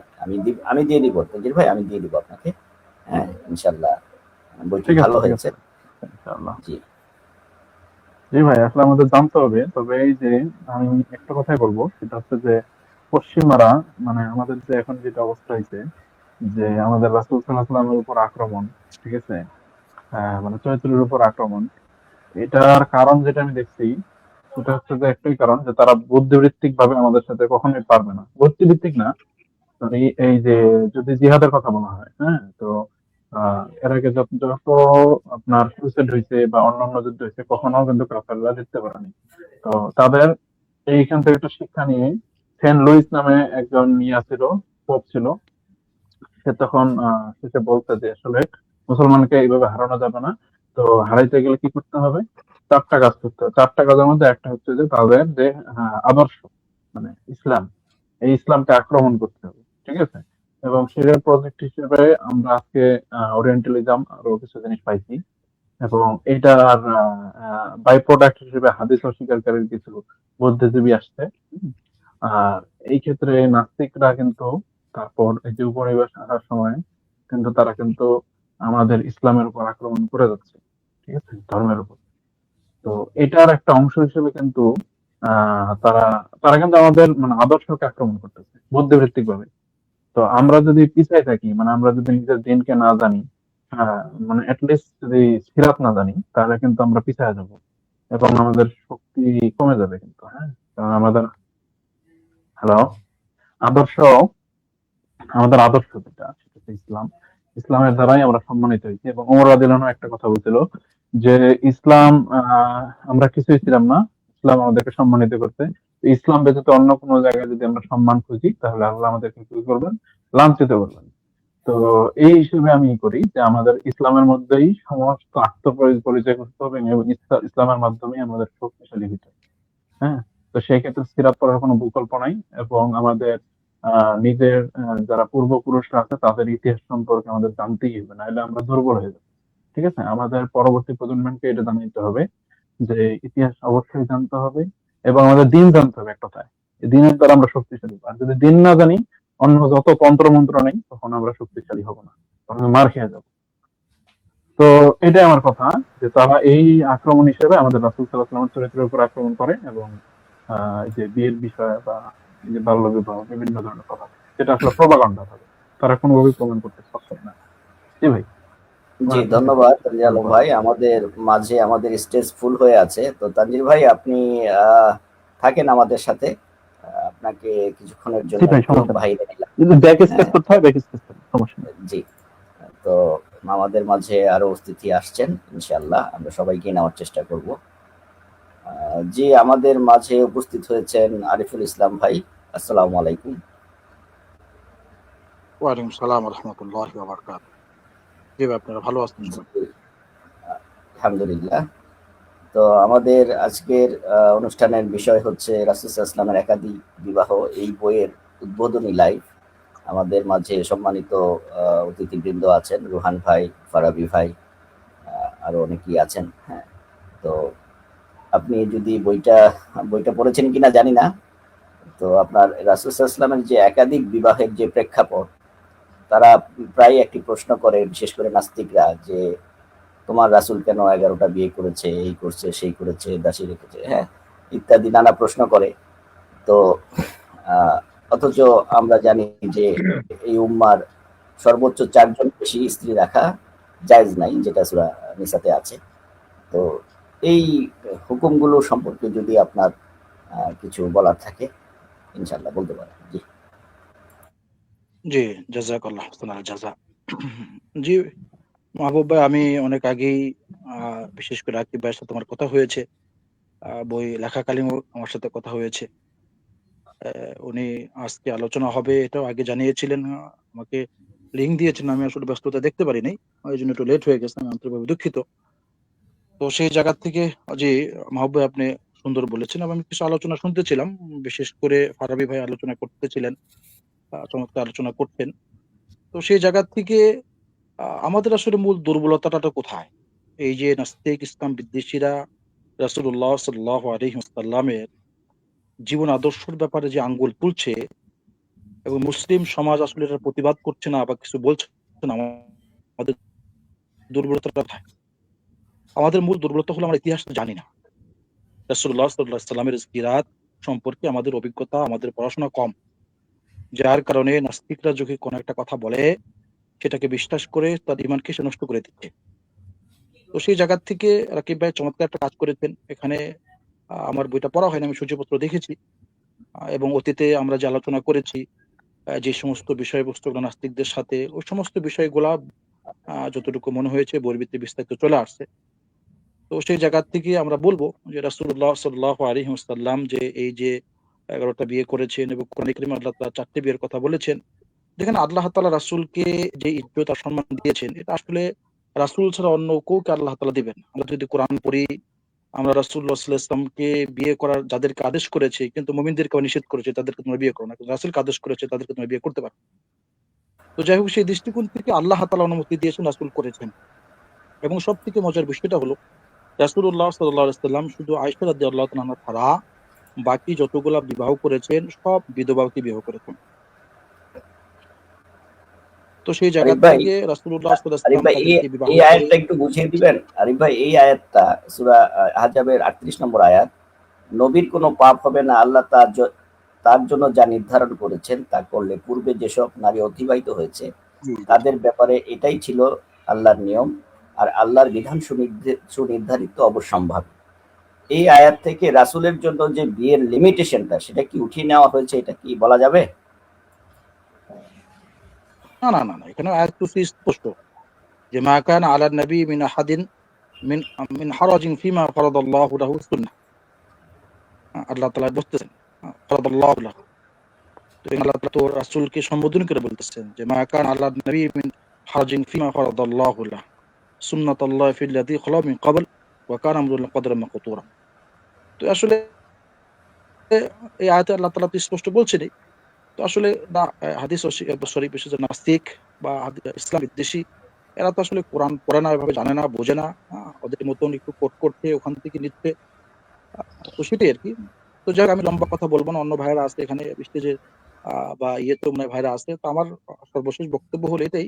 আমি দিয়ে দিব তানজির ভাই, আমি দিয়ে দিব আপনাকে। হ্যাঁ, ইনশাল্লাহ বইটি ঠিক আছে, ভালো ঠিক হয়েছে। আছে, ইনশাআল্লাহ। জি জি ভাই, আসলে আমাদের জানতে হবে। তবে এই যে আমি একটা কথাই বলবো, সেটা হচ্ছে যে পশ্চিমারা, মানে আমাদের যে এখন যেটা অবস্থা হয়েছে, যে আমাদের রাসূল সাল্লাল্লাহু আলাইহি ওয়াসাল্লামের উপর আক্রমণ, ঠিক আছে, মানে চরিত্রের উপর আক্রমণ, এটার কারণ যেটা আমি দেখছি, সেটা হচ্ছে যে একটাই কারণ, যে তারা বুদ্ধিবৃত্তিক ভাবে আমাদের সাথে কখনোই পারবে না। বুদ্ধিবৃত্তিক না, সরি, এই যে যদি জিহাদের কথা বলা হয়, হ্যাঁ, তো এর আগে যত যত আপনার ক্রুসেড হয়েছে বা অন্যান্য যুদ্ধ হয়েছে, কখনো কিন্তু কাফেররা জিততে পারেনি। তো তাদের এইখান থেকে একটু শিক্ষা নিয়ে, সেন্ট লুইস নামে একজন ইয়া ছিল, পোপ ছিল, সে তখন শেষে বলছে যে আসলে মুসলমানকে এইভাবে হারানো যাবে না। তো হারাইতে গেলে কি করতে হবে? 4টা কাজ করতে হবে। 4টা কাজের মধ্যে একটা হচ্ছে যে তাদের যে আদর্শ, মানে ইসলাম, এই ইসলামকে আক্রমণ করতে হবে। ঠিক আছে? এবং সেটার প্রজেক্ট হিসেবে আমরা আজকে ওরিয়েন্টালিজম আরো কিছু জিনিস পাইছি, এবং এটার বাই প্রোডাক্ট হিসেবে হাদিস অস্বীকারীর কিছু বুদ্ধিজীবী আসছে। হুম। আর এই ক্ষেত্রে নাস্তিকরা কিন্তু তারপর এই যে উপনিবেশ আসার সময় কিন্তু তারা কিন্তু আমাদের ইসলামের উপর আক্রমণ করে যাচ্ছে, ঠিক আছে, ধর্মের উপর। তো এটার একটা অংশ হিসেবে কিন্তু তারা তারা কিন্তু আমাদের মানে আদর্শকে আক্রমণ করতেছে বুদ্ধিবৃত্তিক ভাবে। তো আমরা যদি পিছাই থাকি, মানে আমরা যদি নিজের দিনকে না জানি, মানে অ্যাটলিস্ট যদি সিরাত না জানি, তাহলে কিন্তু আমরা পিছায় যাব এবং আমাদের শক্তি কমে যাবে কিন্তু। হ্যাঁ, কারণ আমাদের হ্যালো আদর্শ, আমাদের আদর্শ যেটা সেটা হচ্ছে ইসলাম। ইসলামের দ্বারাই আমরা সম্মানিত হয়েছি। এবং ওমর রাদিয়াল্লাহু আনহু একটা কথা বলছিল যে ইসলাম, আমরা কিছুই ছিলাম না, ইসলাম আমাদেরকে সম্মানিত করতে। তো ইসলাম ব্যতীত অন্য কোনো জায়গায় যদি আমরা সম্মান খুঁজি, তাহলে আল্লাহ আমাদেরকে কি করবেন? লাঞ্ছিত করবেন। তো এই হিসেবে আমি করি যে আমাদের ইসলামের মধ্যেই সমস্ত আত্মপরিচয় করতে হবে এবং ইসলামের মাধ্যমে আমাদের শক্তিশালী হতে হবে। হ্যাঁ, তো সেই ক্ষেত্রে সিরাত পড়ার কোনো বিকল্প নাই। এবং আমাদের নিজের যারা পূর্বপুরুষরা আছে তাদের ইতিহাস সম্পর্কে আমাদের জানতেই হবে, নাহলে আমরা দুর্বল হয়ে যাবো। ঠিক আছে? আমাদের পরবর্তী প্রজন্মকে এটা জানাইতে হবে যে ইতিহাস অবশ্যই জানতে হবে এবং আমাদের দিন জানতে হবে। এক কথায় এই দিনের দ্বারা আমরা শক্তিশালী হবো। আর যদি দিন না জানি, অন্য যত তন্ত্র মন্ত্র নেই, তখন আমরা শক্তিশালী হব না, তখন মার খেয়ে যাবো। তো এটাই আমার কথা, যে তারা এই আক্রমণ হিসেবে আমাদের রাসূল সাল্লাল্লাহু আলাইহি ওয়াসাল্লামের চরিত্রের উপর আক্রমণ করে এবং এই যে বিয়ের বিষয় বা এই যে বাল্য বিবাহ বিভিন্ন ধরনের কথা, যেটা আসলে প্রোপাগান্ডা হবে, তারা কোনোভাবেই প্রমাণ করতে সক্ষম না। জি ভাই, জি, তোমার একটা ধন্যবাদ কিছু তানজির আলম বলার ভাই। আছে? আমাদের মাঝে আমাদের স্টেজ ফুল হয়ে আছে, তো তানজির ভাই আপনি থাকেন আমাদের সাথে। আপনাকে কিছুক্ষণের জি জন্য ভাই, একটু সমস্যা নেই। বাইরে নিলাম। যদি ব্যাক স্পেস হ্যাঁ, করতে হয় ব্যাক স্পেস করতে সমস্যা নেই। জি। তো আমাদের মাঝে আরো অতিথি আসছেন, ইনশাআল্লাহ আমরা সবাইকে নেওয়ার চেষ্টা করব। জি, আমাদের মাঝে উপস্থিত হয়েছেন আরিফুল ইসলাম ভাই। আসসালামু আলাইকুম। ওয়ালাইকুম সালাম রহমতুল্লাহ বারকাত। জি ভাই, আপনারা ভালো আছেন জি, সবাই? আলহামদুলিল্লাহ। তো আমাদের আজকের অনুষ্ঠানের বিষয় হচ্ছে রাসূল সাল্লাল্লাহু আলাইহি ওয়াসাল্লামের একাধিক বিবাহ, এই বইয়ের উদ্বোধনী লাইভ। আমাদের মাঝে সম্মানিত অতিথিবৃন্দ আছেন, রুহান ভাই, ফারাবি ভাই, আরো অনেকেই আছেন। হ্যাঁ, তো আপনি যদি বইটা পড়েছেন কিনা জানি না। তো আপনার রাসূল সাল্লাল্লাহু আলাইহি ওয়াসাল্লামের যে একাধিক বিবাহের যে প্রেক্ষাপট, তারা প্রায় একটি প্রশ্ন করে, বিশেষ করে নাস্তিকরা, যে তোমার রাসূল কেন 11টা বিয়ে করেছে, এই করছে, সেই করেছে, দাসী রেখেছে, হ্যাঁ, ইত্যাদি নানা প্রশ্ন করে। তো অথচ আমরা জানি যে এই উম্মার সর্বোচ্চ 4 জন বেশি স্ত্রী রাখা জায়েজ নাই, যেটা সূরা নিসাতে আছে। তো এই হুকুমগুলো সম্পর্কে যদি আপনার কিছু বলার থাকে, ইনশাআল্লাহ বলতে পারেন। জি। জি, জাযাকাল্লাহ আহসানাল জাযা। জি মাহবুব ভাই, আমি অনেক আগেই বিশেষ করে আকিব ভাইয়ের সাথে আমার কথা হয়েছে। বই লেখাকালীনও আমার সাথে কথা হয়েছে। উনি আজকে আলোচনা হবে এটাও আগে জানিয়েছিলেন। আমাকে লিংক দিয়েছেন, আমি আসলে ব্যস্ততা দেখতে পারি নাই, ওই জন্য একটু লেট হয়ে গেছে, আমি আন্তরিকভাবে দুঃখিত। তো সেই জায়গা থেকে জি মাহবুব ভাই, আপনি সুন্দর বলেছেন এবং আমি কিছু আলোচনা শুনতেছিলাম। বিশেষ করে ফারাবি ভাই আলোচনা করতেছিলেন, চমৎকার আলোচনা করতেন। তো সেই জায়গা থেকে আমাদের আসলে মূল দুর্বলতাটা কোথায়? এই যে নাস্তিক ইসলাম বিদ্বেষীরা রাসূলুল্লাহ সাল্লাল্লাহু আলাইহি ওয়াসাল্লামের জীবন আদর্শের ব্যাপারে যে আঙ্গুল তুলছে এবং মুসলিম সমাজ আসলে এটার প্রতিবাদ করছে না বা কিছু বলছে না, আমাদের দুর্বলতাটা কোথায়? আমাদের মূল দুর্বলতা হলো আমরা ইতিহাস জানি না। রাসূলুল্লাহ সাল্লাল্লাহু আলাইহি ওয়াসাল্লামের সিরাত সম্পর্কে আমাদের অভিজ্ঞতা, আমাদের পড়াশোনা কম। যার কারণে নাস্তিকরা যদি কোনো একটা কথা বলে, সেটাকে বিশ্বাস করে তার ঈমানকে সে নষ্ট করে দিচ্ছে। তো সেই জায়গা থেকে রাকিব ভাই চমৎকার একটা কাজ করেছেন। এখানে আমার বইটা পড়া হয়নি, আমি সূচিপত্র দেখেছি। এবং অতীতে আমরা যে আলোচনা করেছি, যে সমস্ত বিষয়বস্তুগুলো নাস্তিকদের সাথে, ওই সমস্ত বিষয়গুলা যতটুকু মনে হয়েছে বইয়ের ভিতরে বিস্তারিত চলে আসছে। তো সেই জায়গা থেকে আমরা বলবো যে রাসূলুল্লাহ সাল্লাল্লাহু আলাইহি ওয়াসাল্লাম যে এই যে 11টা বিয়ে করেছেন এবং কোরআনে কারিমে আল্লাহ তাআলা 4টে বিয়ের কথা বলেছেন, দেখেন আল্লাহ তাআলা রাসূলকে যে ইজ্জত আর সম্মান দিয়েছেন, এটা আসলে রাসূল ছাড়া অন্য কাউকে আল্লাহ তাআলা দিবেন না। আমরা যদি কোরআন পড়ি, আমরা রাসূলুল্লাহ সাল্লাল্লাহু আলাইহি ওয়াসাল্লামকে বিয়ে করার যাদেরকে আদেশ করেছে, কিন্তু মুমিনদেরকে নিষেধ করেছে, তাদেরকে তোমরা বিয়ে করো না। কিন্তু রাসূলকে আদেশ করেছে, তাদেরকে তোমরা বিয়ে করতে পারো। তো যাই হোক, সেই দৃষ্টিকোণ থেকে আল্লাহ তাআলা অনুমতি দিয়েছেন, রাসূল করেছেন। এবং সবথেকে মজার বিষয়টা হলো রাসূলুল্লাহ সাল্লাল্লাহু আলাইহি ওয়াসাল্লাম শুধু আয়েশা রাদিয়াল্লাহু তাআলা আনহা ছাড়া বাকি যতগুলা বিবাহ করেছেন সব বিধবাকে বিবাহ করেছেন। তো সেই জায়গা আরিফ ভাই, থেকে রাসূলুল্লাহ সাল্লাল্লাহু আলাইহি আরিফ ওয়াসাল্লাম ভাই তাদেরকে বিবাহ এই করে আয়াতটা একটু বুঝিয়ে দিবেন। আরিফ ভাই, এই আয়াতটা সূরা আহজাবের 38 নম্বর আয়াত, নবীর কোনো পাপ হবে না, আল্লাহ তার জন্য যা নির্ধারণ করেছেন তা করলে পূর্বে যেসব নারী অতিবাহিত হয়েছে জি, তাদের ব্যাপারে এটাই ছিল আল্লাহর নিয়ম, আর আল্লাহর বিধান সুনির্ধারিত অবশ্যম্ভাবী। এই আয়াত থেকে রাসূলের জন্য যে বিয়ের লিমিটেশনটা সেটা কি উঠিয়ে নেওয়া হয়েছে, এটা কি বলা যাবে? না, এখানে আয়াত তো স্পষ্ট যে মা কানা আলা নবী মিন আহাদিন মিন হারাজিন ফিমা ফারাদাল্লাহু লাহু সুন্নাহ। আল্লাহ তাআলা বলতেছেন ফারাদাল্লাহু লাহু। তো এখানে আল্লাহ তাআলা তো রাসূলকে সম্বোধন করে বলতেছেন যে মা কানা আলা নবী মিন হারাজিন ফিমা ফারাদাল্লাহু লাহু সুন্নাতুল্লাহি ফিল্লাযী খালা মিন ক্বাবল ওয়া কানা আমরুল্লাহি কদরান মাকতুরা। তো আসলে এই আয়াতে আল্লাহ তাআলা তো স্পষ্ট বলছেনই। তো আসলে না, হাদিস শরীফ বিশেষ করে নাস্তিক বা ইসলাম বিদ্বেষী এরা তো আসলে কোরআন পড়ে না, এভাবে জানে না, বোঝে না। ওদের মতন একটু কোট করতে ওখান থেকে নিচ্ছে। তো সেটাই আরকি। তো যাই হোক, আমি লম্বা কথা বলব না। অন্য ভাইয়েরা আছে এখানে স্টেজে বা ইয়েতেও মনে হয় ভাইয়েরা আছে। তো আমার সর্বশেষ বক্তব্য হলো এটাই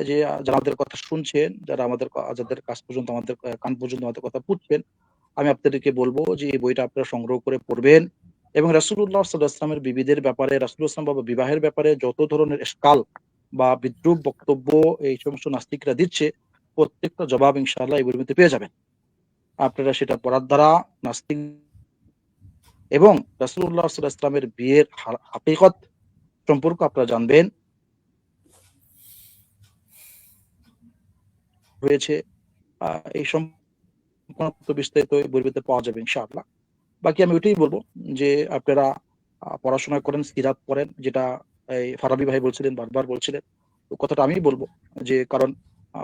যে যারা আমাদের কথা শুনছেন, যারা যাদের কান পর্যন্ত আমাদের কথা পুঁতছেন, আমি আপনাদেরকে বলবো যে এই বইটা আপনারা সংগ্রহ করে পড়বেন এবং রাসূলুল্লাহ সাল্লাল্লাহু আলাইহি ওয়াসাল্লামের বিবিদের ব্যাপারে, রাসূলুল্লাহ সাল্লাল্লাহু আলাইহি ওয়াসাল্লাম বিবাহের ব্যাপারে যত ধরনের এশকাল বা বিদ্রূপ বক্তব্য এই সমস্ত নাস্তিকরা দিচ্ছে, প্রত্যেকটা জবাব ইনশাআল্লাহ এই বইয়ের মধ্যে পেয়ে যাবেন। আপনারা সেটা পড়ার দ্বারা নাস্তিক এবং রাসূলুল্লাহ সাল্লাল্লাহু আলাইহি ওয়াসাল্লামের বিয়ের হাকিকত সম্পর্কে আপনারা জানবেন হয়েছে। এই সম্পূর্ণ বিস্তারিত এই বইয়ের ভিতরে পাওয়া যাবে ইনশাআল্লাহ। বাকি আমি ওইটাই বলবো যে আপনারা পড়াশোনা করেন, সিরাত পড়েন, যেটা এই ফারাবি ভাই বলছিলেন, বারবার বলছিলেন। তো কথাটা আমি বলবো যে কারণ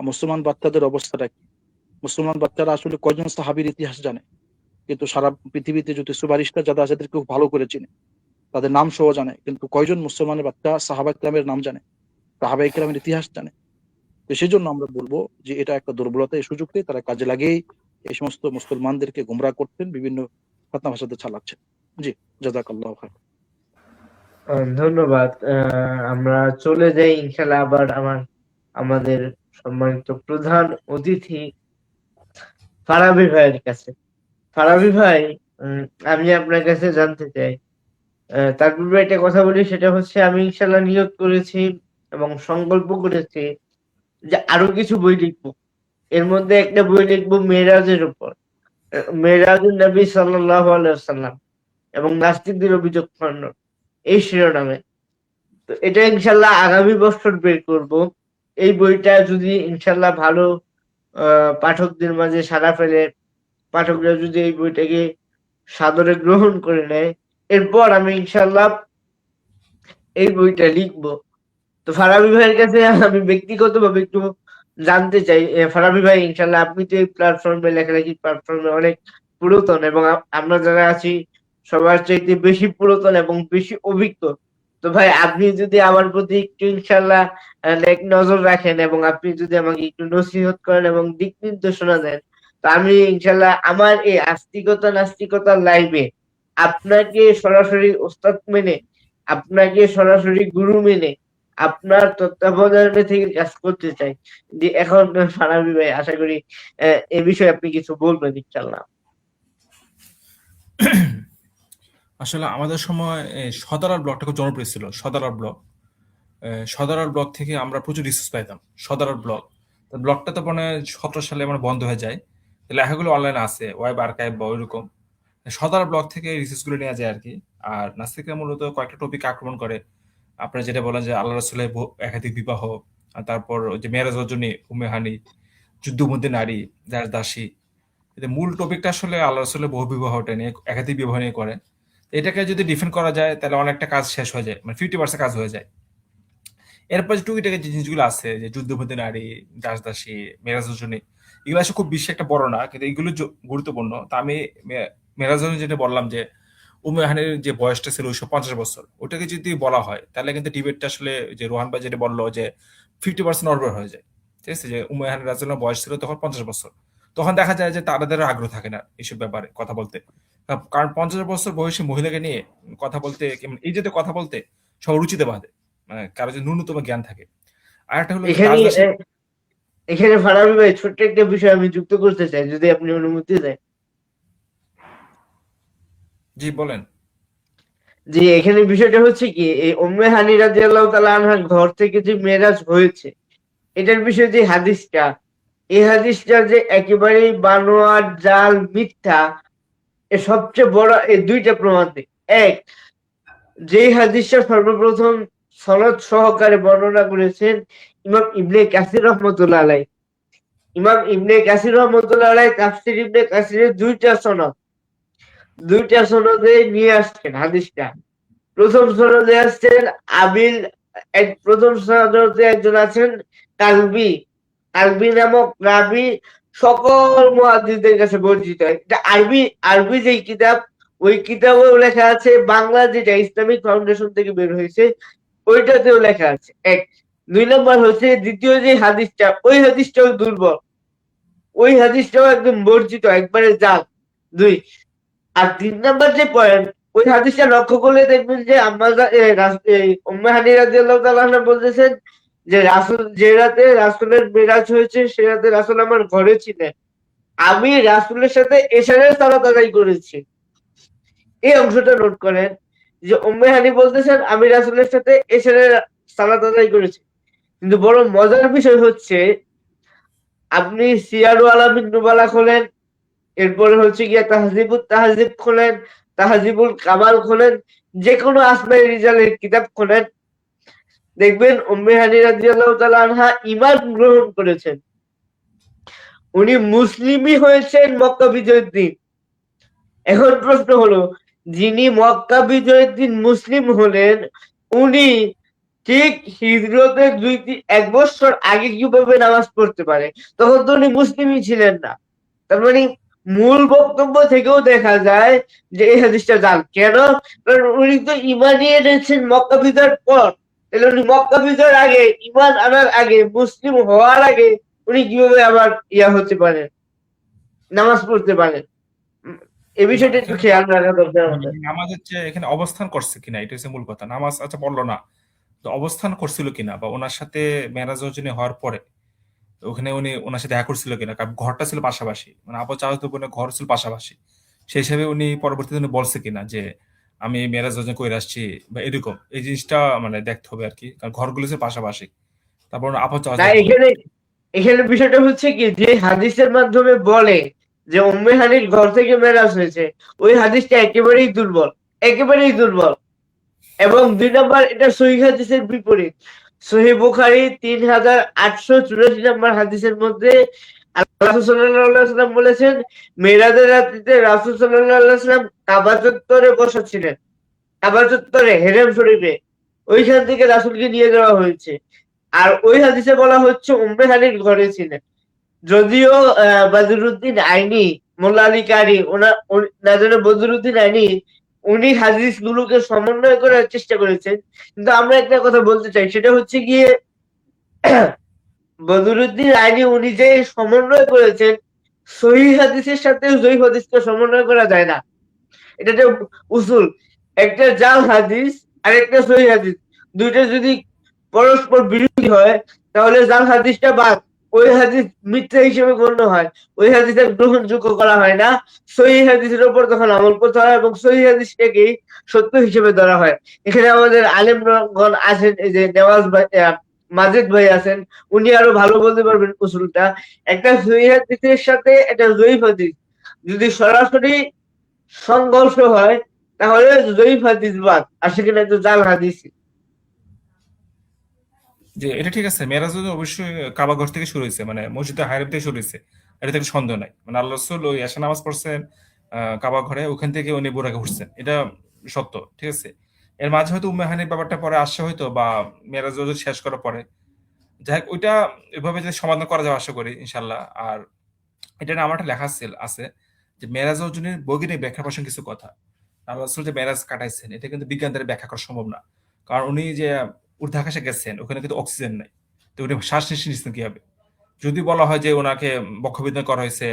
মুসলমান বাচ্চাদের অবস্থাটা কি? মুসলমান বাচ্চারা আসলে কয়জন সাহাবীর ইতিহাস জানে? কিন্তু সারা পৃথিবীতে যত সুপারস্টার যারা আছে তাদেরকে খুব ভালো করে চিনে, তাদের নাম সহ জানে, কিন্তু কয়জন মুসলমানের বাচ্চা সাহাবা ইকরামের নাম জানে, সাহাবা ইকরামের ইতিহাস জানে? তো সেই জন্য আমরা বলবো যে এটা একটা দুর্বলতা। এই সুযোগকে তারা কাজে লাগিয়েই এই সমস্ত মুসলমানদেরকে গুমরাহ করতেন, বিভিন্ন ফাতনা ফাসাদে চালাচ্ছেন। জি, জাযাকাল্লাহু খাইর। ধন্যবাদ। আমরা চলে যাই ইনশাল্লাহ আবার আমাদের সম্মানিত প্রধান অতিথি ফারাবি ভাইয়ের কাছে। ফারাবি ভাই, আমি আপনার কাছে জানতে চাই, তার পূর্বে একটা কথা বলি, সেটা হচ্ছে আমি ইনশাল্লাহ নিয়ত করেছি এবং সংকল্প করেছি যে আরো কিছু বই লিখবো। এর মধ্যে একটা বই লিখবো মেরাজের উপর, মেরাজুন নবী সাল্লাল্লাহু আলাইহি ওয়াসাল্লাম এবং নাস্তিকদের অভিযোগ খণ্ডন, এই শিরোনামে। তো এটা ইনশাল্লাহ আগামী বছর বের করব। এই বইটা যদি ইনশাল্লাহ ভালো পাঠকদের মাঝে সাড়া ফেলে, পাঠকরা যদি এই বইটাকে সাদরে গ্রহণ করে নেয়, এরপর আমি ইনশাল্লাহ এই বইটা লিখবো। তো ফারাবি ভাইয়ের কাছে আমি ব্যক্তিগতভাবে একটু জানতে চাই, ফারাবি ভাই ইনশাল্লাহ আপনি তো এই প্ল্যাটফর্মে, লেখালেখি প্ল্যাটফর্মে অনেক পুরাতন এবং আমরা যারা আছি সবার চাইতে বেশি পুরাতন এবং বেশি অভিজ্ঞ। তো ভাই, আপনি যদি আমার প্রতি একটু ইনশাল্লাহ এক নজর রাখেন এবং আপনি যদি আমাকে একটু নসিহত করেন এবং দিক নির্দেশনা দেন, তো আমি ইনশাল্লাহ আমার এই আস্তিকতা নাস্তিকতার লাইভে আপনাকে সরাসরি ওস্তাদ মেনে, আপনাকে সরাসরি গুরু মেনে, আপনার তত্ত্বাবধানে থেকে কাজ করতে চাই। যে এখন ফারাবি ভাই, আশা করি এ বিষয়ে আপনি কিছু বলবেন ইনশাল্লাহ। আসলে আমাদের সময় সদারার ব্লগটা খুব জনপ্রিয় ছিল। সদারার ব্লগ থেকে আমরা প্রচুর রিসোর্স পাইতাম। সদারার ব্লগ, তো ব্লগটা তো মানে 17 সালে মানে বন্ধ হয়ে যায়, লেখাগুলো অনলাইনে আছে, ওয়েব আর্কাইভ বা ওইরকম। সদারার ব্লগ থেকে রিসোর্স গুলো নেওয়া যায় আর কি। আর নাস্তিকরা মূলত কয়েকটা টপিক আক্রমণ করে। আপনারা যেটা বলেন যে আল্লাহ রাসূলের একাধিক বিবাহ, আর তারপর ওই যে মেরাজ রজনী, উম্মে হানি, যুদ্ধবন্দী নারী, যার দাসী। এতে মূল টপিকটা আসলে আল্লাহ রাসূলের বহু বিবাহটা নিয়ে, একাধিক বিবাহ নিয়ে করে। এটাকে যদি ডিফেন্ড করা যায় তাহলে অনেকটা কাজ শেষ হয়ে যায়, মানে 50% কাজ হয়ে যায়। এরপর যে টুকিটাকি যে জিনিসগুলো আছে, যে যুদ্ধবন্দী নারী, দাসদাসী, মেরাজনী, এগুলো আসলে খুব বেশি একটা বড় না, কিন্তু এগুলো গুরুত্বপূর্ণ। তা আমি মেরাজনী যেটা বললাম যে উমাইয়ানের যে বয়সটা ছিল 50 বছর, ওটাকে যদি বলা হয় তাহলে কিন্তু ডিবেটটা আসলে যে রোহান ভাই যেটা বললো যে 50% নড়বড় হয়ে যায়। ঠিক আছে, যে উমাইয়ান রাদিয়াল্লাহু বয়স ছিল তখন 50 বছর, তখন দেখা যায় যে তাদের আগ্রহ থাকে না এইসব ব্যাপারে কথা বলতে। কারণ 50 বছর বয়সী মহিলাকে নিয়ে কথা বলতে এই যে কথা বলতে সব রুচিতে বাঁধে, মানে কারো যে ন্যূনতম জ্ঞান থাকে। আর একটা হলো যে এখানে দাসদাসী। এখানে ফারাবি ভাই ছোট্ট একটা বিষয় আমি যুক্ত করতে চাই, যদি আপনি অনুমতি দেন। জি বলেন। যে এখানে বিষয়টা হচ্ছে কি, এই উম্মে হানি রাদিয়াল্লাহু তাআলা আনহার ঘর থেকে যে মেরাজ হয়েছে, এটার বিষয়ে যে হাদিসটা, এই হাদিসটা যে একেবারেই বানোয়াট, জাল, মিথ্যা, এর সবচেয়ে বড় এই দুইটা প্রমাণ দেয়। এক, যেই হাদিসটা সর্বপ্রথম সনদ সহকারে বর্ণনা করেছেন ইমাম ইবনে কাসির রহমতুল্লাহ আলাইহি। ইমাম ইবনে কাসির রহমতুল্লাহ আলাইহি তাফসীর ইবনে কাসিরের দুইটা সনদে নিয়ে আসছেন হাদিসটা। প্রথম সনদে আসছেন আবিল, প্রথম সনদে একজন আছেন কালবি, কালবি নামক রাবি, সকল মুহাদ্দিসদের কাছে বর্ণিত। এটা আরবি, আরবি যেই কিতাব, ওই কিতাবেও লেখা আছে, বাংলা যেটা ইসলামিক ফাউন্ডেশন থেকে বের হয়েছে ওইটাতেও লেখা আছে। এক। দুই নম্বর হচ্ছে দ্বিতীয় যে হাদিসটা, ওই হাদিসটাও দুর্বল, ওই হাদিসটাও একদম বর্জিত, একবারে জাল। দুই। আর তিন নম্বর যে পয়েন্ট, ওই হাদিসটা লক্ষ্য করলে দেখবেন যে উম্মে হানি রাদিয়াল্লাহু তাআলা আনহা বলতেছেন যে রাসূল, যে রাতে রাসূলের মেরাজ হয়েছে সে রাতে রাসূল আমার ঘরে ছিলেন, আমি রাসূলের সাথে এশারের সালাত আদায় করেছি। এই অংশটা নোট করেন যে উম্মে হানি বলতেছেন আমি রাসূলের সাথে এশারের সালাত আদায় করেছি। কিন্তু বড় মজার বিষয় হচ্ছে, আপনি সিয়ারু আলামিন নুবালা খোলেন, এরপরে হচ্ছে গিয়ে তাহজিবুত তাহজিব খোলেন, তাহজিবুল কামাল খোলেন, যে কোনো আসমাই রিজালের কিতাব খোলেন, দেখবেন উম্মে হানি রাদিয়াল্লাহু তাআলা আনহা ঈমান গ্রহণ করেছেন। উনি মুসলিমই হয়েছেন মক্কা বিজয়ের দিন। এখন প্রশ্ন হলো, যিনি মক্কা বিজয়ের দিন মুসলিম হলেন, উনি ঠিক হিজরতের 1 বছর আগে কিভাবে নামাজ পড়তে পারে? তখন তো উনি মুসলিমই ছিলেন না। তার মানে মূল বক্তব্য থেকেও দেখা যায় যে এই হাদিসটা জাল। কেন? কারণ উনি তো ঈমান নিয়ে এনেছেন মক্কা বিজয়ের পর। তাহলে উনি মক্কা বিজয়ের আগে, ঈমান আনার আগে, মুসলিম হওয়ার আগে উনি কিভাবে আবার হতে পারেন, নামাজ পড়তে পারেন? এই না, বিষয়টা একটু এখানে খেয়াল রাখা দরকার আমাদের। নামাজ হচ্ছে এখানে অবস্থান করছে কিনা, এটা হচ্ছে মূল কথা। নামাজ আচ্ছা পড়লো না, তো অবস্থান করছিল কিনা, বা ওনার সাথে মেরাজ হওয়ার পরে ওখানে উনি ওনার সাথে দেখা করছিল কিনা, কারণ ঘরটা ছিল পাশাপাশি, মানে আপু চাচাতো বোনের ঘর ছিল পাশাপাশি। সেই হিসাবে উনি পরবর্তীতে উনি বলছে কিনা যে আমি মেরাজ করে আসছি, বা এরকম এই জিনিসটা মানে দেখতে হবে আর কি, কারণ ঘরগুলো ছিল পাশাপাশি। তারপর আপু না, চাচাতো বোন। এখানে এখানে বিষয়টা হচ্ছে কি, যে হাদিসের মাধ্যমে বলে যে উম্মে হানির ঘর থেকে মেরাজ হয়েছে, ওই হাদিসটা একেবারেই দুর্বল, একেবারেই দুর্বল। এবং 2 নম্বর, এটা সহিহ হাদিসের বিপরীত। সহিহ বুখারী 3884 নম্বর হাদিসের মধ্যে আল্লাহ রাসূল সাল্লাল্লাহু আলাইহি ওয়াসাল্লাম বলেছেন, মেরাজের রাতে রাসূল সাল্লাল্লাহু আলাইহি ওয়াসাল্লাম কাবা চত্বরে বসা ছিলেন, কাবা চত্বরে, হেরেম শরীফে, ওইখান থেকে রাসূলকে নিয়ে যাওয়া হয়েছে। আর ওই হাদিসে বলা হচ্ছে উম্মে হানির ঘরে ছিলেন। যদিও বদরুদ্দীন আইনি, মোল্লা আলী কারি, নাজরে বদরুদ্দীন আইনি, উনি হাদিস গুলোকে সমন্বয় করার চেষ্টা করেছেন। কিন্তু আমরা একটা কথা বলতে চাই, সেটা হচ্ছে গিয়ে বদরুদ্দীন আইনি উনি যে সমন্বয় করেছেন, সহিহ হাদিসের সাথে জয়ীফ হাদিসকে সমন্বয় করা যায় না। এটা যে উসুল, একটা জাল হাদিস আর একটা সহিহ হাদিস, দুইটা যদি পরস্পর বিরোধী হয় তাহলে জাল হাদিসটা বাদ, ওই হাদিস মিথ্যা হিসেবে গণ্য হয়, ওই হাদিসের গ্রহণযোগ্য করা হয় না। সহিহ হাদিসের উপর তখন আমল করতে হয় এবং সহিহ হাদিসটাকেই সত্য হিসেবে ধরা হয়। এখানে আমাদের আলেমগণ আছেন, এই যে নেওয়াজ ভাই, মাজেদ ভাই আছেন, উনি আরো ভালো বলতে পারবেন উসুলটা। একটা সহিহ হাদিসের সাথে একটা জয়ীফ হাদিস যদি সরাসরি সংঘর্ষ হয় তাহলে জয়ীফ হাদিস বাদ, আর সেখানে তো জাল হাদিস। যে এটা ঠিক আছে, মেরাজ অবশ্যই কাবা ঘর থেকে শুরু হয়েছে, মানে মসজিদে হায়রাম থেকে শুরু হয়েছে, এটা থেকে সন্দেহ নাই। মানে আল্লাহ রাসূল ওই এশা নামাজ পড়ছেন কাবা ঘরে, ওখান থেকে উনি বুরাকে উঠছেন, এটা সত্য, ঠিক আছে। এর মাঝে হয়তো উম্মে হানির ব্যাপারটা পরে আসছে হয়তো, বা মেরাজ যদি শেষ করার পরে, যাই হোক ওইটা এভাবে যদি সমাধান করা যাবে আশা করি ইনশাল্লাহ। আর এটা নিয়ে আমার একটা লেখা আছে যে মেরাজ অর্জুনের বৈজ্ঞানিক ব্যাখ্যা প্রসঙ্গে কিছু কথা। আল্লাহ রাসূল যে মেরাজ কাটাইছেন এটা কিন্তু বিজ্ঞান দ্বারা ব্যাখ্যা করা সম্ভব না। কারণ উনি যে ঊর্ধ্বাকাশে গেছেন ওখানে কিন্তু অক্সিজেন নাই, তো উনি শ্বাস নিচ্ছেন কিভাবে? যদি বলা হয় যে ওনাকে বক্ষবিদ্ধ করা হয়েছে,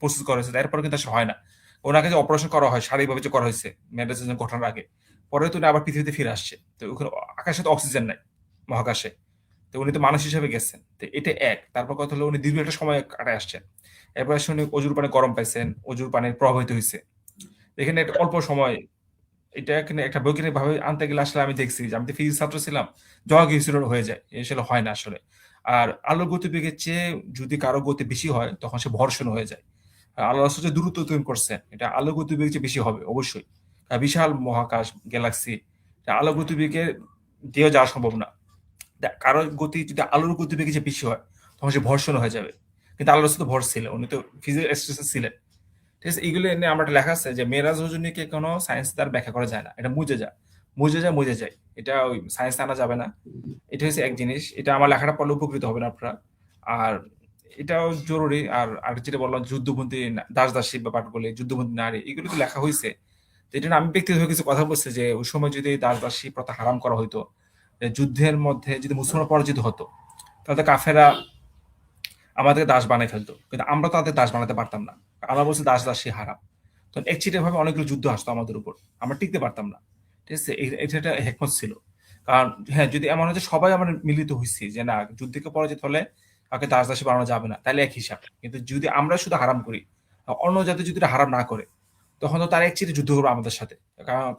প্রস্তুত করা হয়েছে, এরপরে কিন্তু আসলে হয় না। ওনাকে যে অপারেশন করা হয় শারীরিকভাবে যে করা হয়েছে মেডিসিন ঘটনার আগে, পরে তো উনি আবার পৃথিবীতে ফিরে আসছে। তো ওখানে আকাশে তো অক্সিজেন নাই, মহাকাশে। তো উনি তো মানুষ হিসেবে গেছেন। তো এটা এক। তারপর কথা হলো উনি দীর্ঘ একটা সময় কাটায় আসছেন। এরপর আসলে উনি অজুর পানি গরম পাইছেন, অজুর পানি প্রভাবিত হইছে। এখানে একটা অল্প সময়, এটা এখানে একটা বৈজ্ঞানিক ভাবে আনতে গেলে আসলে আমি দেখছি যে আমি তো ফিজিক্স ছাত্র ছিলাম, জগা কিছু হয়ে যায়, এ আসলে হয় না আসলে। আর আলোর গতিবেগের চেয়ে যদি কারো গতি বেশি হয় তখন সে ভর্ষণ হয়ে যায়। আর আল্লাহ রাসূল যে দূরত্ব তৈরি করছেন এটা আলোর গতিবেগের চেয়ে বেশি হবে অবশ্যই। আর বিশাল মহাকাশ গ্যালাক্সি, আলোর গতিবেগে দিয়ে যাওয়া সম্ভব না। কারো গতি যদি আলোর গতিবেগে যে বেশি হয় তখন সে ভর্ষণ হয়ে যাবে। কিন্তু আল্লাহ রাসূল তো ভর ছিলেন, উনি তো ফিজিক্স ছিলেন। ঠিক আছে, এগুলো এনে আমার একটা লেখা আছে যে মেরাজ রজনীকে কোনো সায়েন্স দ্বারা ব্যাখ্যা করা যায় না, এটা মুজে যায়, এটা ওই সায়েন্স আনা যাবে না। এটা হচ্ছে এক জিনিস, এটা আমার লেখাটা পড়লে উপকৃত হবেন আপনারা। আর এটাও জরুরি। আর আর যেটা বললাম যুদ্ধবন্দী দাস দাসী ব্যাপারগুলি, যুদ্ধবন্দী নারী, এগুলো তো লেখা হয়েছে। তো এটা নিয়ে আমি ব্যক্তিগতভাবে কিছু কথা বলছি যে ওই সময় যদি দাস দাসী প্রথা হারাম করা হইতো, যুদ্ধের মধ্যে যদি মুসলমান পরাজিত হতো, তাহলে কাফেরা আমাদেরকে দাস বানাই ফেলতো, কিন্তু আমরা তাদের দাস বানাতে পারতাম না। আমরা বলছি দাস দাসী হারাম। তখন একচিটে ভাবে অনেকগুলো যুদ্ধ আসতো আমাদের উপর, আমরা টিকতে পারতাম না। ঠিক আছে, এটা একটা হেকমত ছিল। কারণ হ্যাঁ, যদি এমন হয় যে সবাই আমরা মিলিত হয়েছি যে না যুদ্ধকে পরাজিত হলে কাউকে দাস দাসী বানানো যাবে না, তাহলে এক হিসাব। কিন্তু যদি আমরা শুধু হারাম করি, অন্য জাতি যদি এটা হারাম না করে, তখন তো তারা একচিটে যুদ্ধ করবে আমাদের সাথে।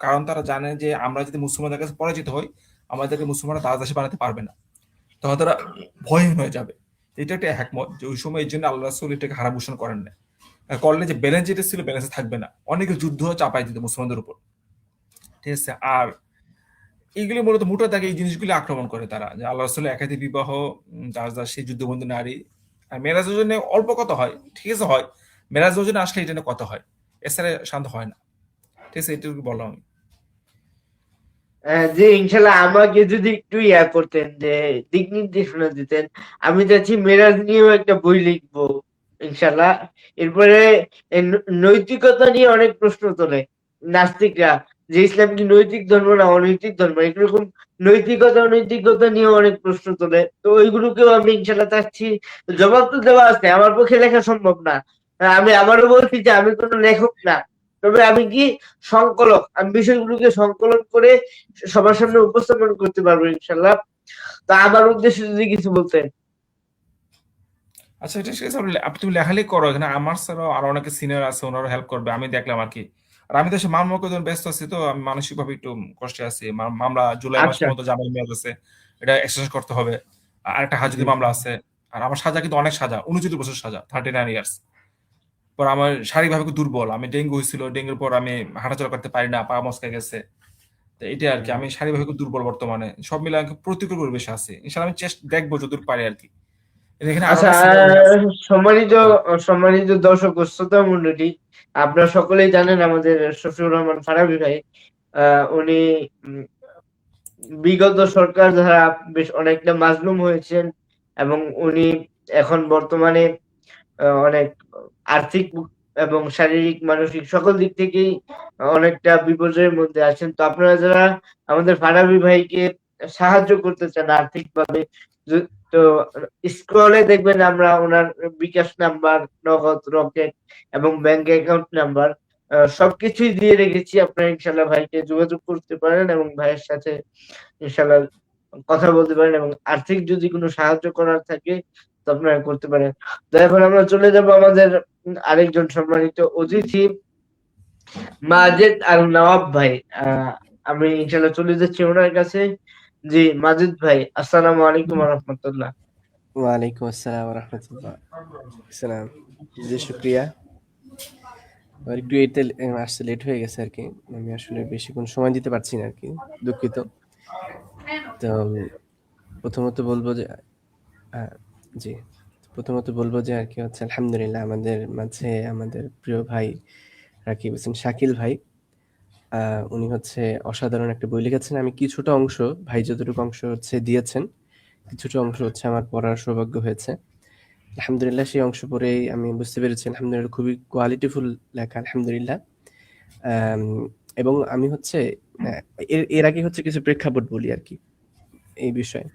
কারণ তারা জানে যে আমরা যদি মুসলমানদের কাছে পরাজিত হই, আমাদেরকে মুসলমানরা দাস দাসী বানাতে পারবে না, তখন তারা ভয়হীন হয়ে যাবে। এটা একটা একমত যে ওই সময় এই জন্য আল্লাহ রাসূল এটাকে হারাম ঘোষণা করেন না। করলে যে ব্যালেন্স যেটা ছিল ব্যালেন্সে থাকবে না, অনেকে যুদ্ধ চাপাই দিত মুসলমানদের উপর। ঠিক আছে, আর এইগুলি মূলত মোটা দাগে এই জিনিসগুলি আক্রমণ করে তারা, যে আল্লাহ রাসূলের একাধিক বিবাহ, দাস দাসী, যুদ্ধবন্দী নারী। আর মেরাজের জন্য অল্প কথা হয়, ঠিক আছে হয়, মেরাজের জন্য আসলে এটা নিয়ে কথা হয়, এছাড়া শান্ত হয় না। ঠিক আছে, এটুকু বললাম আমি। জি ইনশাল্লাহ, আমাকে যদি একটু করতেন, যে দিক নির্দেশনা দিতেন, আমি চাচ্ছি মেরাজ নিয়েও একটা বই লিখবো ইনশাল্লাহ। এরপরে নৈতিকতা নিয়ে অনেক প্রশ্ন তোলে নাস্তিকরা, যে ইসলাম কি নৈতিক ধর্ম না অনৈতিক ধর্ম, এরকম অনৈতিকতা নিয়ে অনেক প্রশ্ন তোলে। তো ওইগুলোকেও আমি ইনশাল্লাহ চাচ্ছি, জবাব তো দেওয়া আছে, আমার পক্ষে লেখা সম্ভব না। আমি আবারও বলছি যে আমি কোনো লেখক না, তবে আমি কি সংকলক, আমি বিষয়গুলোকে সংকলন করে সবার সামনে উপস্থাপন করতে পারবো ইনশাল্লাহ। তো আমার উদ্দেশ্যে যদি কিছু বলতেন। আচ্ছা, এটা ঠিক আছে, আপনি তুমি লেখালেখি করো, এখানে আমার ছাড়াও আরো অনেকে সিনিয়র আছে, ওনারা হেল্প করবে, আমি দেখলাম আর কি। আর আমি তো সে মামলা কতজন ব্যস্ত আছি, তো আমি মানসিক ভাবে একটু কষ্টে আছি। মামলা জুলাই মাস আচ্ছা পর্যন্ত জামিন মেয়াদ আছে, এটা এক্সটেনশন করতে হবে। আর একটা হাজতি মামলা আছে। আর আমার সাজা কিন্তু অনেক সাজা, 29 বছর সাজা, 39 ইয়ার্স। পর আমার শারীরিকভাবে খুব দুর্বল, আমি ডেঙ্গু হয়েছিল, ডেঙ্গুর পর আমি হাঁটাচলা করতে পারি না, পা মচকে গেছে। তো এটাই আর কি, আমি শারীরিকভাবে খুব দুর্বল বর্তমানে, সব মিলে আমি খুব প্রতিকূল পরিবেশে আছি। ইনশাল্লাহ আমি চেষ্টা দেখবো যতদূর পারি আর কি। এখানে আরো আচ্ছা, অনেক সিনিয়র ভাই আছে। সম্মানিত সম্মানিত দর্শক ও শ্রোতা মণ্ডলী, আপনারা সকলেই জানেন আমাদের শফিউর রহমান ফারাবী ভাই, উনি বিগত সরকার দ্বারা বেশ অনেকটা মাজলুম হয়েছেন, এবং উনি এখন বর্তমানে অনেক আর্থিক এবং শারীরিক মানসিক সকল দিক থেকেই অনেকটা বিপর্যয়ের মধ্যে আছেন। তো আপনারা যারা আমাদের ফারাবী ভাইকে সাহায্য করতে চান আর্থিক ভাবে, তো স্ক্রলে দেখবেন আমরা ওনার বিকাশ নাম্বার, নগদ, রকেট এবং ব্যাংক অ্যাকাউন্ট নাম্বার সবকিছুই দিয়ে রেখেছি। আপনারা ইনশাল্লাহ ভাইকে যোগাযোগ করতে পারেন এবং ভাইয়ের সাথে ইনশাল্লাহ কথা বলতে পারেন, এবং আর্থিক যদি কোনো সাহায্য করার থাকে তো আপনারা করতে পারেন। তো এখন আমরা চলে যাব আমাদের আরেকজন সম্মানিত অতিথি মাজেদ আল নওয়াব ভাই। আমি ইনশাল্লাহ চলে যাচ্ছি ওনার কাছে। জি মাজেদ ভাই, আসসালামু আলাইকুম ওয়া রাহমাতুল্লাহ। ওয়ালাইকুম আসসালাম রহমতুল্লাহ। সালাম। জি শুক্রিয়া। আর একটু এটা আসতে লেট হয়ে গেছে আর কি, আমি আসলে বেশিক্ষণ সময় দিতে পারছি না আর কি, দুঃখিত। তো প্রথমত বলবো যে জি প্রথমত বলবো যে আর কি হচ্ছে আলহামদুলিল্লাহ আমাদের মাঝে আমাদের প্রিয় ভাই রাকিব হোসেন শাকিল ভাই উনি হচ্ছে অসাধারণ একটা বই লিখেছেন। আমি কিছুটা অংশ, ভাই যতটুকু অংশ হচ্ছে দিয়েছেন, কিছুটা অংশ হচ্ছে আমার পড়ার সৌভাগ্য হয়েছে। আলহামদুলিল্লাহ সেই অংশ পড়েই আমি বুঝতে পেরেছি আলহামদুলিল্লাহ খুবই কোয়ালিটিফুল লেখা আলহামদুলিল্লাহ। আম এবং আমি হচ্ছে এর আগে হচ্ছে কিছু প্রেক্ষাপট বলি আরকি এই বিষয়ে।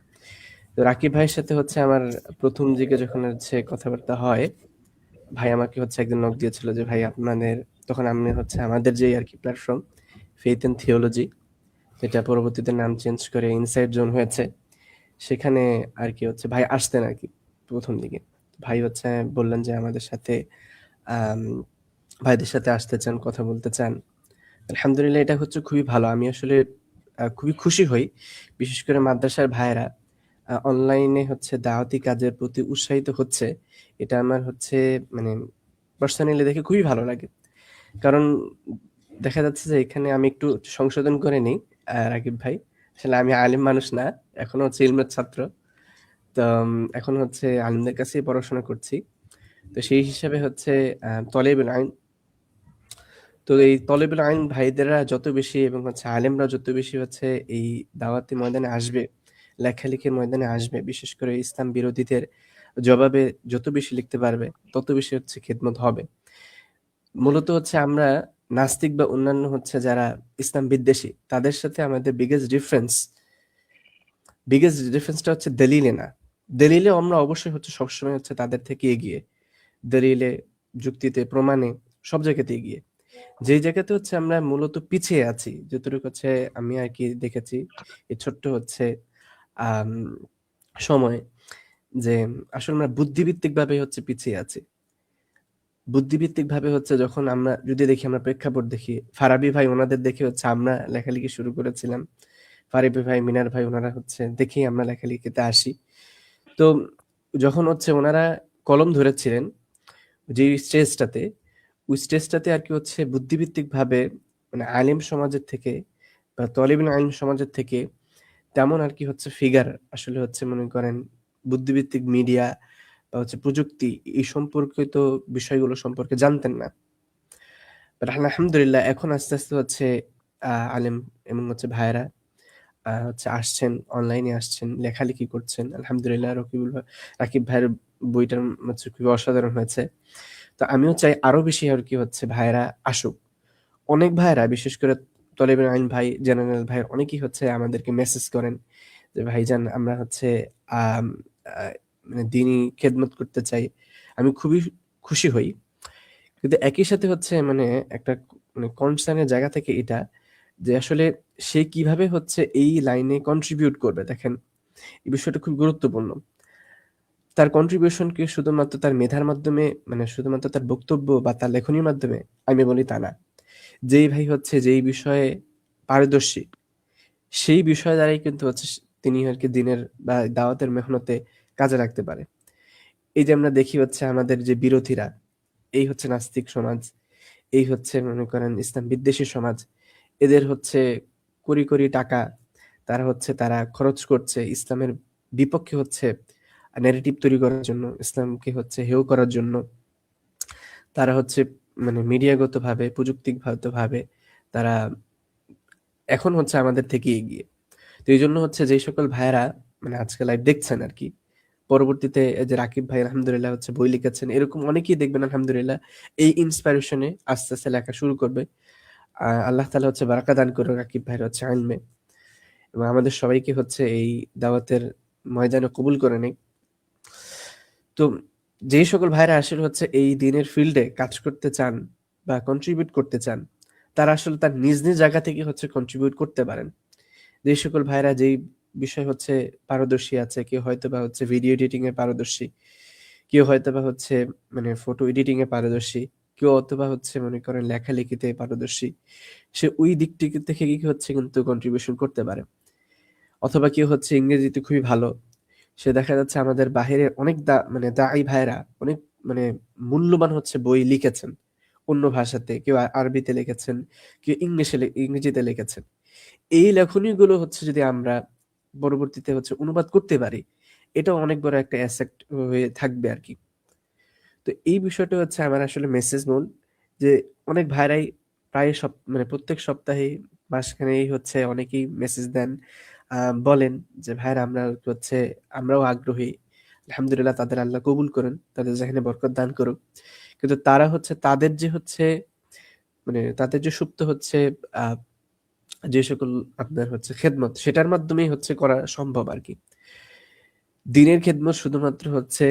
তো রাকিব ভাইয়ের সাথে হচ্ছে আমার ১ম দিকে যখন হচ্ছে কথাবার্তা হয়, ভাই আমাকে হচ্ছে একদিন নক দিয়েছিল যে, "ভাই আপনাদের" তখন আমি হচ্ছে আমাদের যেই আরকি প্ল্যাটফর্ম ফেইথ অ্যান্ড থিওলজি, যেটা পরবর্তীতে নাম চেঞ্জ করে ইনসাইট জোন হয়েছে, সেখানে আরকি হচ্ছে ভাই আসতেন আরকি ১ম দিকে। ভাই হচ্ছে বললেন যে আমাদের সাথে আম ভাইদের সাথে আসতে চান, কথা বলতে চান। আলহামদুলিল্লাহ এটা হচ্ছে খুবই ভালো। আমি আসলে খুবই খুশি হই। বিশেষ করে মাদ্রাসার ভাইয়েরা অনলাইনে হচ্ছে দাওয়াতি কাজের প্রতি উৎসাহিত হচ্ছে। এটা আমার হচ্ছে মানে পার্সোনালি দেখে খুবই ভালো লাগে। কারণ দেখা যাচ্ছে যে এখানে আমি একটু সংশোধন করে নিই রাকিব ভাই। আসলে আমি আলিম মানুষ না। এখনো হচ্ছে ইলমের ছাত্র। তো এখন হচ্ছে আলিমদের কাছেই পড়াশোনা করছি। তো সেই হিসাবে হচ্ছে তলেবুল ইলম, তো এই তলেবুল ইলম ভাইদেরা যত বেশি এবং হচ্ছে আলেমরা যত বেশি হচ্ছে এই দাওয়াতি ময়দানে আসবে, লেখালেখির ময়দানে আসবে, বিশেষ করে ইসলাম বিরোধীদের জবাবে যত বেশি লিখতে পারবে, তত বেশি হচ্ছে খেদমত হবে। মূলত হচ্ছে আমরা নাস্তিক বা অন্যান্য হচ্ছে যারা ইসলাম বিদ্বেষী, তাদের সাথে আমাদের বিগেস্ট ডিফারেন্সটা হচ্ছে দলিলে না। দলিলে আমরা অবশ্যই হচ্ছে সবসময় হচ্ছে তাদের থেকে এগিয়ে। দলিলে, যুক্তিতে, প্রমাণে সব জায়গাতে এগিয়ে। যেই জায়গাতে হচ্ছে আমরা মূলত পিছিয়ে আছি, যতটুকু হচ্ছে আমি আরকি দেখেছি এই ছোট্ট হচ্ছে আম সময়ে, যে আসলে আমরা বুদ্ধিভিত্তিকভাবে হচ্ছে পিছিয়ে আছি। বুদ্ধিভিত্তিকভাবে হচ্ছে যখন আমরা যদি দেখি, আমরা প্রেক্ষাপট দেখি, ফারাবী ভাই ওনাদের দেখে হচ্ছে আমরা লেখালেখি শুরু করেছিলাম। ফারাবী ভাই, মিনার ভাই ওনারা হচ্ছে দেখেই আমরা লেখালেখিতে আসি। তো যখন হচ্ছে ওনারা কলম ধরেছিলেন যে স্টেজটাতে, ওই স্টেজটাতে আরকি হচ্ছে বুদ্ধিভিত্তিকভাবে মানে আলেম সমাজের থেকে বা তলিবুল ইলম সমাজের থেকে তেমন আরকি হচ্ছে ফিগার আসলে হচ্ছে মনে করেন বুদ্ধিভিত্তিক মিডিয়া বা হচ্ছে প্রযুক্তি এই সম্পর্কিত বিষয়গুলো সম্পর্কে জানতেন না। বাট আলহামদুলিল্লাহ এখন আস্তে, আস্তে হচ্ছে আলেম এবং হচ্ছে ভাইয়েরা হচ্ছে আসছেন, অনলাইনে আসছেন, লেখালেখি করছেন। আলহামদুলিল্লাহ রাকিব ভাইয়ের বইটার হচ্ছে খুবই অসাধারণ হয়েছে। তো আমিও চাই আরো বেশি আরকি হচ্ছে ভাইয়েরা আসুক। অনেক ভাইয়েরা বিশেষ করে তলেবের আইন ভাই, জেনারেল ভাই অনেকেই হচ্ছে আমাদেরকে মেসেজ করেন যে, "ভাইজান আমরা হচ্ছে আম আ মানে দ্বীনি খেদমত করতে চাই।" আমি খুবই খুশি হই। কিন্তু একই সাথে হচ্ছে মানে একটা মানে কনসার্ন এর জায়গা থেকে এটা যে আসলে সে কিভাবে হচ্ছে এই লাইনে কন্ট্রিবিউট করবে। দেখেন, এই বিষয়টা খুব গুরুত্বপূর্ণ। তার কন্ট্রিবিউশন কি শুধুমাত্র তার মেধার মাধ্যমে, মানে শুধুমাত্র তার বক্তব্য বা তার লেখনীর মাধ্যমে? আমি বলি তা না। যেই ভাই হচ্ছে যেই বিষয়ে পারদর্শী, সেই বিষয় দ্বারাই কিন্তু হচ্ছে তিনি আরকি দ্বীনের বা দাওয়াতের মেহনতে কাজে লাগতে পারে। এই যে আমরা দেখি হচ্ছে আমাদের যে বিরোধীরা, এই হচ্ছে নাস্তিক সমাজ, এই হচ্ছে মনে করেন ইসলাম বিদ্বেষী সমাজ। এদের হচ্ছে কোটি টাকা তারা খরচ করছে ইসলামের বিপক্ষে হচ্ছে ন্যারেটিভ তৈরি করার জন্য, ইসলামকে হচ্ছে হেয় করার জন্য। তারা হচ্ছে মানে মিডিয়াগতভাবে, প্রযুক্তিগতভাবে তারা এখন হচ্ছে আমাদের থেকে এগিয়ে। তো এইজন্য হচ্ছে যেই সকল ভাইয়েরা মানে আজকে লাইভ দেখছেন আরকি, পরবর্তীতে এই যে রাকিব ভাই আলহামদুলিল্লাহ হচ্ছে বই লিখেছেন। এরকম অনেকেই দেখবেন আলহামদুলিল্লাহ এই ইন্সপিরেশন এ আস্তে, আস্তে লেখা শুরু করবে। আল্লাহ তাআলা হচ্ছে বারাকা দান করুন রাকিব ভাইয়ের হচ্ছে ইলমে, এবং আমাদের সবাইকে হচ্ছে এই দাওয়াতের ময়দানে কবুল করে নিক। তো যেই সকল ভাইয়েরা আসলে হচ্ছে এই দ্বীনের ফিল্ডে কাজ করতে চান বা কন্ট্রিবিউট করতে চান, তারা আসলে তার নিজ জায়গা থেকে হচ্ছে কন্ট্রিবিউট করতে পারেন। যে সকল ভাইরা যেই বিষয় হচ্ছে পারদর্শী আছে, কেউ হয়তোবা হচ্ছে ভিডিও এডিটিং এ পারদর্শী, কেউ হয়তোবা হচ্ছে মানে ফটো এডিটিং এ পারদর্শী, কেউ অথবা হচ্ছে মনে করেন লেখালেখিতে পারদর্শী। সে ওই দিকটিকে থেকে কি হচ্ছে কিন্তু কন্ট্রিবিউশন করতে পারে। অথবা কেউ হচ্ছে ইংরেজিতে খুবই ভালো। সে দেখা যাচ্ছে আমাদের বাহিরে অনেক মানে দাঈ ভাইরা অনেক মানে মূল্যবান হচ্ছে বই লিখেছেন অন্য ভাষাতে। কেউ আরবিতে লিখেছেন, কেউ ইংরেজিতে লিখেছেন। এই লেখনীগুলো হচ্ছে যদি আমরা পরবর্তীতে হচ্ছে অনুবাদ করতে পারি, এটাও অনেক বড় একটা অ্যাসেট হয়ে থাকবে আরকি। তো এই বিষয়টা হচ্ছে আমার আসলে মেসেজ মূল যে অনেক ভাইরাই প্রায় মানে প্রত্যেক সপ্তাহে মাঝখানেই হচ্ছে অনেকেই মেসেজ দেন, বলেন যে ভাইরা আমরাও আগ্রহী। আলহামদুলিল্লাহ, তাদের আল্লাহ কবুল করুন, তাদের যেখানে বরকত দান করুক। কিন্তু তারা হচ্ছে তাদের যে সুপ্ত হচ্ছে আহ যে সকল আপনার হচ্ছে খেদমত, সেটার মাধ্যমেই হচ্ছে করা সম্ভব আর কি। দিনের খেদমত শুধুমাত্র হচ্ছে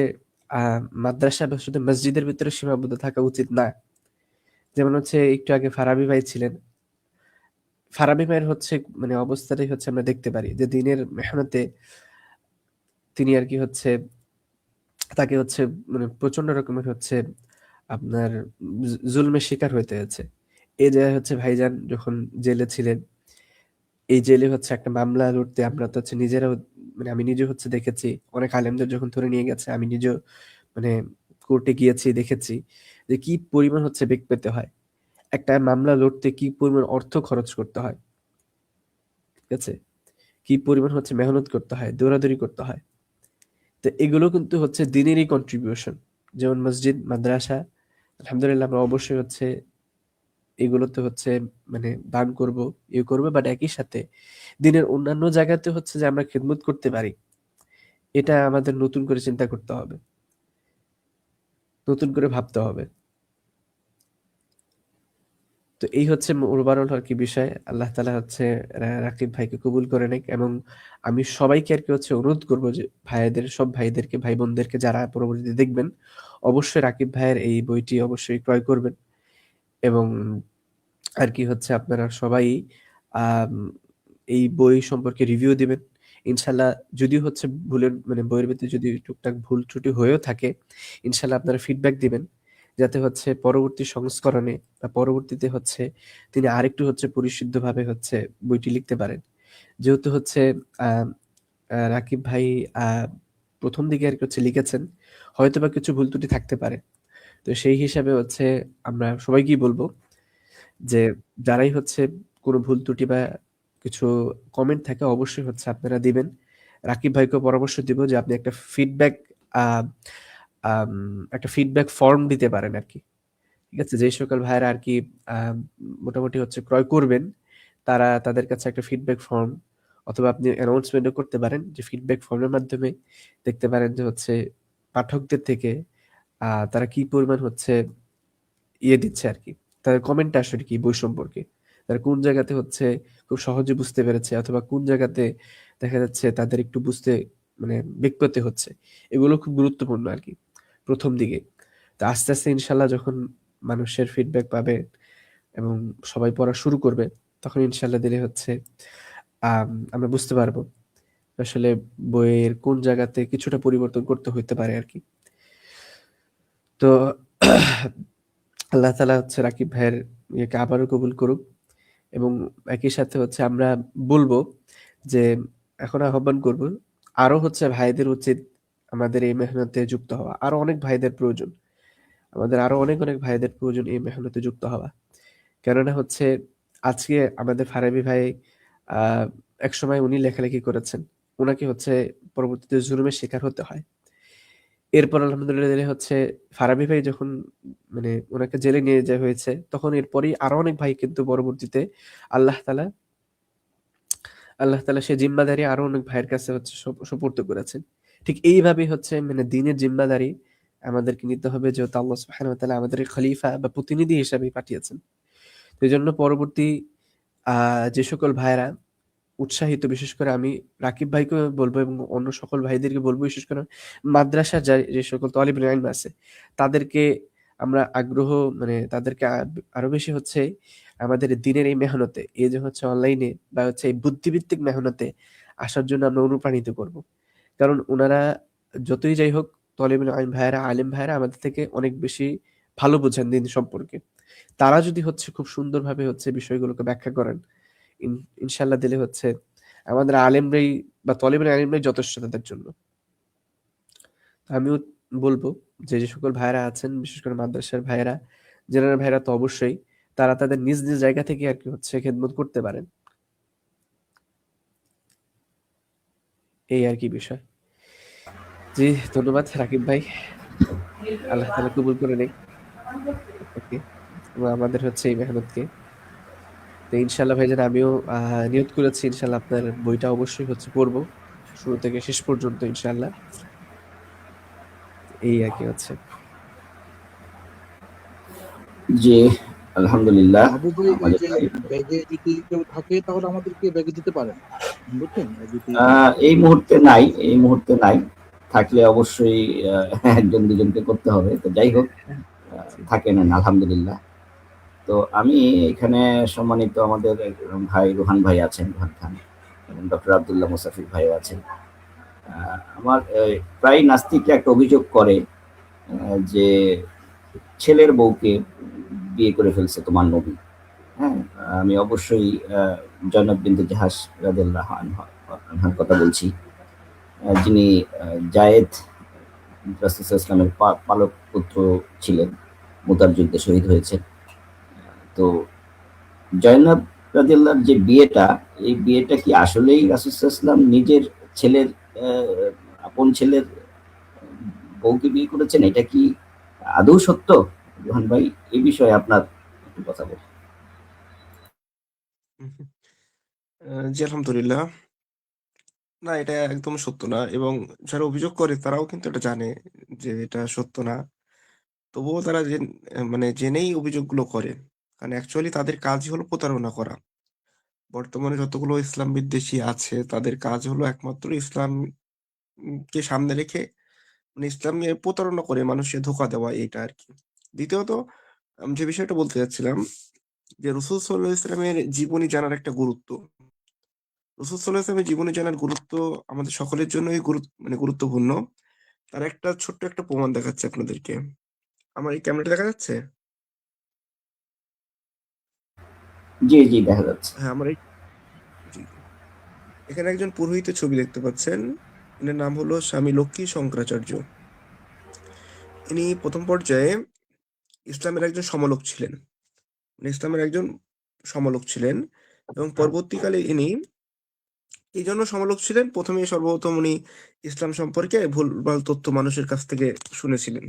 মাদ্রাসা বা শুধু মসজিদের ভিতরে সীমাবদ্ধ থাকা উচিত না। যেমন হচ্ছে একটু আগে ফারাবি ভাই ছিলেন, ফারাবি ভাইয়ের হচ্ছে মানে অবস্থাটাই হচ্ছে আমরা দেখতে পারি যে দিনের মেহনতে তিনি আর কি হচ্ছে তাকে হচ্ছে মানে প্রচন্ড রকমের হচ্ছে আপনার জুলমের শিকার হইতে হয়েছে। এই যে হচ্ছে ভাইজান যখন জেলে ছিলেন, এই জেলে হচ্ছে একটা মামলা লড়তে আমরা তো হচ্ছে নিজেরাও মানে আমি নিজে হচ্ছে দেখেছি, অনেক আলেমদের যখন ধরে নিয়ে গেছে আমি নিজেও মানে কোর্টে গিয়েছি, দেখেছি যে কি পরিমাণ হচ্ছে বেগ পেতে হয়, একটা মামলা লড়তে কি পরিমাণ অর্থ খরচ করতে হয়, ঠিক আছে, কি পরিমাণ হচ্ছে মেহনত করতে হয়, দৌড়াদৌড়ি করতে হয়। তো এগুলো কিন্তু হচ্ছে দিনেরই কন্ট্রিবিউশন। যেমন মসজিদ, মাদ্রাসা, আলহামদুলিল্লাহ আমরা অবশ্যই হচ্ছে এগুলোতে হচ্ছে মানে দান করব, করবো, বাট একই সাথে দিনের অন্যান্য জায়গাতে হচ্ছে যে আমরা খেদমত করতে পারি, এটা আমাদের নতুন করে চিন্তা করতে হবে, নতুন করে ভাবতে হবে। তো এই হচ্ছে ওভারঅল আর কি বিষয়। আল্লাহ তাআলা হচ্ছে রাকিব ভাইকে কবুল করে নেক, এবং আমি সবাইকে আর কি হচ্ছে অনুরোধ করব যে সব ভাইদেরকে, ভাই বোনদেরকে যারা পরবর্তীতে দেখবেন, অবশ্যই রাকিব ভাইয়ের এই বইটি অবশ্যই ক্রয় করবেন, এবং আর কি হচ্ছে আপনারা সবাই আম, এই বই সম্পর্কে রিভিউ দিবেন ইনশাল্লাহ। যদি হচ্ছে মানে বইয়ের ভিতরে যদি টুকটাক ভুল ত্রুটি হয়েও থাকে, ইনশাল্লাহ আপনারা ফিডব্যাক দিবেন, যাতে হচ্ছে পরবর্তী সংস্করণে বা পরবর্তীতে হচ্ছে তিনি আরেকটু হচ্ছে পরিশুদ্ধভাবে হচ্ছে বইটি লিখতে পারেন। যেহেতু হচ্ছে আহ রাকিব ভাই আহ প্রথম দিকে আর কি হচ্ছে লিখেছেন, হয়তোবা কিছু ভুল ত্রুটি থাকতে পারে। তো সেই হিসাবে হচ্ছে আমরা সবাইকেই বলবো যে যারাই হচ্ছে কোনো ভুল ত্রুটি বা কিছু কমেন্ট থাকে অবশ্যই হচ্ছে আপনারা দিবেন। রাকিব ভাইকেও পরামর্শ দিব যে আপনি একটা ফিডব্যাক ফর্ম দিতে পারেন আর কি, ঠিক আছে, যে সকল ভাইয়েরা আর কি মোটামুটি হচ্ছে ক্রয় করবেন, তারা তাদের কাছে একটা ফিডব্যাক ফর্ম, অথবা আপনি অ্যানাউন্সমেন্টও করতে পারেন যে ফিডব্যাক ফর্মের মাধ্যমে দেখতে পারেন যে হচ্ছে পাঠকদের থেকে তারা কি পরিমাণ হচ্ছে দিচ্ছে আর কি, তাদের কমেন্ট আসলে কি বই সম্পর্কে, তারা কোন জায়গাতে হচ্ছে খুব সহজে বুঝতে পেরেছে, অথবা কোন জায়গাতে দেখা যাচ্ছে তাদের একটু বুঝতে মানে বেগ পেতে হচ্ছে। এগুলো খুব গুরুত্বপূর্ণ আর কি প্রথম দিকে। তো আস্তে আস্তে ইনশাল্লাহ যখন মানুষের ফিডব্যাক পাবে এবং সবাই পড়া শুরু করবে, তখন ইনশাল্লাহ দিলে হচ্ছে আমরা বুঝতে পারবো আসলে বইয়ের কোন জায়গাতে কিছুটা পরিবর্তন করতে হইতে পারে আর কি। তো আল্লাহ তাআলা হচ্ছে রাকিব ভাইয়ের ইয়েকে আবারও কবুল করুক, এবং একই সাথে হচ্ছে আমরা বলবো যে এখন আহ্বান করব, আরো হচ্ছে ভাইদের উচিত আমাদের এই মেহনতে যুক্ত হওয়া, আরো অনেক ভাইদের প্রয়োজন, আমাদের আরো অনেক অনেক ভাইদের প্রয়োজন এই মেহনতে যুক্ত হওয়া। কেননা হচ্ছে আজকে আমাদের ফারাবি ভাই আহ এক সময় উনি লেখালেখি করেছেন, ওনাকে হচ্ছে পরবর্তীতে জুলুমের শিকার হতে হয়। এরপর আলহামদুলিল্লাহ হচ্ছে ফারাবি ভাই যখন মানে ওনাকে জেলে নিয়ে যাওয়া হয়েছে, তখন এরপরই আরো অনেক ভাই কিন্তু পরবর্তীতে আল্লাহ তাআলা আল্লাহ তাআলা সে জিম্মাদারি আরো অনেক ভাইয়ের কাছে হচ্ছে সুপর্দ করেছেন। ঠিক এইভাবে হচ্ছে মানে দিনের জিম্মাদারি আমাদেরকে নিতে হবে, যেহেতু আল্লাহ সুবহানাহু ওয়া তাআলা আমাদের খলিফা বা প্রতিনিধি হিসেবে পাঠিয়েছেন। তো এই জন্য পরবর্তী যে সকল ভাইয়েরা উৎসাহিত, বিশেষ করে আমি রাকিব ভাইকে বলবো এবং অন্য সকল ভাইদেরকে বলবো, বিশেষ করে মাদ্রাসার যে সকল তালিবুল ইলম আছে তাদেরকে আমরা আগ্রহ মানে তাদেরকে আরো বেশি হচ্ছে আমাদের দিনের এই মেহনতে, এই যে হচ্ছে অনলাইনে বা হচ্ছে এই বুদ্ধিভিত্তিক মেহনতে আসার জন্য আমরা অনুপ্রাণিত করব। কারণ ওনারা যতই যাই হোক, তালিবুল ইলম ভাইয়েরা, আলেম ভাইয়েরা আমাদের থেকে অনেক বেশি ভালো বোঝেন দিন সম্পর্কে। তারা যদি হচ্ছে খুব সুন্দরভাবে হচ্ছে বিষয়গুলোকে ব্যাখ্যা করেন, ইনশাল্লাহ দিলে হচ্ছে আমাদের আলেমরাই বা তলিবের আলেমরাই যথেষ্ট তাদের জন্য। আমিও বলবো যে যে সকল ভাইয়েরা আছেন, বিশেষ করে মাদ্রাসার ভাইয়েরা, জেনারেল ভাইয়েরা, তো অবশ্যই তারা তাদের নিজ নিজ জায়গা থেকে আর কি হচ্ছে খেদমত করতে পারেন, এই আর কি বিষয়। জি, ধন্যবাদ রাকিব ভাই, আল্লাহ তাআলা কবুল করে নেক আপনাকে এবং আমাদের হচ্ছে এই মেহনতকে। তো ইনশাল্লাহ ভাইজান আমিও নিয়ত করেছি ইনশাল্লাহ আপনার বইটা অবশ্যই পড়বো শুরু থেকে শেষ পর্যন্ত ইনশাল্লাহ। এই আর কি হচ্ছে। জি, আলহামদুলিল্লাহ। মাহবুব ভাই, এই আমাদের যে ভাই ব্যাগে যদি কেউ থাকে তাহলে আমাদেরকে ব্যাগে দিতে পারেন, বুঝছেন? যদি এই মুহূর্তে নাই। থাকলে অবশ্যই একজন দুজনকে করতে হবে। তো যাই হোক, থাকে নেন আলহামদুলিল্লাহ। তো আমি এখানে সম্মানিত আমাদের ভাই রুহান ভাই আছেন, রুহান খান, এবং ডক্টর আব্দুল্লাহ মুসাফির ভাইও আছেন। আমার প্রায় নাস্তিকরা একটা অভিযোগ করে যে ছেলের বউকে বিয়ে করে ফেলছে তোমার নবী। হ্যাঁ, আমি অবশ্যই জয়নব বিনতে জাহাশ রাদিয়াল্লাহু আনহার কথা বলছি, যিনি জায়েদ রাসূল সাল্লাল্লাহু আলাইহি ওয়াসাল্লামের পালক পুত্র ছিলেন, মুতার যুদ্ধে শহীদ হয়েছে। তো জয়নব রাদিয়াল্লাহর যে বিয়েটা, এই বিয়েটা কি আসলেই রাসূল সাল্লাল্লাহু আলাইহি ওয়াসাল্লাম নিজের ছেলের আপন ছেলের বউকে বিয়ে করেছেন? এটা কি আদৌ সত্য? রোহান ভাই, এই বিষয়ে আপনার একটু কথা বলুন। জি আলহামদুলিল্লাহ। না, এটা একদম সত্য না, এবং যারা অভিযোগ করে তারাও কিন্তু এটা জানে যে এটা সত্য না। তবুও তারা মানে জেনেই অভিযোগগুলো করে, কারণ অ্যাকচুয়ালি তাদের কাজই হলো প্রতারণা করা। বর্তমানে যতগুলো ইসলাম বিদ্বেষী আছে তাদের কাজ হলো একমাত্র কে সামনে রেখে মানে ইসলাম নিয়ে প্রতারণা করে মানুষকে ধোঁকা দেওয়া, এইটা আর কি। দ্বিতীয়ত আমি যে বিষয়টা বলতে চাচ্ছিলাম, যে রাসূল সাল্লাল্লাহু আলাইহি ওয়াসাল্লামের জীবনী জানার একটা গুরুত্ব। রাসূল সাল্লাল্লাহু আলাইহি ওয়াসাল্লামের জীবনী জানার গুরুত্ব আমাদের সকলের জন্যই গুরুত্বপূর্ণ। তার একটা ছোট্ট একটা প্রমাণ দেখাচ্ছি আপনাদেরকে। আমার এই ক্যামেরাটা দেখা যাচ্ছে? জি, জি, দেখা যাচ্ছে। হ্যাঁ, আমার এই জি, জি। এখানে একজন পুরোহিতের ছবি দেখতে পাচ্ছেন। এনার নাম হলো স্বামী লক্ষ্মী শঙ্করাচার্য। ইনি প্রথম পর্যায়ে ইসলামের একজন সমালোচক ছিলেন। মানে ইসলামের একজন সমালোচক ছিলেন, এবং পরবর্তীকালে ইনি এই জন্য সমালোচক ছিলেন, প্রথমে সর্বপ্রথম উনি ইসলাম সম্পর্কে ভুলভাল তথ্য মানুষের কাছ থেকে শুনেছিলেন,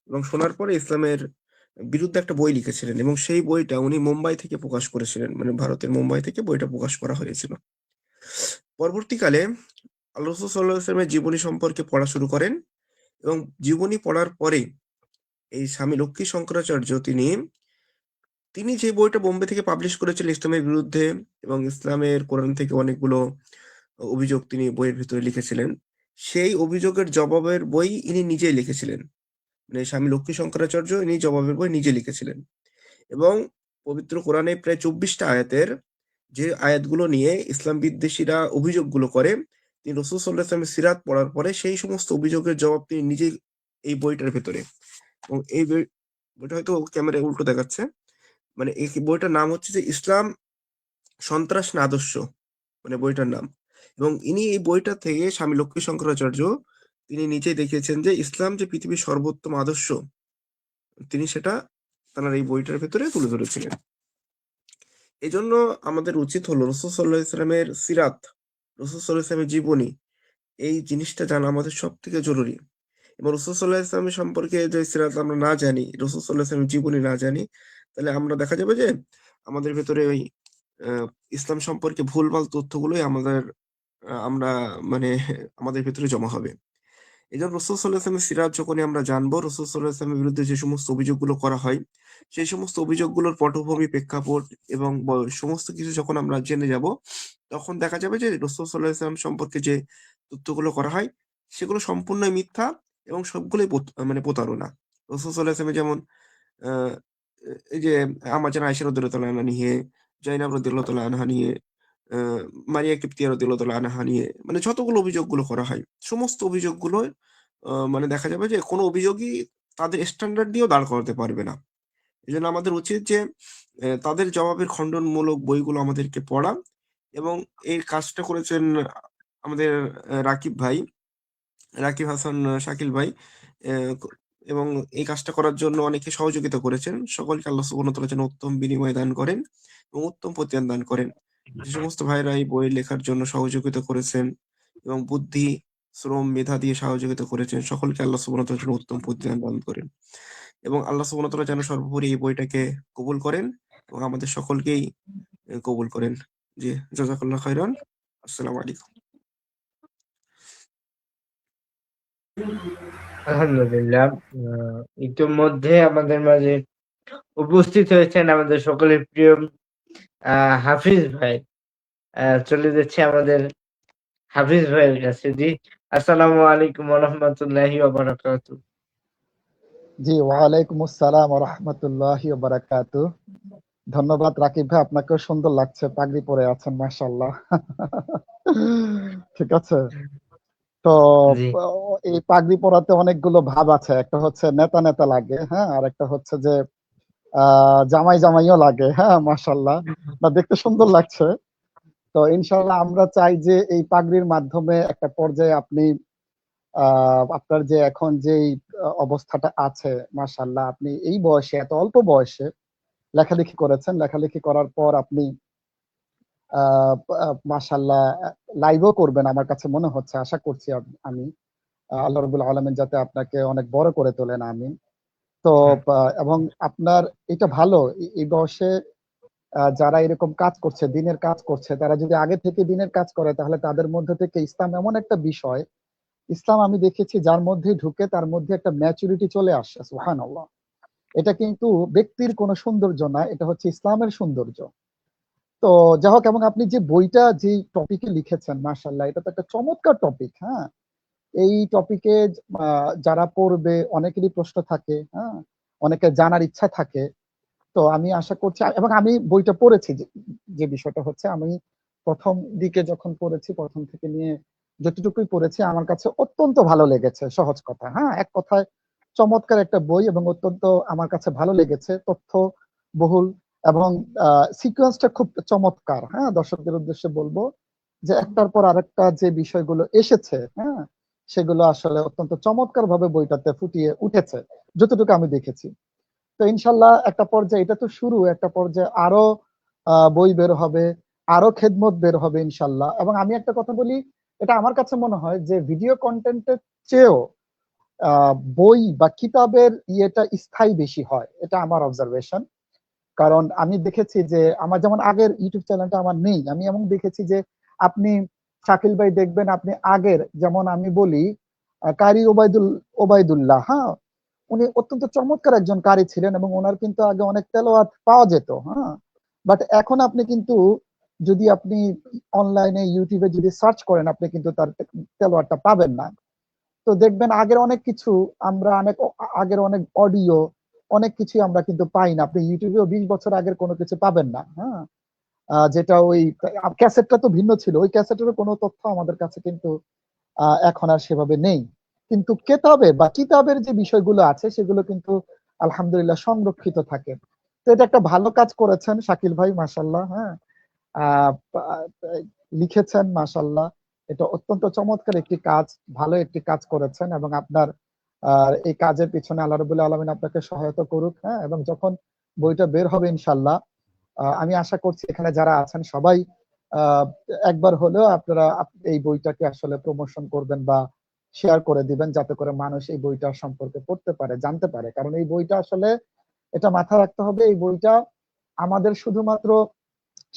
এবং শোনার পরে ইসলামের বিরুদ্ধে একটা বই লিখেছিলেন, এবং সেই বইটা উনি মুম্বাই থেকে প্রকাশ করেছিলেন, মানে ভারতের মুম্বাই থেকে বইটা প্রকাশ করা হয়েছিল। পরবর্তীকালে আল্লাহ রাসূল সাল্লাল্লাহু আলাইহি ওয়াসাল্লামের জীবনী সম্পর্কে পড়া শুরু করেন, এবং জীবনী পড়ার পরে এই স্বামী লক্ষ্মী শঙ্করাচার্য তিনি যে বইটা বোম্বে থেকে পাবলিশ করেছিলেন ইসলামের বিরুদ্ধে, এবং ইসলামের কোরআন থেকে অনেকগুলো অভিযোগ তিনি বইয়ের ভিতরে লিখেছিলেন, সেই অভিযোগের জবাবের বই ইনি নিজেই লিখেছিলেন। মানে স্বামী লক্ষ্মী শঙ্করাচার্য ইনি জবাবের বই নিজে লিখেছিলেন, এবং পবিত্র কোরআনে প্রায় 24টা আয়াতের যে আয়াতগুলো নিয়ে ইসলাম বিদ্বেষীরা অভিযোগগুলো করে, তিনি রাসূল সাল্লাল্লাহু আলাইহি ওয়াসাল্লামের সিরাত পড়ার পরে সেই সমস্ত অভিযোগের জবাব তিনি নিজেই এই বইটার ভেতরে, এবং এই বইটা হয়তো ক্যামেরায় উল্টো দেখাচ্ছে, মানে এই বইটার নাম হচ্ছে যে ইসলাম সন্ত্রাস না আদর্শ, মানে বইটার নাম। এবং ইনি এই বইটা থেকে স্বামী লক্ষ্মী শঙ্করাচার্য তিনি নিজেই দেখিয়েছেন যে ইসলাম যে পৃথিবীর সর্বোত্তম আদর্শ, তিনি সেটা তার এই বইটার ভেতরে তুলে ধরেছিলেন। এই জন্য আমাদের উচিত হলো রাসূল সাল্লাল্লাহু আলাইহি ওয়াসাল্লামের সিরাত, রাসূল সাল্লাল্লাহু আলাইহি ওয়াসাল্লামের জীবনী, এই জিনিসটা জানা আমাদের সব থেকে জরুরি। এবং রাসূল সাল্লাল্লাহু আলাইহি ওয়াসাল্লামের সম্পর্কে যে সিরাত আমরা না জানি, রাসূল সাল্লাল্লাহু আলাইহি ওয়াসাল্লামের জীবনী না জানি, তাহলে আমরা দেখা যাবে যে আমাদের ভেতরে ওই ইসলাম সম্পর্কে ভুলভাল তথ্যগুলোই আমরা মানে আমাদের ভেতরে জমা হবে। এজন্য রাসূল সাল্লাল্লাহু আলাইহি ওয়াসাল্লামের সিরাত যখনই আমরা জানবো, রাসূল সাল্লাল্লাহু আলাইহি ওয়াসাল্লামের বিরুদ্ধে যে সমস্ত অভিযোগগুলো করা হয়, সেই সমস্ত অভিযোগগুলোর পটভূমি, প্রেক্ষাপট এবং সমস্ত কিছু যখন আমরা জেনে যাব, তখন দেখা যাবে যে রাসূল সাল্লাল্লাহু আলাইহি ওয়াসাল্লাম সম্পর্কে যে তথ্যগুলো করা হয়, সেগুলো সম্পূর্ণই মিথ্যা, এবং সবগুলোই মানে প্রতারণা। রাসূল সাল্লাল্লাহু আলাইহি ওয়াসাল্লাম যেমন আ এই যে আমার জানা আয়েশা রাদিয়াল্লাহু তাআলা আনহা নিয়ে, জাইনাব রাদিয়াল্লাহু তাআলা আনহা নিয়ে, আ মারিয়া কিপ্তিয়া রাদিয়াল্লাহু তাআলা আনহা নিয়ে, মানে যতগুলো অভিযোগগুলো করা হয়, সমস্ত অভিযোগগুলো মানে দেখা যাবে যে কোনো অভিযোগই তাদের স্ট্যান্ডার্ড দিয়েও দাঁড় করাতে পারবে না। এজন্য আমাদের উচিত যে তাদের জবাবের খণ্ডনমূলক বইগুলো আমাদেরকে পড়া, এবং এই কাজটা করেছেন আমাদের রাকিব ভাই, রাকিব হাসান শাকিল ভাই। অ্যা ক এবং এই কাজটা করার জন্য অনেকে সহযোগিতা করেছেন। সকলকে আল্লাহ সুবহানাহু ওয়া তাআলা যেন উত্তম বিনিময় দান করেন এবং উত্তম প্রতিদান দান করেন। যে সমস্ত ভাইরা এই বই লেখার জন্য সহযোগিতা করেছেন এবং বুদ্ধি, শ্রম, মেধা দিয়ে সহযোগিতা করেছেন, সকলকে আল্লাহ সুবহানাহু ওয়া তাআলা যেন উত্তম প্রতিদান দান করেন। এবং আল্লাহ সুবহানাহু ওয়া তাআলা যেন সর্বোপরি এই বইটাকে কবুল করেন, এবং আমাদের সকলকেই কবুল করেন। জি, জাযাকাল্লাহ খাইরান। আসসালামু আলাইকুম। আলহামদুলিল্লাহ। ইতিমধ্যে আমাদের মাঝে উপস্থিত হয়েছেন আমাদের সকলের প্রিয় হাফিজ ভাই। চলে যাচ্ছে আমাদের হাফিজ ভাইয়ের কাছে। জি, আসসালামু আলাইকুম ওয়া রাহমাতুল্লাহি ওয়া বারাকাতুহু। জি, ওয়ালাইকুম আসসালাম ওয়া রাহমাতুল্লাহি ওয়া বারাকাতুহু। ধন্যবাদ রাকিব ভাই, আপনাকেও সুন্দর লাগছে, পাগড়ি পরে আছেন মাশাআল্লাহ। ঠিক আছে। তো জি, এই পাগড়ি পরাতে অনেকগুলো ভাব আছে। একটা হচ্ছে নেতা নেতা লাগে, হ্যাঁ, আর একটা হচ্ছে যে জামাই জামাইও লাগে, হ্যাঁ, মাশাআল্লাহ। না, দেখতে সুন্দর লাগছে। তো ইনশাআল্লাহ আমরা চাই যে এই পাগড়ির মাধ্যমে একটা পর্যায়ে আপনি আপনার যে এখন যেই অবস্থাটা আছে, মাশাআল্লাহ, আপনি এই বয়সে, এত অল্প বয়সে লেখালেখি করেছেন। লেখালেখি করার পর আপনি মাশাআল্লাহ লাইভও করবেন আমার কাছে মনে হচ্ছে, আশা করছি আমি। আল্লাহ রাব্বুল আলামিন যাতে আপনাকে অনেক বড় করে তোলেন, আমিন। তো এবং আপনার এটা ভালো, এই বয়সে যারা এরকম কাজ করছে, দিনের কাজ করছে, তারা যদি আগে থেকে দিনের কাজ করে তাহলে তাদের মধ্যে থেকে ইসলাম এমন একটা বিষয়, ইসলাম আমি দেখেছি যার মধ্যে ঢুকে তার মধ্যে একটা ম্যাচুরিটি চলে আসে, সুবহানাল্লাহ। এটা কিন্তু ব্যক্তির কোনো সৌন্দর্য না, এটা হচ্ছে ইসলামের সৌন্দর্য। তো যাই হোক, এবং আপনি যে বইটা যে টপিকে লিখেছেন, মাশাআল্লাহ, এটা তো একটা চমৎকার টপিক, হ্যাঁ। এই টপিকে যারা পড়বে অনেকেরই প্রশ্ন থাকে, হ্যাঁ, অনেকের জানার ইচ্ছা থাকে। তো আমি আশা করছি, এবং আমি বইটা পড়েছি, যে বিষয়টা হচ্ছে, আমি প্রথম দিকে যখন পড়েছি, প্রথম থেকে নিয়ে যতটুকুই পড়েছি আমার কাছে অত্যন্ত ভালো লেগেছে, সহজ কথা, হ্যাঁ, এক কথায় চমৎকার একটা বই, এবং অত্যন্ত আমার কাছে ভালো লেগেছে, তথ্য বহুল, এবং সিকোয়েন্সটা খুব চমৎকার, হ্যাঁ। দর্শকদের উদ্দেশ্যে বলবো যে একটার পর আরেকটা যে বিষয়গুলো এসেছে, হ্যাঁ, সেগুলো আসলে অত্যন্ত চমৎকার ভাবে বইটাতে ফুটিয়ে উঠেছে, যতটুকু আমি দেখেছি। তো ইনশাল্লাহ একটা পর্যায়ে, এটা তো শুরু, একটা পর্যায়ে আরো বই বের হবে, আরো খেদমত বের হবে ইনশাল্লাহ। এবং আমি একটা কথা বলি, এটা আমার কাছে মনে হয় যে ভিডিও কন্টেন্টের চেয়েও বই বা কিতাবের ইয়েটা স্থায়ী বেশি হয়, এটা আমার অবজারভেশন। কারণ আমি দেখেছি যে আমার যেমন আগের ইউটিউব চ্যানেলটা আমার নেই, আমি এমন দেখেছি যে আপনি শাকিল ভাই দেখবেন, আপনি আগের, যেমন আমি বলি কারি ওবায়দুল্লাহ, হ্যাঁ, উনি অত্যন্ত চমৎকার একজন কারি ছিলেন, এবং ওনার কিন্তু আগে অনেক তেলাওয়াত পাওয়া যেত, হ্যাঁ। বাট এখন আপনি কিন্তু যদি আপনি অনলাইনে ইউটিউবে যদি সার্চ করেন, আপনি কিন্তু তার তেলাওয়াতটা পাবেন না। তো দেখবেন আগের অনেক কিছু, আমরা আগের অনেক অডিও, অনেক কিছুই আমরা কিন্তু পাই না। আপনি ইউটিউবেও 20 বছর আগের কোনো কিছু পাবেন না, হ্যাঁ। যেটা ওই ক্যাসেটটা তো ভিন্ন ছিল, ওই ক্যাসেটেরও কোনো তথ্য আমাদের কাছে কিন্তু এখন আর সেভাবে নেই। কিন্তু কিতাবের যে বিষয়গুলো আছে সেগুলো কিন্তু আলহামদুলিল্লাহ সংরক্ষিত থাকে। তো এটা একটা ভালো কাজ করেছেন শাকিল ভাই, মাশাআল্লাহ, হ্যাঁ। আহ, আহ, লিখেছেন, মাশাআল্লাহ, এটা অত্যন্ত চমৎকার একটি কাজ, ভালো একটি কাজ করেছেন, এবং আপনার এই কাজের পিছনে আল্লাহ রাব্বুল আলামিন আপনাকে সহায়তা করুক, হ্যাঁ। এবং যখন বইটা বের হবে ইনশাআল্লাহ, আমি আশা করছি এখানে যারা আছেন সবাই আহ, একবার হলেও আপনারা এই বইটাকে আসলে প্রমোশন করবেন বা শেয়ার করে দিবেন, যাতে করে মানুষ এই বইটা সম্পর্কে পড়তে পারে, জানতে পারে। কারণ এই বইটা আসলে, এটা মাথায় রাখতে হবে, এই বইটা আমাদের শুধুমাত্র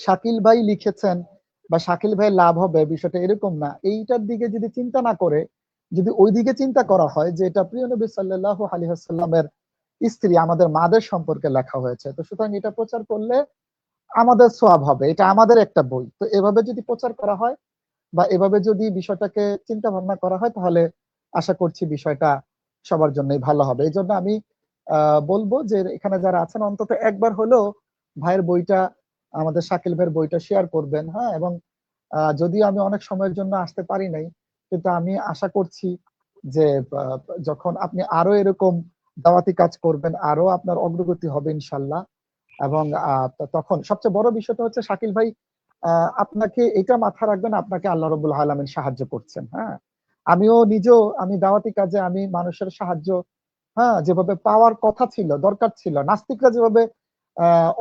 শাকিল ভাই লিখেছেন বা শাকিল ভাই লাভ হবে বিষয়টা এরকম না। এইটার দিকে যদি চিন্তা না করে, যদি ওই দিকে চিন্তা করা হয় যে এটা প্রিয় নবী সাল্লাল্লাহু আলাইহি ওয়াসাল্লামের স্ত্রী, আমাদের মাদের সম্পর্কে লেখা হয়েছে, তো সুতরাং এটা প্রচার করলে আমাদের সওয়াব হবে, এটা আমাদের একটা বই। তো এভাবে যদি প্রচার করা হয় বা এভাবে যদি বিষয়টাকে চিন্তা ভাবনা করা হয়, তাহলে আশা করছি বিষয়টা সবার জন্যই ভালো হবে। এই জন্য আমি বলবো যে এখানে যারা আছেন অন্তত একবার হলেও ভাইয়ের বইটা, আমাদের শাকিল ভাইয়ের বইটা শেয়ার করবেন, হ্যাঁ। এবং যদিও আমি অনেক সময়ের জন্য আসতে পারি নাই, কিন্তু আমি আশা করছি যে আহ, যখন আপনি আরো এরকম দাওয়াতি কাজ করবেন, আরো আপনার অগ্রগতি হবে ইনশাল্লাহ। এবং তখন সবচেয়ে বড় বিষয়টা হচ্ছে শাকিল ভাই, আপনাকে এটা মাথা রাখবেন, আপনাকে আল্লাহ রাব্বুল আলামিন সাহায্য করছেন, হ্যাঁ। আমিও নিজেও, আমি দাওয়াতি কাজে আমি মানুষের সাহায্য, হ্যাঁ, যেভাবে পাওয়ার কথা ছিল, দরকার ছিল, নাস্তিকরা যেভাবে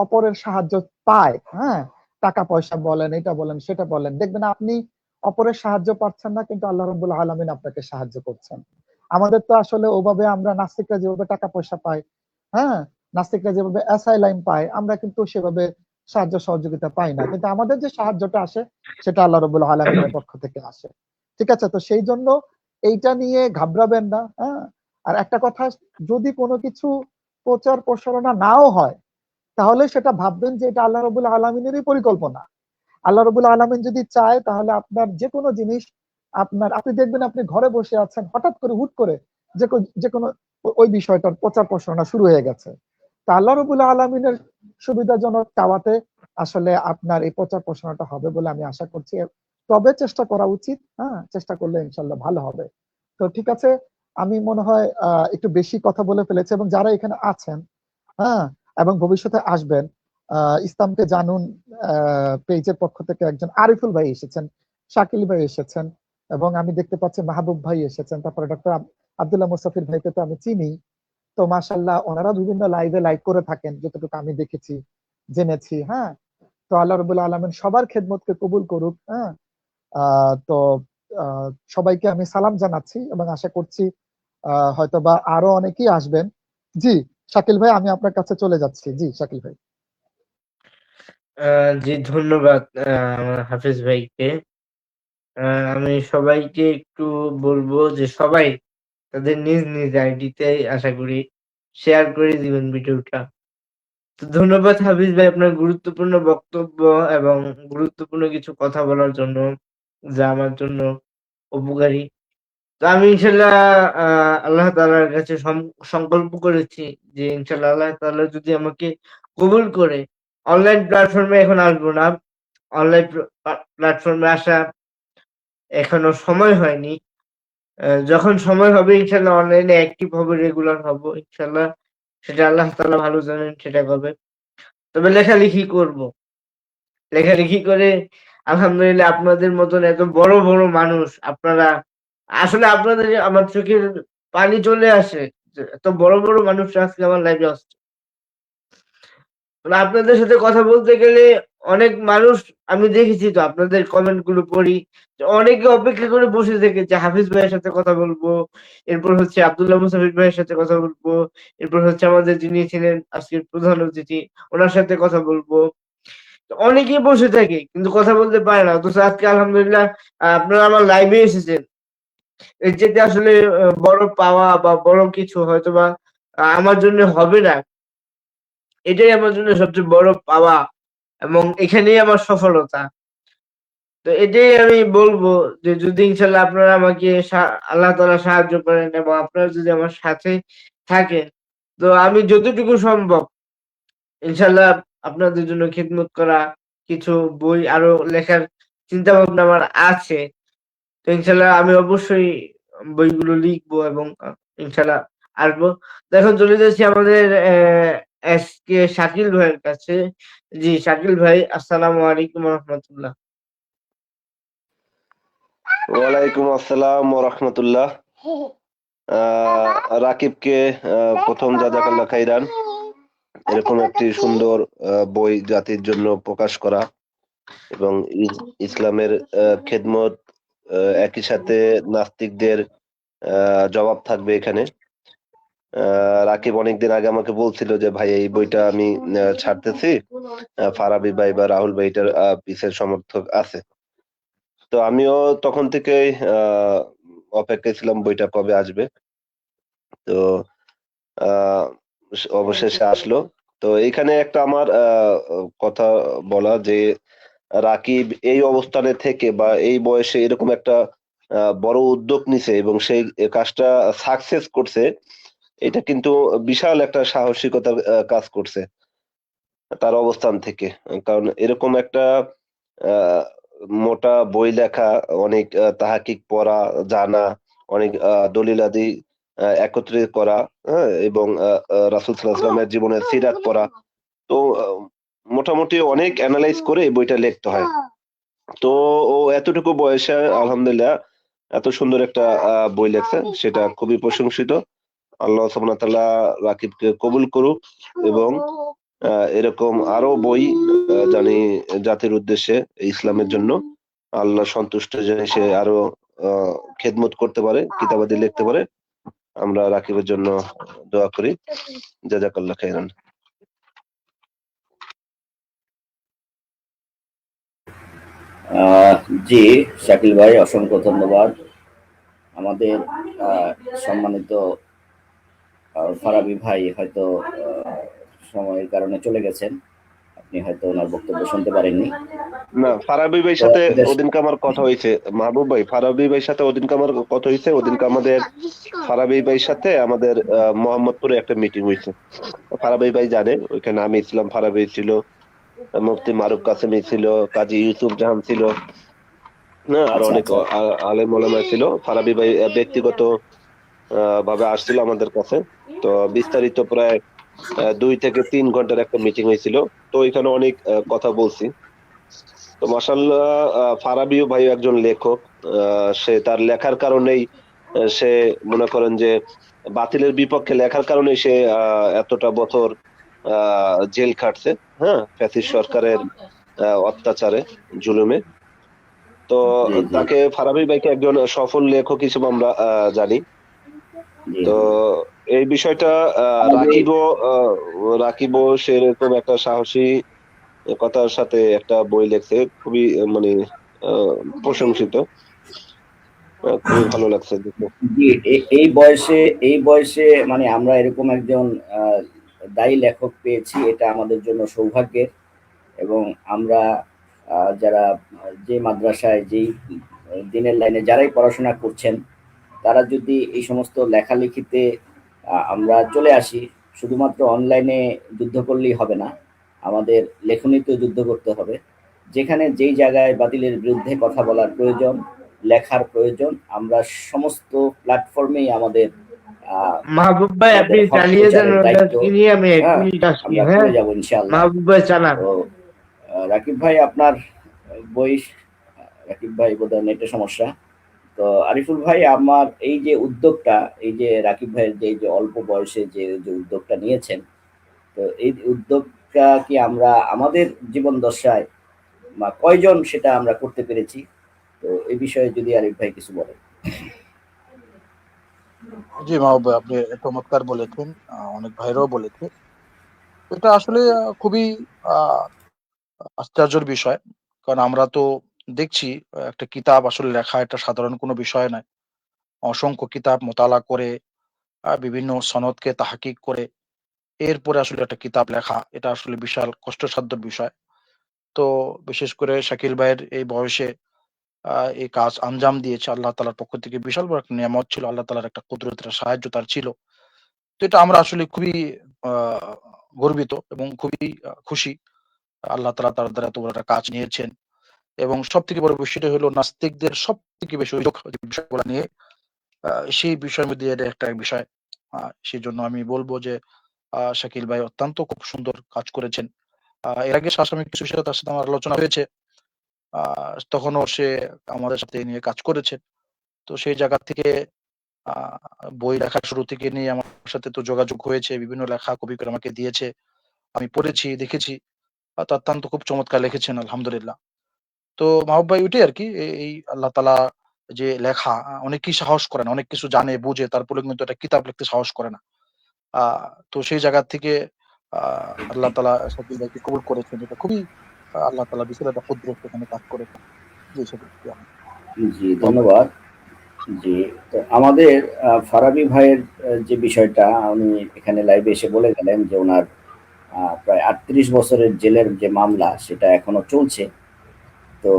অপরের সাহায্য পায়, হ্যাঁ, টাকা পয়সা বলেন, এটা বলেন, সেটা বলেন, দেখবেন আপনি অপরের সাহায্য পাচ্ছেন না, কিন্তু আল্লাহ রাব্বুল আলামিন আপনাকে সাহায্য করছেন। আমাদের তো আসলে ওভাবে, আমরা নাস্তিকরা যেভাবে টাকা পয়সা পাই, হ্যাঁ, নাস্তিকরা যেভাবে অ্যাসাইলাম পায়, আমরা কিন্তু সেভাবে সাহায্য সহযোগিতা পাই না, কিন্তু আমাদের যে সাহায্যটা আসে সেটা আল্লাহ রাব্বুল আলামিনের পক্ষ থেকে আসে। ঠিক আছে, তো সেই জন্য এইটা নিয়ে ঘাবড়াবেন না। হ্যাঁ, আর একটা কথা, যদি কোনো কিছু প্রচার প্রসারণা নাও হয় তাহলে সেটা ভাববেন যে এটা আল্লাহ রাব্বুল আলামিনেরই পরিকল্পনা। আল্লাহ রাব্বুল আলামিন যদি চায় তাহলে আপনার যে কোনো জিনিস, আপনি দেখবেন আপনি ঘরে বসে আছেন, হঠাৎ করে হুট করে যে কোনো ওই বিষয়টার প্রচার প্রসারণা শুরু হয়ে গেছে। তা আল্লাহ রাব্বুল আলামিনের সুবিধাজনক চাওয়াতে আসলে আপনার এই প্রচার প্রসারণাটা হবে বলে আমি আশা করছি। তবে চেষ্টা করা উচিত, হ্যাঁ, চেষ্টা করলে ইনশাল্লাহ ভালো হবে। তো ঠিক আছে, আমি মনে হয় একটু বেশি কথা বলে ফেলেছি, এবং যারা এখানে আছেন, হ্যাঁ, এবং ভবিষ্যতে আসবেন, ইসলামকে জানুন পেজের পক্ষ থেকে একজন আরিফুল ভাই এসেছেন, শাকিল ভাই এসেছেন, এবং আমি দেখতে পাচ্ছি মাহবুব ভাই এসেছেন, তারপরে ডক্টর আব্দুল্লাহ মুস্তাফির ভাইকে তো আমি চিনি। তো মাশাল্লাহ ওনারা বিভিন্ন লাইভে লাইভ করে থাকেন যতটুকু আমি দেখেছি, জেনেছি। হ্যাঁ, তো আল্লাহ রাব্বুল আলামিন সবার খেদমতকে কবুল করুক। হ্যাঁ, তো সবাইকে আমি সালাম জানাচ্ছি এবং আশা করছি হয়তোবা আরো অনেকেই আসবেন। জি শাকিল ভাই, আমি আপনার কাছে চলে যাচ্ছি। জি শাকিল ভাই। জি, ধন্যবাদ আমার হাফিজ ভাইকে। আমি সবাইকে একটু বলবো যে সবাই তাদের নিজ নিজ আইডিতে আশা করি শেয়ার করে দিবেন ভিডিওটা। তো ধন্যবাদ হাফিজ ভাই আপনার গুরুত্বপূর্ণ বক্তব্য এবং গুরুত্বপূর্ণ কিছু কথা বলার জন্য, যা আমার জন্য উপকারী। তো আমি ইনশাল্লাহ আল্লাহ তাআলার কাছে সংকল্প করেছি যে ইনশাল্লাহ আল্লাহ তাআলা যদি আমাকে কবুল করে অনলাইন প্ল্যাটফর্মে এখন আসবো না। অনলাইন প্ল্যাটফর্মে আসা এখনো সময় হয়নি। যখন সময় হবে ইনশাল্লাহ অনলাইনে অ্যাক্টিভ হবো, রেগুলার হবো ইনশাল্লাহ। সেটা আল্লাহ তাআলা ভালো জানেন সেটা কবে। তবে লেখালেখি করব। লেখালেখি করে আলহামদুলিল্লাহ আপনাদের মতন এত বড় বড় মানুষ, আপনারা আসলে আপনাদের আমার চোখের পানি চলে আসে যে এত বড় বড় মানুষরা আজকে আমার লাইভে আসছে। মানে আপনাদের সাথে কথা বলতে গেলে অনেক মানুষ আমি দেখেছি, তো আপনাদের কমেন্ট গুলো পড়ি, যে অনেকে অপেক্ষা করে বসে থেকে যে হাফিজ ভাইয়ের সাথে কথা বলবো, এরপর হচ্ছে আব্দুল্লাহ মুসাফির ভাইয়ের সাথে কথা বলবো, এরপর হচ্ছে আমাদের যিনি ছিলেন আজকের প্রধান অতিথি ওনার সাথে কথা বলবো। তো অনেকেই বসে থাকে কিন্তু কথা বলতে পারে না, অথচ আজকে আলহামদুলিল্লাহ আপনারা আমার লাইভে এসেছেন। এর যেটা আসলে বড় পাওয়া বা বড় কিছু হয়তোবা আমার জন্য হবে না, এটাই আমার জন্য সবচেয়ে বড় পাওয়া এবং এখানেই আমার সফলতা। তো এটাই আমি বলবো যে যদি ইনশাল্লাহ আপনারা আমাকে আল্লাহ তাআলা সাহায্য করেন এবং আপনারা যদি আমার সাথে থাকেন, তো আমি যতটুকু সম্ভব ইনশাল্লাহ আপনাদের জন্য খিদমত করা, কিছু বই আরো লেখার চিন্তা ভাবনা আমার আছে। তো ইনশাল্লাহ আমি অবশ্যই বইগুলো লিখবো এবং ইনশাল্লাহ আসবো। তো এখন চলে যাচ্ছি আমাদের এসকে শাকিল ভাইয়ের কাছে। জি শাকিল ভাই, আসসালামু আলাইকুম রহমতুল্লাহ। ওয়ালাইকুম আসসালাম ওয়া রাহমাতুল্লাহ। রাকিবকে প্রথম জাযাকাল্লাহ খাইরান, এরকম একটি সুন্দর বই জাতির জন্য প্রকাশ করা এবং ইসলামের খেদমত, একই সাথে নাস্তিকদের জবাব থাকবে এখানে। রাকিব অনেকদিন আগে আমাকে বলছিল যে ভাই এই বইটা আমি ছাড়তেছি, ফারাবি ভাই বা রাহুল ভাই এটার পিছের সমর্থক আছে। তো আমিও তখন থেকেই অপেক্ষায় ছিলাম বইটা কবে আসবে। তো আহ অবশেষে আসলো। তো এখানে একটা আমার কথা বলা যে রাকিব এই অবস্থানে থেকে বা এই বয়সে এরকম একটা বড় উদ্যোগ নিছে এবং সেই কাজটা সাকসেস করছে, এটা কিন্তু বিশাল একটা সাহসিকতার কাজ করছে তার অবস্থান থেকে। কারণ এরকম একটা আহ মোটা বই লেখা, অনেক তাহাকিক পড়া, জানা, অনেক দলিলাদি একত্রিত করা, হ্যাঁ, এবং রাসূল সাল্লাল্লাহু আলাইহি ওয়াসাল্লামের জীবনের সিরাত পড়া। তো মোটামুটি অনেক অ্যানালাইজ করে এই বইটা লিখতে হয়। তো ও এতটুকু বয়সে আলহামদুলিল্লাহ এত সুন্দর একটা বই লেখছে, সেটা খুবই প্রশংসিত। আল্লাহ সুবহানাহু ওয়া তাআলা রাকিবকে কবুল করুক এবং এরকম আরো বই জানি জাতির উদ্দেশ্যে ইসলামের জন্য আল্লাহ সন্তুষ্ট যেন সে আরো খেদমত করতে পারে, কিতাবাদি লিখতে পারে। আমরা রাকিবের জন্য দোয়া করি। জাযাকাল্লাহ খাইরান। আহ, জি, শাকিল ভাই অসংখ্য ধন্যবাদ। আমাদের সম্মানিত ফারাবি ভাই হয়তো সময়ের কারণে চলে গেছেন, আপনি হয়তো ওনার বক্তব্য শুনতে পারেননি। না, ফারাবি ভাইয়ের তো সাথে আমাদের ওদিনকে আমার কথা হয়েছে। মাহবুব ভাই, ফারাবি ভাইয়ের সাথে ওদিনকে আমার কথা হয়েছে। ওদিনকে আমাদের ফারাবি ভাইয়ের সাথে আমাদের মোহাম্মদপুরে একটা মিটিং হয়েছে। ফারাবি ভাই জানে, ওইখানে আমি ছিলাম, ফারাবি ছিল, মুফতি মারুফ কাসেমি ছিল, কাজী ইউসুফ জাহান ছিল, না আর আচ্ছা অনেক আচ্ছা আলেম ওলামা ছিল। ফারাবি ভাই ব্যক্তিগত ভাবে আসছিল আমাদের কাছে। তো বিস্তারিত প্রায় 2 থেকে 3 ঘন্টার একটা মিটিং হয়েছিল। তো এখানে অনেক কথা বলছি। তো মাশাল্লাহ, ফারাবিও ভাই একজন লেখক। সে তার লেখার কারণেই সে মনে করেন যে বাতিলের বিপক্ষে লেখার কারণেই সে এতটা বছর জেল খাটছে, হ্যাঁ, ফ্যাসিস্ট সরকারের অত্যাচারে, জুলুমে। তো জি জি তাকে, ফারাবি ভাইকে একজন সফল লেখক হিসেবে আমরা জানি। জি তো জি এই বিষয়টা আমাদের রাকিবও সেরকম একটা সাহসী কথার সাথে একটা বই লেখছে, খুবই মানে আহ, প্রশংসিত। খুবই ভালো লাগছে দেখে। জি, এই বয়সে মানে আমরা এরকম একজন আহ, দায়ী লেখক পেয়েছি, এটা আমাদের জন্য সৌভাগ্যের। এবং আমরা যারা যে মাদ্রাসায় যেই দিনের লাইনে যারাই পড়াশোনা করছেন, তারা যদি এই সমস্ত লেখালেখিতে আমরা চলে আসি, শুধুমাত্র অনলাইনে যুদ্ধ করলেই হবে না, আমাদের লেখনীতেও যুদ্ধ করতে হবে। যেখানে যেই জায়গায় বাতিলের বিরুদ্ধে কথা বলার প্রয়োজন, লেখার প্রয়োজন, আমরা সমস্ত প্ল্যাটফর্মেই আমাদের মাহবুব ভাই আপনি আমাদের হক চালিয়ে যান, প্রচারের দায়িত্ব। ওদেরকে নিয়ে আমি এক হ্যাঁ, মিনিট আসছি। আমরা হ্যাঁ, করে যাব ইনশাআল্লাহ। মাহবুব ভাই চালান। তো রাকিব ভাই আপনার বই, রাকিব ভাই বোধহয় নেটের সমস্যা। তো আরিফুল ভাই, আমার এই যে উদ্যোগটা, এই যে রাকিব ভাইয়ের যে এই যে অল্প বয়সে যে যে উদ্যোগটা নিয়েছেন, তো এই উদ্যোগটা কি আমরা আমাদের জীবন দশায় বা কয়জন সেটা আমরা করতে পেরেছি? তো এই বিষয়ে যদি আরিফ ভাই কিছু বলেন। জি মাহবুব ভাই, আপনি চমৎকার বলেছেন, অনেক ভাইরাও বলেছে। এটা আসলে খুবই আহ আশ্চর্যের বিষয়। কারণ আমরা তো দেখছি একটা কিতাব আসলে লেখা এটা সাধারণ কোনো বিষয় নয়। অসংখ্য কিতাব মোতালা করে বিভিন্ন সনদকে তাহকিক করে এরপরে আসলে একটা কিতাব লেখা এটা আসলে বিশাল কষ্টসাধ্য বিষয়। তো বিশেষ করে শাকিল ভাইয়ের এই বয়সে এই কাজ আঞ্জাম দিয়েছে আল্লাহ তাআলার পক্ষ থেকে বিশাল বড় একটা নিয়ামত ছিল। আল্লাহ তাআলার একটা কুদরতের সাহায্য তার ছিল। তো এটা আমরা আসলে খুবই আ গর্বিত এবং খুবই খুশি। আল্লাহ তাআলা তার দ্বারা এত বড় একটা কাজ নিয়েছেন। এবং সবথেকে বড় বিষয়টা হলো নাস্তিকদের সবথেকে বেশি অভিযোগ যে বিষয়গুলা নিয়ে আ সেই বিষয়ের মধ্যে এটা একটা বিষয়। সেজন্য আমি বলব যে শাকিল ভাই অত্যন্ত খুব সুন্দর কাজ করেছেন। এর আগে শাসমিক কিছু বিষয়ে তার সাথে আমার আলোচনা হয়েছে। আ তখনও সে আমাদের সাথে এ নিয়ে কাজ করেছে। তো সেই জায়গা থেকে আ বই লেখা শুরু থেকে নিয়ে আমার সাথে তো যোগাযোগ হয়েছে। বিভিন্ন লেখা কপি করে আমাকে দিয়েছে। আমি পড়েছি, দেখেছি। অত্যন্ত খুব চমৎকার লিখেছেন আলহামদুলিল্লাহ। তো মাহবুব ভাই ওইটাই আরকি। এই আল্লাহ তাআলা যে লেখা অনেকেই সাহস করে না। অনেক কিছু জানে, বুঝে তারপরেও কিন্তু একটা কিতাব লিখতে সাহস করে না। আ তো সেই জায়গা থেকে আ আল্লাহ তাআলা শাকিল ভাইকে কবুল করেছেন। এটা খুবই আল্লাহ তাআলা বিশাল একটা কুদরত সেখানে কাজ করেছেন। জি সেটাই। জি, মাহবুব ভাই। ধন্যবাদ। জি, তো আমাদের ফারাবি ভাইয়ের যে বিষয়টা উনি এখানে লাইভে এসে বলে গেলেন যে ওনার প্রায় ৩৮ বছরের জেলের যে মামলা সেটা এখনো চলছে। তো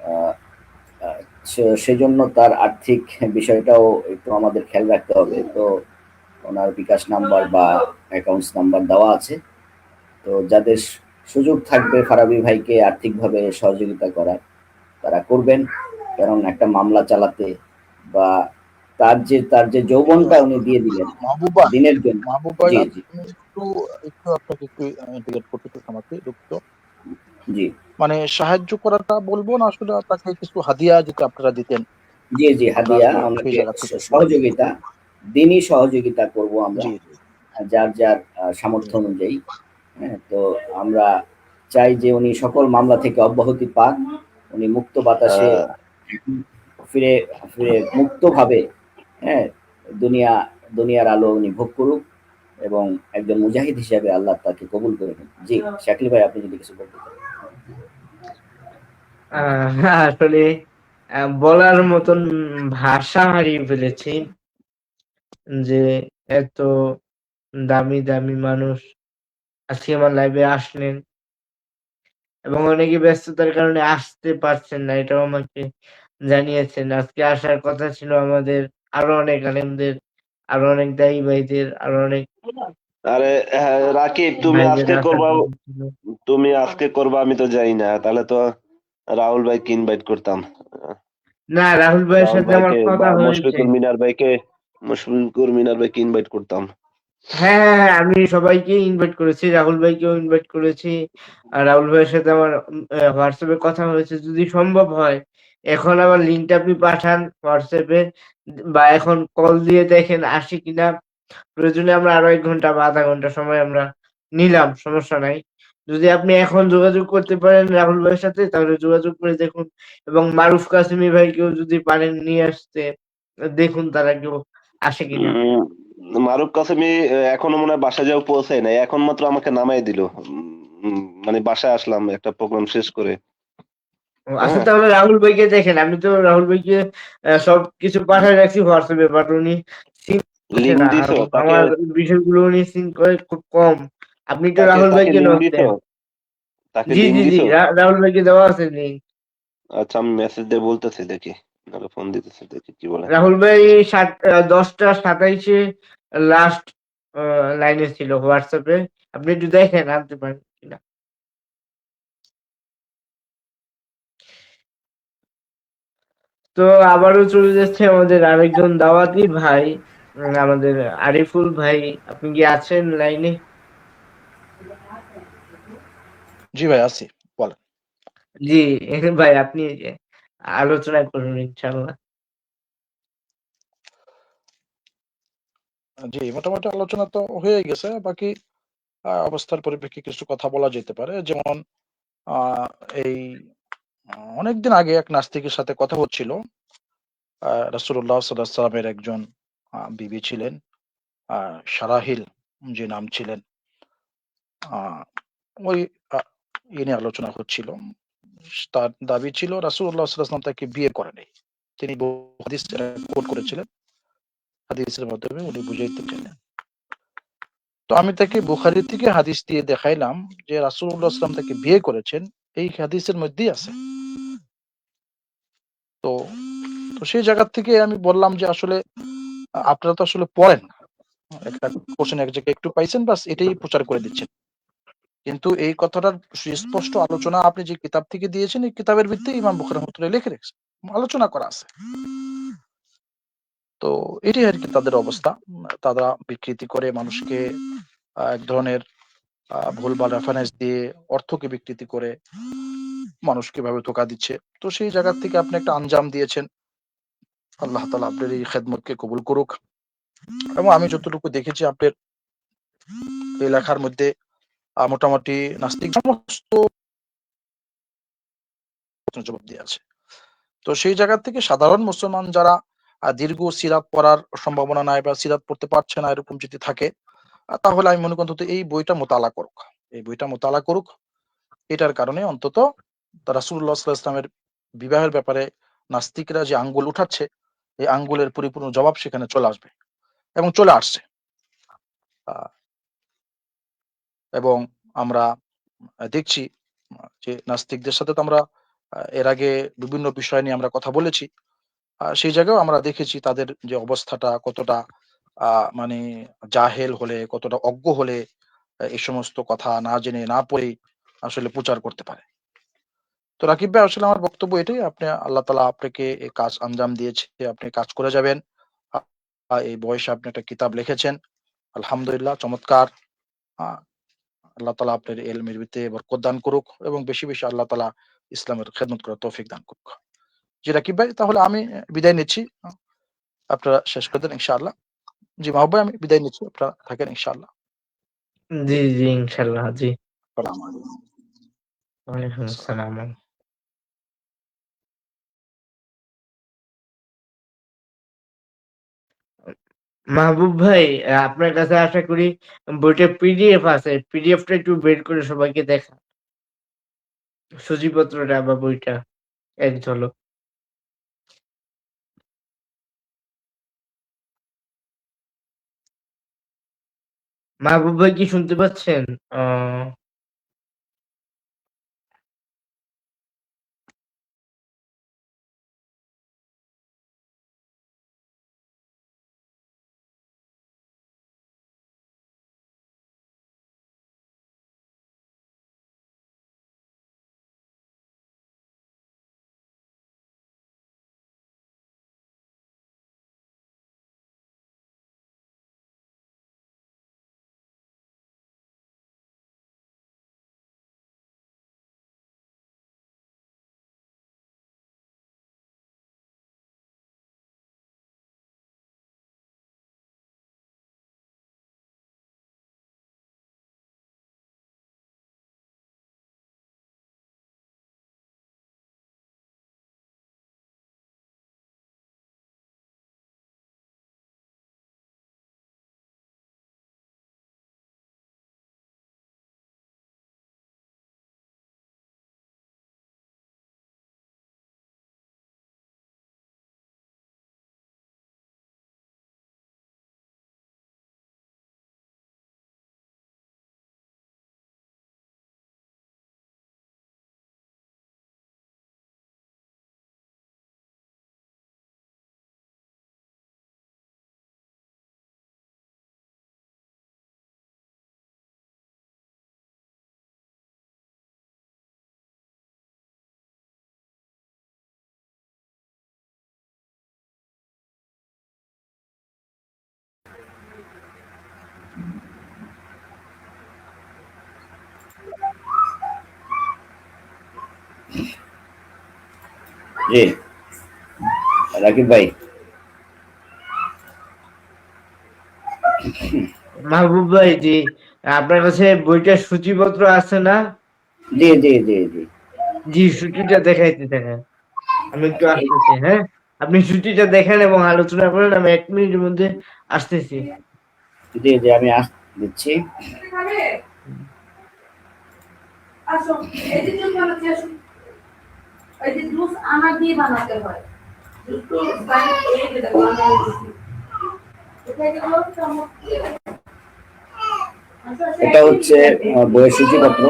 আ আ সেজন্য তার আর্থিক বিষয়টাও একটু আমাদের খেয়াল রাখতে হবে। তো ওনার বিকাশ নাম্বার বা অ্যাকাউন্টস নাম্বার দেওয়া আছে। তো যাদের সুযোগ থাকবে ফারাবি ভাইকে আর্থিকভাবে সহযোগিতা করার, তারা করবেন। কারণ একটা মামলা চালাতে বা তার যে যৌবনটা উনি দিয়ে দিলেন মাহবুব ভাই, দিনের জন্য। মাহবুব ভাই জি, জি, আমি একটু একটু আপনাকে একটু ইন্টিগ্রেট করতে চাচ্ছি আমাকে দুঃখিত। জি, মানে সাহায্য করাটা বলবো না আসলে তাকে কিছু হাদিয়া যদি আপনারা দিতেন, জি, জি, আমরা হাদিয়া আসলে সেই ওনাকে জায়গা থেকে একটু সহযোগিতা, দিনই সহযোগিতা করব আমরা। জি, জি, যার জি, সামর্থ্য অনুযায়ী। হ্যাঁ, তো আমরা চাই যে উনি সকল মামলা থেকে অব্যাহতি পাক। উনি মুক্ত বাতাসে আহ, ফিরে ফিরে মুক্তভাবে, হ্যাঁ, দুনিয়া দুনিয়ার আলো উনি ভোগ করুক এবং একজন মুজাহিদ হিসেবে আল্লাহ তাকে কবুল করে নিন। জি, শাকিল ভাই আপনি যদি কিছু বলতে চান। আসলে বলার মতন ভাষা হারিয়ে ফেলেছি যে এত দামি দামি মানুষ আজকে আমার লাইভে আসলেন এবং অনেকে ব্যস্ততার কারণে আসতে পারছেন না, এটাও আমাকে জানিয়েছেন। আজকে আসার কথা ছিল আমাদের আরো অনেক আলেমদের, আরো অনেক দায়ী ভাইদের, আরো অনেক আরে হ্যাঁ, রাকিব, ভাইদের আসার কথা ছিল। তুমি আজকে করবা, আমি তো জানি না, তাহলে তো রাহুল ভাইকে ইনভাইট করতাম। না, রাহুল ভাইয়ের রাহুল সাথে আমার ভাইকে বা কথা হয়েছে। মুশফিকুর মিনার ভাইকে ইনভাইট করতাম। হ্যাঁ, হ্যাঁ, হ্যাঁ, আমি সবাইকে ইনভাইট করেছি। রাহুল ভাইকেও ইনভাইট করেছি। আর রাহুল ভাইয়ের সাথে আমার হোয়াটসঅ্যাপে কথা হয়েছে। যদি সম্ভব হয় এখন আমার লিঙ্কটা আপনি পাঠান হোয়াটসঅ্যাপে বা এখন কল দিয়ে দেখেন আসে কিনা। প্রয়োজনে আমরা আরো ১ ঘন্টা বা আধা ঘন্টা সময় আমরা নিলাম, সমস্যা নাই। যদি আপনি এখন যোগাযোগ করতে পারেন রাহুল ভাইয়ের সাথে তাহলে যোগাযোগ করে দেখুন এবং মারুফ কাসেমি ভাইকেও যদি পারেন নিয়ে আসতে দেখুন তারা কেউ আসে কিনা। মারুফ কাসেমি এখনো মনে হয় বাসায় যাও পৌঁছায় নাই, এখন মাত্র আমাকে নামাই দিল। মানে বাসায় আসলাম একটা প্রোগ্রাম শেষ করে। আচ্ছা হ্যাঁ, তাহলে রাহুল ভাইকে দেখেন। আমি তো রাহুল ভাইকে সবকিছু পাঠায় রাখছি হোয়াটসঅ্যাপে, বাট উনি সিন করছে লিঙ্ক না। আর দিছো তাকে? আমার বিষয়গুলো উনি সিন করে খুব কম। আপনি তো তাকে রাহুল তাকে ভাইকে লিঙ্ক নক দিছো? দেন। তাকে জি, লিঙ্ক জি, জি। দিছো? রাহুল ভাইকে দেওয়া আছে লিঙ্ক। আচ্ছা, আমি মেসেজ দিয়ে বলতেছি, দেখি, নাহলে ফোন দিতেছি, দেখি কি বলে। রাহুল ভাই 10টা 27-এ লাস্ট লাইনে ছিল হোয়াটসঅ্যাপে। আপনি একটু দেখেন আনতে পারেন কিনা। তো আবারও চলে যাচ্ছে আমাদের আরেকজন দাওয়াতি ভাই, আমাদের আরিফুল ভাই। আপনি কি আছেন লাইনে? জি ভাই, আছি, বলেন। জি, ভাই আপনি আলোচনা করুন ইনশাআল্লাহ। জি, মোটামুটি আলোচনা তো হয়ে গেছে। বাকি অবস্থার পরিপ্রেক্ষিতে কিছু কথা বলা যেতে পারে। যেমন আহ, এই অনেকদিন আগে এক নাস্তিকের সাথে কথা হচ্ছিল। রাসূলুল্লাহ সাল্লাল্লাহু আলাইহি ওয়াসাল্লামের একজন বিবি ছিলেন, সারাহিল যে নাম ছিলেন। আহ, ওই আহ, ইয়ে নিয়ে আলোচনা হচ্ছিল। তার দাবি ছিল রাসূলুল্লাহ সাল্লাল্লাহু আলাইহি ওয়াসাল্লাম তাকে বিয়ে করেনি। তিনি হাদিস কোট করেছিলেন, হাদিসের মাধ্যমে উনি বুঝাইতে চাইলেন। তো আমি তাকে বুখারী থেকে হাদিস দিয়ে দেখাইলাম যে রাসূলুল্লাহ সাল্লাল্লাহু আলাইহি ওয়াসাল্লাম তাকে বিয়ে করেছেন, এই হাদিসের মধ্যেই আছে। তো তো সেই জায়গা থেকে আমি বললাম যে আসলে আপনারা তো আসলে পড়েন না। একটা কোশ্চেন এক জায়গায় একটু পাইছেন, বাস এটাই প্রচার করে দিচ্ছেন। কিন্তু এই কথাটার সুস্পষ্ট আলোচনা আপনি যে কিতাব থেকে দিয়েছেন, এই কিতাবের ভিত্তিতে ইমাম বুখারী রাহমাতুল্লাহ লিখে রেখেছেন, আলোচনা করা আছে। তো এটাই আর কি তাদের অবস্থা। তারা বিকৃতি করে মানুষকে এক ধরনের ভুলভাল রেফারেন্স দিয়ে অর্থকে বিকৃতি করে মানুষকে ভাবে ধোঁকা দিচ্ছে। তো সেই জায়গা থেকে আপনি একটা আঞ্জাম দিয়েছেন। আল্লাহ তাআলা আপনার এই খেদমতকে কবুল করুক। এবং আমি যতটুকু দেখেছি আপনার এই লেখার মধ্যে মোটামুটি নাস্তিক সমস্ত প্রশ্নের জবাব দিয়ে আছে। তো সেই জায়গা থেকে সাধারণ মুসলমান যারা দীর্ঘ সিরাত পড়ার সম্ভাবনা নাই বা সিরাত পড়তে পারছে না, এরকম যদি থাকে, তাহলে আমি মনে করি অন্তত এই বইটা মোতালা করুক। এই বইটা মোতালা করুক। এটার কারণে অন্তত রাসূলুল্লাহ সাল্লাল্লাহু আলাইহি ওয়াসাল্লামের বিবাহের ব্যাপারে নাস্তিকরা যে আঙ্গুল উঠাচ্ছে, এই আঙ্গুলের পরিপূর্ণ জবাব সেখানে চলে আসবে এবং চলে আসছে। আহ, এবং আমরা দেখছি যে নাস্তিকদের সাথে তো আমরা এর আগে বিভিন্ন বিষয় নিয়ে আমরা কথা বলেছি। সেই জায়গায়ও আমরা দেখেছি তাদের যে অবস্থাটা কতটা মানে জাহেল হলে, কতটা অজ্ঞ হলে এই সমস্ত কথা না জেনে না পড়ে আসলে প্রচার করতে পারে। তো রাকিব ভাই, আসলে আমার বক্তব্য এটাই, আপনি আল্লাহ তাআলা আপনাকে এই কাজ আঞ্জাম দিয়েছে, আপনি কাজ করে যাবেন। এই বয়সে আপনি একটা কিতাব লিখেছেন, আলহামদুলিল্লাহ, চমৎকার। আহ, আল্লাহ তাআলা আপনার ইলমের ভিত্তিতে বরকত দান করুক এবং বেশি বেশি আল্লাহ তাআলা ইসলামের খেদমত করার তৌফিক দান করুক। জি রাকিব ভাই, তাহলে আমি বিদায় নিচ্ছি। আপনারা শেষ করে দেন ইনশাআল্লাহ। জি মাহবুব ভাই, আমি বিদায় নিচ্ছি, আপনারা থাকেন ইনশাআল্লাহ। জি, জি, ইনশাআল্লাহ। জি। আসসালামু আলাইকুম। ওয়ালাইকুম আসসালাম। আসসালাম। মাহবুব ভাই, আপনার কাছে আশা করি বইটার পিডিএফ আছে। পিডিএফটা একটু বের করে সবাইকে দেখান। সূচিপত্রটা বা বইটা। এক ঝলক। মাহবুব ভাই কি শুনতে পাচ্ছেন? জি রাকিব ভাই। মাহবুব ভাই, জি, আপনার কাছে বইটার সূচিপত্র আছে না? জি জি জি জি জি, সূচিটা দেখাইতে থাকেন। আমি একটু আসতেছি, হ্যাঁ? আপনি সূচিটা দেখেন এবং আলোচনা করেন, আমি ১ মিনিটের মধ্যে আসতেছি। জি জি আমি দিচ্ছি। আসো, এই যে জুস বানাচ্ছি, আসো। এই যে জুস আনা দিয়ে বানাতে হয়। জুস তো এই যে দেখো আমি দিচ্ছি। এটা হচ্ছে বইয়ের সূচিপত্র।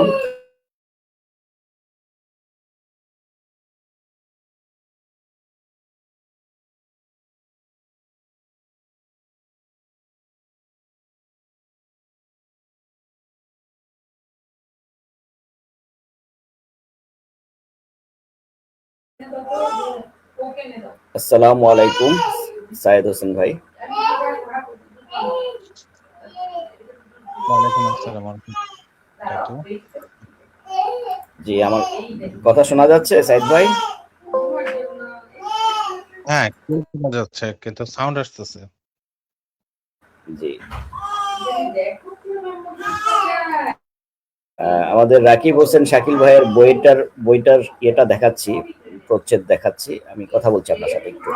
আসসালামু আলাইকুম সাইদ হোসেন ভাই। ওয়ালাইকুম আসসালাম ওয়া রাহমাতুল্লাহ। জি আমার কথা শোনা যাচ্ছে সাইদ ভাই? হ্যাঁ, একটু শোনা যাচ্ছে কিন্তু সাউন্ড আসতেছে। জি আমাদের রাকিব হোসেন শাকিল ভাইয়ের বইটার ইয়েটা দেখাচ্ছি, প্রচ্ছদ দেখাচ্ছি। আমি কথা বলছি আপনার সাথে একটু।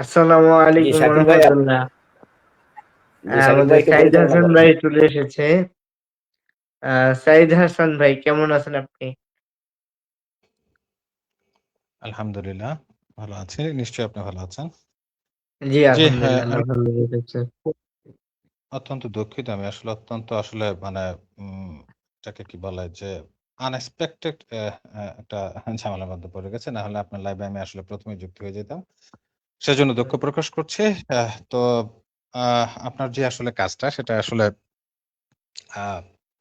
আসসালামু জি আলাইকুম ওয়া শাকিল ভাই, রাহমাতুল্লাহ। জি শাকিল আমাদের ভাইকে সাইদ পরিচালনা হাসান করেন। ভাই চলে এসেছে। সাইদ হাসান ভাই, কেমন আছেন আপনি? আলহামদুলিল্লাহ ভালো আছি। নিশ্চয়ই আপনি ভালো আছেন। জি, জি, আলহামদুলিল্লাহ, আল্লাহ আমি ভালো রেখেছে। অত্যন্ত দুঃখিত। আমি আসলে অত্যন্ত মানে এটাকে কি বলে যে আনএক্সপেক্টেড একটা ঝামেলার মধ্যে পড়ে গেছে। না হলে আপনার লাইভে আমি আসলে ১ম এই যুক্ত হয়ে যেতাম। সেজন্য দুঃখ প্রকাশ করছি। তো আপনার যে আসলে কাজটা সেটা আসলে আ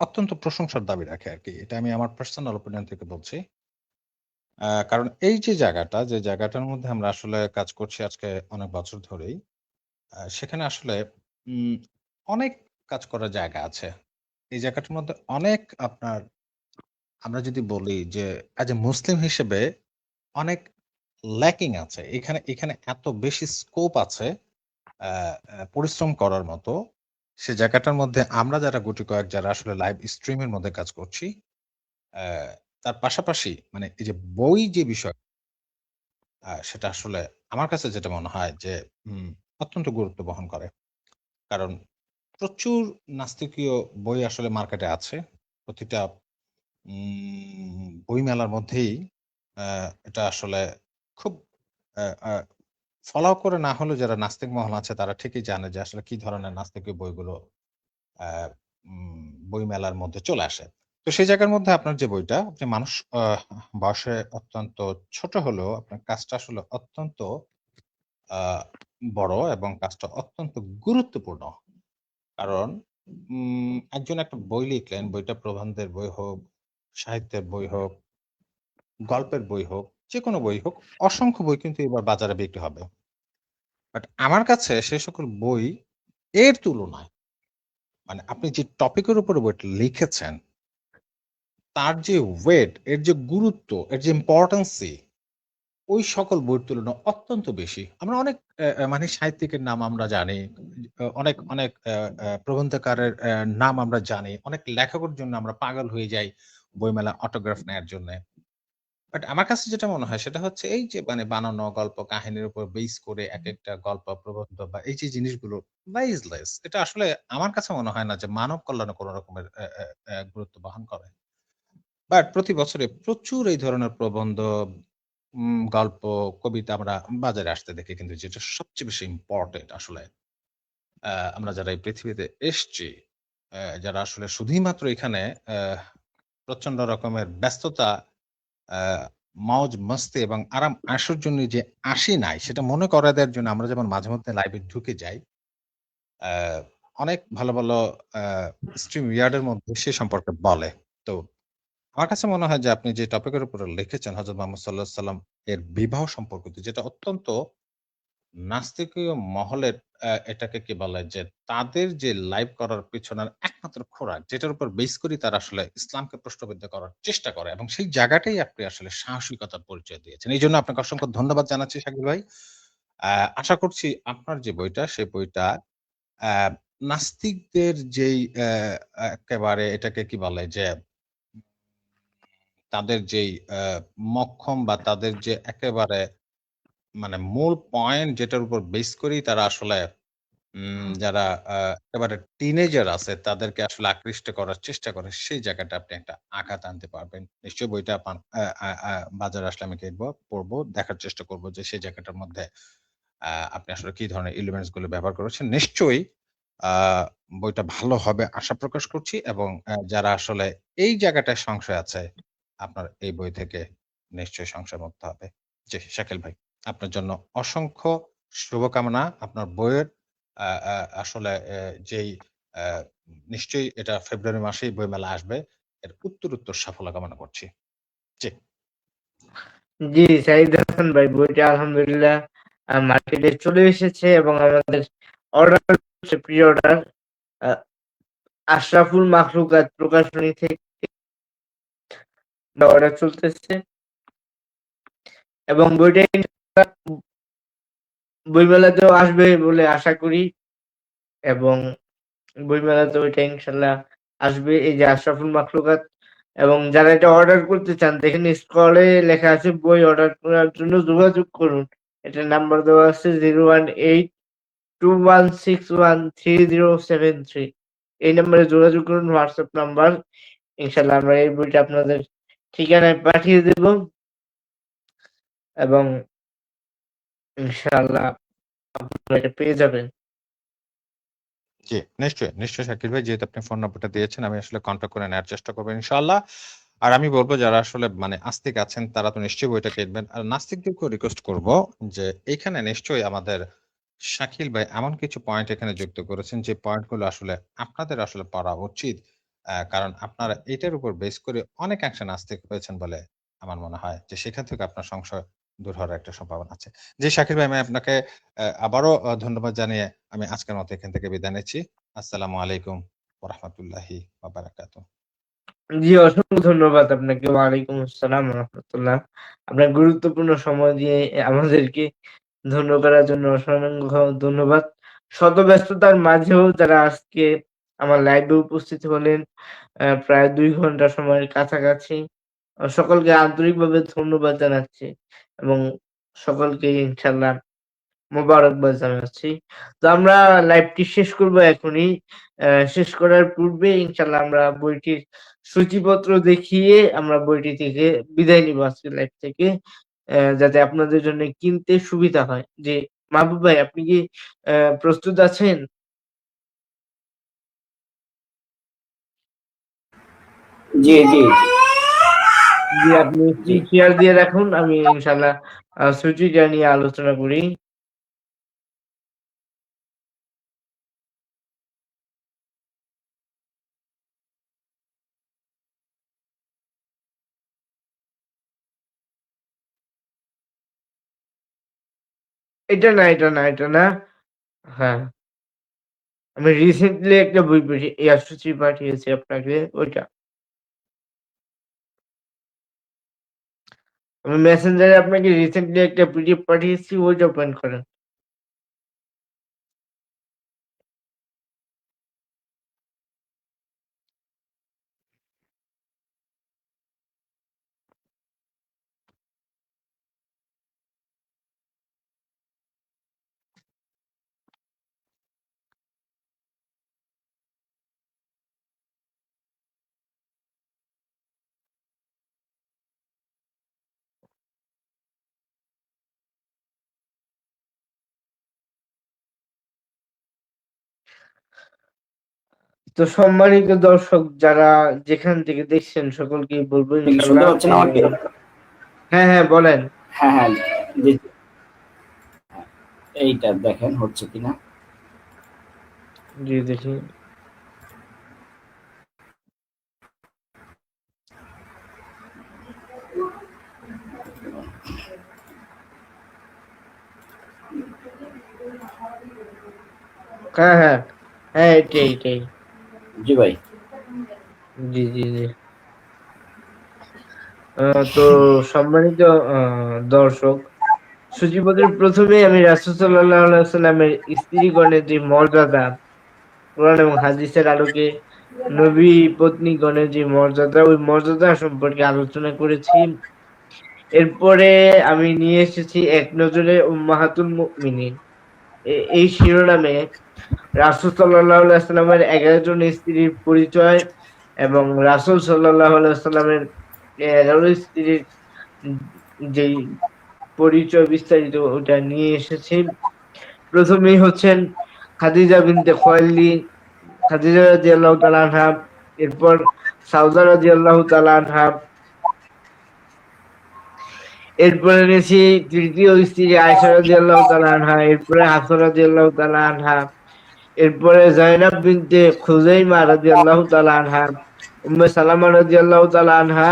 অত্যন্ত প্রশংসার দাবি রাখে আরকি। এটা আমি আমার পার্সোনাল ওপিনিয়ন থেকে বলছি। কারণ এই যে জায়গাটা, যে জায়গাটার মধ্যে আমরা আসলে কাজ করছি আজকে অনেক বছর ধরেই, সেখানে আসলে উম অনেক কাজ করার জায়গা আছে। এই জায়গাটার মধ্যে অনেক আপনার আমরা যদি বলি যে অ্যাজ এ মুসলিম হিসেবে অনেক ল্যাকিং আছে। এখানে এত বেশি স্কোপ আছে আ আ পরিশ্রম করার মতো। সে জায়গাটার মধ্যে আমরা যারা গুটি কয়েক যারা আসলে লাইভ স্ট্রিমের মধ্যে কাজ করছি, তার পাশাপাশি মানে এই যে বই যে বিষয় সেটা আসলে আমার কাছে যেটা মনে হয় যে অত্যন্ত গুরুত্ব বহন করে। কারণ প্রচুর নাস্তিকীয় বই আসলে মার্কেটে আছে। প্রতিটা বইমেলার মধ্যেই এটা আসলে খুব ফলো করে না হলেও যারা নাস্তিক মহল আছে তারা ঠিকই জানে যে আসলে কি ধরনের নাস্তিকীয় বইগুলো বইমেলার মধ্যে চলে আসে। তো সেই জায়গার মধ্যে আপনার যে বইটা, আপনি মানুষ বয়সে অত্যন্ত ছোট হলেও আপনার কাজটা আসলে অত্যন্ত বড় এবং কাজটা অত্যন্ত গুরুত্বপূর্ণ। কারণ একজন একটা বই লিখলেন, বইটা প্রবন্ধের বই হোক, সাহিত্যের বই হোক, গল্পের বই হোক, যেকোনো বই হোক, অসংখ্য বই কিন্তু এবার বাজারে বিক্রি হবে। বাট আমার কাছে সে সকল বই এর তুলনায় মানে আপনি যে টপিকের উপরে বইটা লিখেছেন তার যে ওয়েট, এর যে গুরুত্ব, এর যে ইম্পর্টেন্সি ওই সকল বইয়ের তুলনায় অত্যন্ত বেশি। আমরা অনেক মানে সাহিত্যিকের নাম আমরা জানি, অনেক অনেক প্রবন্ধকারের নাম আমরা জানি, অনেক লেখকের জন্য আমরা পাগল হয়ে যাই বইমেলা অটোগ্রাফ নেয়ার জন্যে। বাট আমার কাছে যেটা মনে হয় সেটা হচ্ছে এই যে মানে বানানো গল্প কাহিনীর উপর বেস করে একেকটা গল্প, প্রবন্ধ বা এই যে জিনিসগুলো প্রাইসলেস, এটা আসলে আমার কাছে মনে হয় না যে মানব কল্যাণে কোন রকমের গুরুত্ব বহন করে। বাট প্রতি বছরে প্রচুর এই ধরনের প্রবন্ধ, গল্প, কবিতা আমরা বাজারে আসতে দেখি। কিন্তু যেটা সবচেয়ে বেশি ইম্পোর্টেন্ট আসলে আমরা যারা এই পৃথিবীতে এসছি, যারা আসলে শুধুই মাত্র এখানে প্রচন্ড রকমের ব্যস্ততা, মौज মস্তি এবং আরাম আয়েশের জন্য যে আসি নাই সেটা মনে করায় দেওয়ার জন্য আমরা যেমন মাঝে মধ্যে লাইভে ঢুকে যাই। অনেক ভালো, ভালো স্ট্রিম ইয়ার্ড এর মধ্যে সে সম্পর্কে বলে। তো আমার কাছে মনে হয় যে আপনি যে টপিকের উপরে লিখেছেন হযরত মুহাম্মদ সাল্লাল্লাহু আলাইহি ওয়াসাল্লাম এর বিবাহ সম্পর্কিত, যেটা অত্যন্ত নাস্তিকীয় মহলের এটাকে কি বলে যে তাদের যে লাইভ করার পেছনের একমাত্র খোরাক যেটার উপর বেস করেই তারা আসলে ইসলামকে প্রশ্নবিদ্ধ করার চেষ্টা করে এবং সেই জায়গাটাই আপনি আসলে সাহসিকতার পরিচয় দিয়েছেন। এইজন্য আপনাকে অসংখ্য ধন্যবাদ জানাচ্ছি শাকিল ভাই। আশা করছি আপনার যে বইটা সেই বইটা নাস্তিকদের যেই একেবারে এটাকে কি বলে যে তাদের যেই মক্ষম বা তাদের যে একেবারে মানে মূল পয়েন্ট যেটার উপর বেস করেই তারা আসলে যারা একেবারে টিনেজার আছে তাদেরকে আসলে আকৃষ্ট করার চেষ্টা করে সেই জায়গাটা আপনি একটা আঘাত আনতে পারবেন। নিশ্চয়ই বইটা বাজারে আসলে আমি কিনবো, পড়বো, দেখার চেষ্টা করব যে সেই জায়গাটার মধ্যে আপনি আসলে কি ধরনের এলিমেন্টস গুলো ব্যবহার করেছেন। নিশ্চয়ই বইটা ভালো হবে আশা প্রকাশ করছি এবং যারা আসলে এই জায়গাটায় সংশয় আছে আপনার এই বই থেকে নিশ্চয়ই সংশয় মুক্ত হবে। জি, শাকিল ভাই আপনার জন্য অসংখ্য শুভকামনা। আপনার বইয়ের আসলে যেই নিশ্চয়ই এটা ফেব্রুয়ারি মাসেই বইমেলা আসবে। এর উত্তরোত্তর সাফল্য কামনা করছি। জি। জি, সাইদ হাসান ভাই বইটা আলহামদুলিল্লাহ মার্কেটে চলে এসেছে এবং আমাদের অর্ডার হচ্ছে প্রি অর্ডার আশরাফুল মাখলুকাত প্রকাশনী থেকে অর্ডার চলতেছে এবং বইটা বইমেলাতেও আসবে বলে আশা করি এবং বইমেলাতে ওইটা ইনশাল্লাহ আসবে। এই যে আশরাফুল মাখলুকাত এবং যারা এটা অর্ডার করতে চান দেখেন স্ক্রলে লেখা আছে বই অর্ডার করার জন্য যোগাযোগ করুন। এটা নাম্বার দেওয়া আছে 01821613073। এই নাম্বারে যোগাযোগ করুন, হোয়াটসঅ্যাপ নাম্বার। ইনশাল্লাহ আমরা এই বইটা আপনাদের ঠিকানায় পাঠিয়ে দেব এবং ইনশাআল্লাহ আপনারা এটা পেয়ে যাবেন। জি, নিশ্চয়ই, নিশ্চয়ই শাকিল ভাই যেহেতু আপনি ফোন নাম্বারটা দিয়েছেন আমি আসলে কন্টাক্ট করে নেওয়ার চেষ্টা করব ইনশাআল্লাহ। আর আমি বলব যারা আসলে মানে আস্তিক আছেন তারা তো নিশ্চয়ই বইটা কিনবেন। আর নাস্তিকদেরকেও রিকোয়েস্ট করব যে এইখানে নিশ্চয়ই আমাদের শাকিল ভাই এমন কিছু পয়েন্ট এখানে যুক্ত করেছেন যে পয়েন্টগুলো আসলে আপনাদের আসলে পড়া উচিত। কারণ আপনারা এটার উপর বেস করে অনেকাংশে নাস্তিক হয়েছেন বলে আমার মনে হয় যে সেখান থেকে আপনার সংশয় দূর হওয়ার একটা সম্ভাবনা আছে। জি শাকিল ভাই আমি আপনাকে আবারও ধন্যবাদ জানিয়ে আমি আজকের মতো এখান থেকে বিদায় নিচ্ছি। আসসালামু আলাইকুম ওয়া রাহমাতুল্লাহি ওয়া বারাকাতুহু। জি, অসংখ্য ধন্যবাদ আপনাকে। ওয়ালাইকুম আসসালাম ওয়া রাহমাতুল্লাহ। আপনার গুরুত্বপূর্ণ সময় দিয়ে আমাদেরকে ধন্য করার জন্য অসংখ্য ধন্যবাদ। শত ব্যস্ততার মাঝেও যারা আজকে আমার লাইভে উপস্থিত হলেন প্রায় ২ ঘন্টা সময়ের কাছাকাছি। সকলকে আন্তরিকভাবে ধন্যবাদ জানাচ্ছি এবং সকলকে ইনশাআল্লাহ মোবারকবাদ জানাচ্ছি। তো আমরা লাইভটি শেষ করব এখনই। শেষ করার পূর্বে ইনশাআল্লাহ আমরা বইটির সূচিপত্র দেখিয়ে আমরা বইটি থেকে বিদায় নিব আজকের লাইভ থেকে। যাতে আপনাদের জন্য কিনতে সুবিধা হয়। জি, মাহবুব ভাই আপনি কি প্রস্তুত আছেন? জি, জি, জি। জি, আপনি জি। শেয়ার দিয়ে রাখুন। আমি ইনশাআল্লাহ সূচিটা নিয়ে আলোচনা করি। এটা না, এটা না, এটা না। হ্যাঁ, আমি রিসেন্টলি একটা বই সূচি পাঠিয়েছি আপনাকে ওইটা। আমি মেসেঞ্জারে আপনাকে রিসেন্টলি একটা পিডিএফ পাঠিয়েছি ওইটা ওপেন করেন। তো সম্মানিত দর্শক যারা যেখান থেকে দেখছেন সকলকেই বলবো আপনি কি শুনতে ইনশাআল্লাহ পাচ্ছেন আমাকে? হ্যাঁ, হ্যাঁ বলেন। হ্যাঁ, হ্যাঁ। জি, এইটা দেখেন হচ্ছে কিনা। জি, দেখি। হ্যাঁ, হ্যাঁ। হ্যাঁ, এটাই, এটাই। জি ভাই। জি, জি, জি। তো সম্মানিত আ দর্শক, সূচিপত্রের ১ম এই আমি রাসূল সাল্লাল্লাহু আলাইহি ওয়াসাল্লামের স্ত্রীগণের যে মর্যাদা, কোরআন এবং হাদিসের আলোকে নবী পত্নীগণের যে মর্যাদা, ওই মর্যাদা সম্পর্কে আলোচনা করেছি। এরপরে আমি নিয়ে এসেছি এক নজরে উম্মাহাতুল মুমিনিন। এই শিরোনামে রাসূল সাল্লাল্লাহু আলাইহি ওয়াসাল্লামের ১১ জন স্ত্রীর পরিচয় এবং রাসূল সাল্লাল্লাহু আলাইহি ওয়াসাল্লামের ১১ স্ত্রীর যেই পরিচয় বিস্তারিত ওটা নিয়ে এসেছি। ১ম এই হচ্ছেন খাদিজা বিনতে খুয়াইলিদ, খাদিজা রাদিয়াল্লাহু তাআলা আনহা, এরপর সাউদা রাদিয়াল্লাহু তাআলা আনহা, এরপরে এনেছি ৩য় স্ত্রী আয়েশা রাদিয়াল্লাহু তাআলা আনহা, এরপরে হাফসা রাদিয়াল্লাহু তাআলা আনহা, এরপরে যায়েনাব বিনতে খুজাইমা রাদিয়াল্লাহু তাআলা আনহা, উম্মে সালামা রাদিয়াল্লাহু তাআলা আনহা,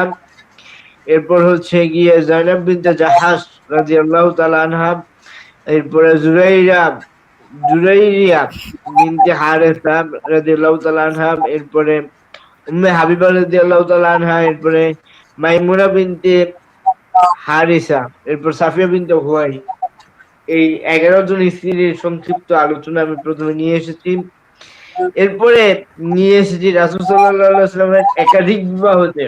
এরপর হচ্ছে গিয়ে যায়েনাব বিনতে জাহাশ রাদিয়াল্লাহু তাআলা আনহা, এরপরে জুরাইরিয়া বিনতে হারেসা রাদিয়াল্লাহু তাআলা আনহা, এরপরে উম্মে হাবিবা রাদিয়াল্লাহু তাআলা আনহা, এরপরে মাইমুনা বিনতে হারিসা, এরপর সাফিয়া বিনতে হুয়াই। এই ১১ জন স্ত্রীর সংক্ষিপ্ত আলোচনা আমি প্রথমে নিয়ে এসেছি। এরপরে নিয়ে এসেছি রাসূল সাল্লাল্লাহু আলাইহি ওয়াসাল্লামের একাধিক বিবাহতে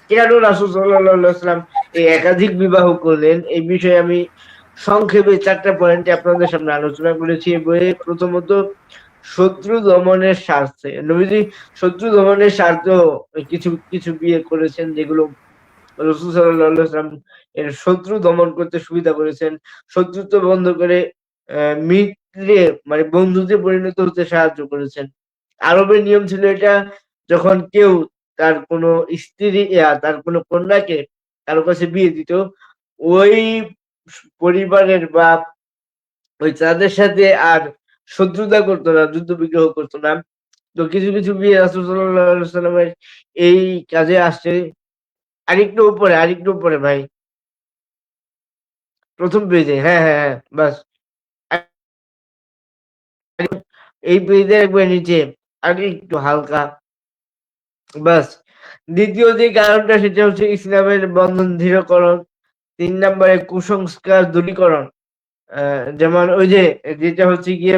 কেন রাসূল সাল্লাল্লাহু আলাইহি ওয়াসাল্লাম এই একাধিক বিবাহ করলেন এই বিষয়ে আমি সংক্ষেপে ৪টা পয়েন্টে আপনাদের সামনে আলোচনা করেছি। এই বইয়ে প্রথমত শত্রু দমনের স্বার্থে নবীজি শত্রু দমনের স্বার্থেও কিছু কিছু বিয়ে করেছেন যেগুলো রাসূল সাল্লাল্লাহু আলাইহি ওয়াসাল্লাম এর শত্রু দমন করতে সুবিধা করেছেন। শত্রুত্ব বন্ধ করে মিত্রে মানে বন্ধুতে পরিণত হতে সাহায্য করেছেন। আরবের নিয়ম ছিল এটা যখন কেউ তার কোনো স্ত্রী তার কোনো কন্যাকে কারো কাছে বিয়ে দিত, ওই পরিবারের বা ওই তাদের সাথে আর শত্রুতা করতো না, যুদ্ধ বিগ্রহ করতো না। তো কিছু, কিছু বিয়ে রাসূল সাল্লাল্লাহু আলাইহি ওয়াসাল্লামের এই কাজে আসছে। আরেকটু উপরে ভাই। ১ম পেজে। হ্যাঁ, হ্যাঁ, হ্যাঁ। বাস। এই পেজের একবারে নিচে আরেকটু হালকা। বাস। ২য় যে কারণটা সেটা হচ্ছে ইসলামের বন্ধন দৃঢ়করণ। ৩ নম্বরে কুসংস্কার দূরীকরণ। যেমন ওই যে যেটা হচ্ছে গিয়ে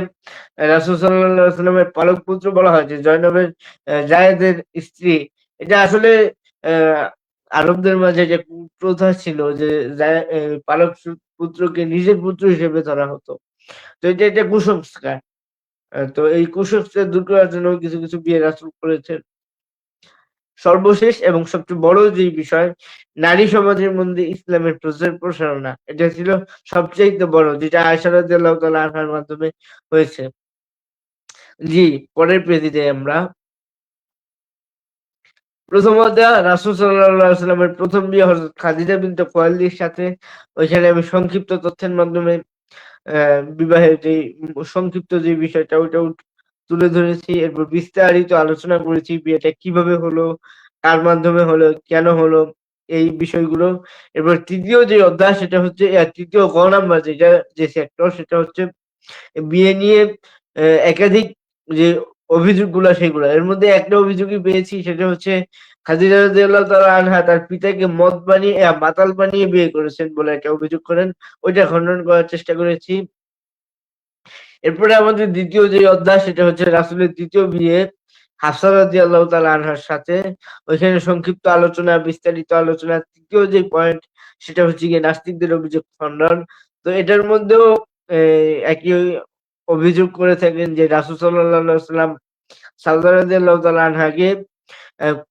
রাসূল সাল্লাল্লাহু আলাইহি ওয়াসাল্লামের পালক পুত্র বলা হয় যে জয়নবের জায়েদের স্ত্রী। এটা আসলে আরবদের মাঝে যে কুপ্রথা ছিল যে পালক পুত্রকে নিজের পুত্র হিসেবে ধরা হতো। তো এটা একটা কুসংস্কার। তো এই কুসংস্কার দূর করার জন্য কিছু, কিছু বিয়ে রাসূল করেছেন। সর্বশেষ এবং সবচেয়ে বড় যে বিষয়, নারী সমাজের মধ্যে ইসলামের প্রচার প্রসারণা। এটা ছিল সবচাইতে বড়, যেটা আয়েশা রাদিয়াল্লাহু তাআলা আনহার মাধ্যমে হয়েছে। জি, পরের পেজে যাই আমরা। প্রথম অধ্যায় রাসূল সাল্লাল্লাহু আলাইহি ওয়াসাল্লামের প্রথম বিয়ে হযরত খাদিজা বিনতে খুয়াইলিদের সাথে। ওইখানে আমি সংক্ষিপ্ত তথ্যের মাধ্যমে বিবাহের যেই সংক্ষিপ্ত যে বিষয়টা ওইটাও তুলে ধরেছি। এরপর বিস্তারিত আলোচনা করেছি বিয়েটা কিভাবে হলো, কার মাধ্যমে হলো, কেন হলো, এই বিষয়গুলো। এরপর তৃতীয় যে অধ্যায় সেটা হচ্ছে তৃতীয় গ নাম্বার যেটা যে সেক্টর সেটা হচ্ছে বিয়ে নিয়ে একাধিক যে অভিযোগগুলা সেগুলা। এর মধ্যে একটা অভিযোগই পেয়েছি সেটা হচ্ছে খাদিজা রাদিয়াল্লাহু তাআলা আনহা তার পিতাকে মদ বানিয়ে মাতাল বানিয়ে বিয়ে করেছেন বলে একটা অভিযোগ করেন। ওইটা খণ্ডন করার চেষ্টা করেছি। এরপরে আমাদের দ্বিতীয় যে অধ্যায় সেটা হচ্ছে রাসূলের দ্বিতীয় বিয়ে হাফসা রাদিয়াল্লাহু তাআলা আনহার সাথে। ওইখানে সংক্ষিপ্ত আলোচনা, বিস্তারিত আলোচনা। তৃতীয় যে পয়েন্ট সেটা হচ্ছে গিয়ে নাস্তিকদের অভিযোগ খণ্ডন। তো এটার মধ্যেও একই অভিযোগ করে থাকেন যে রাসূল সাল্লাল্লাহু আলাইহি ওয়াসাল্লাম সাউদা রাদিয়াল্লাহু তাআলা আনহাকে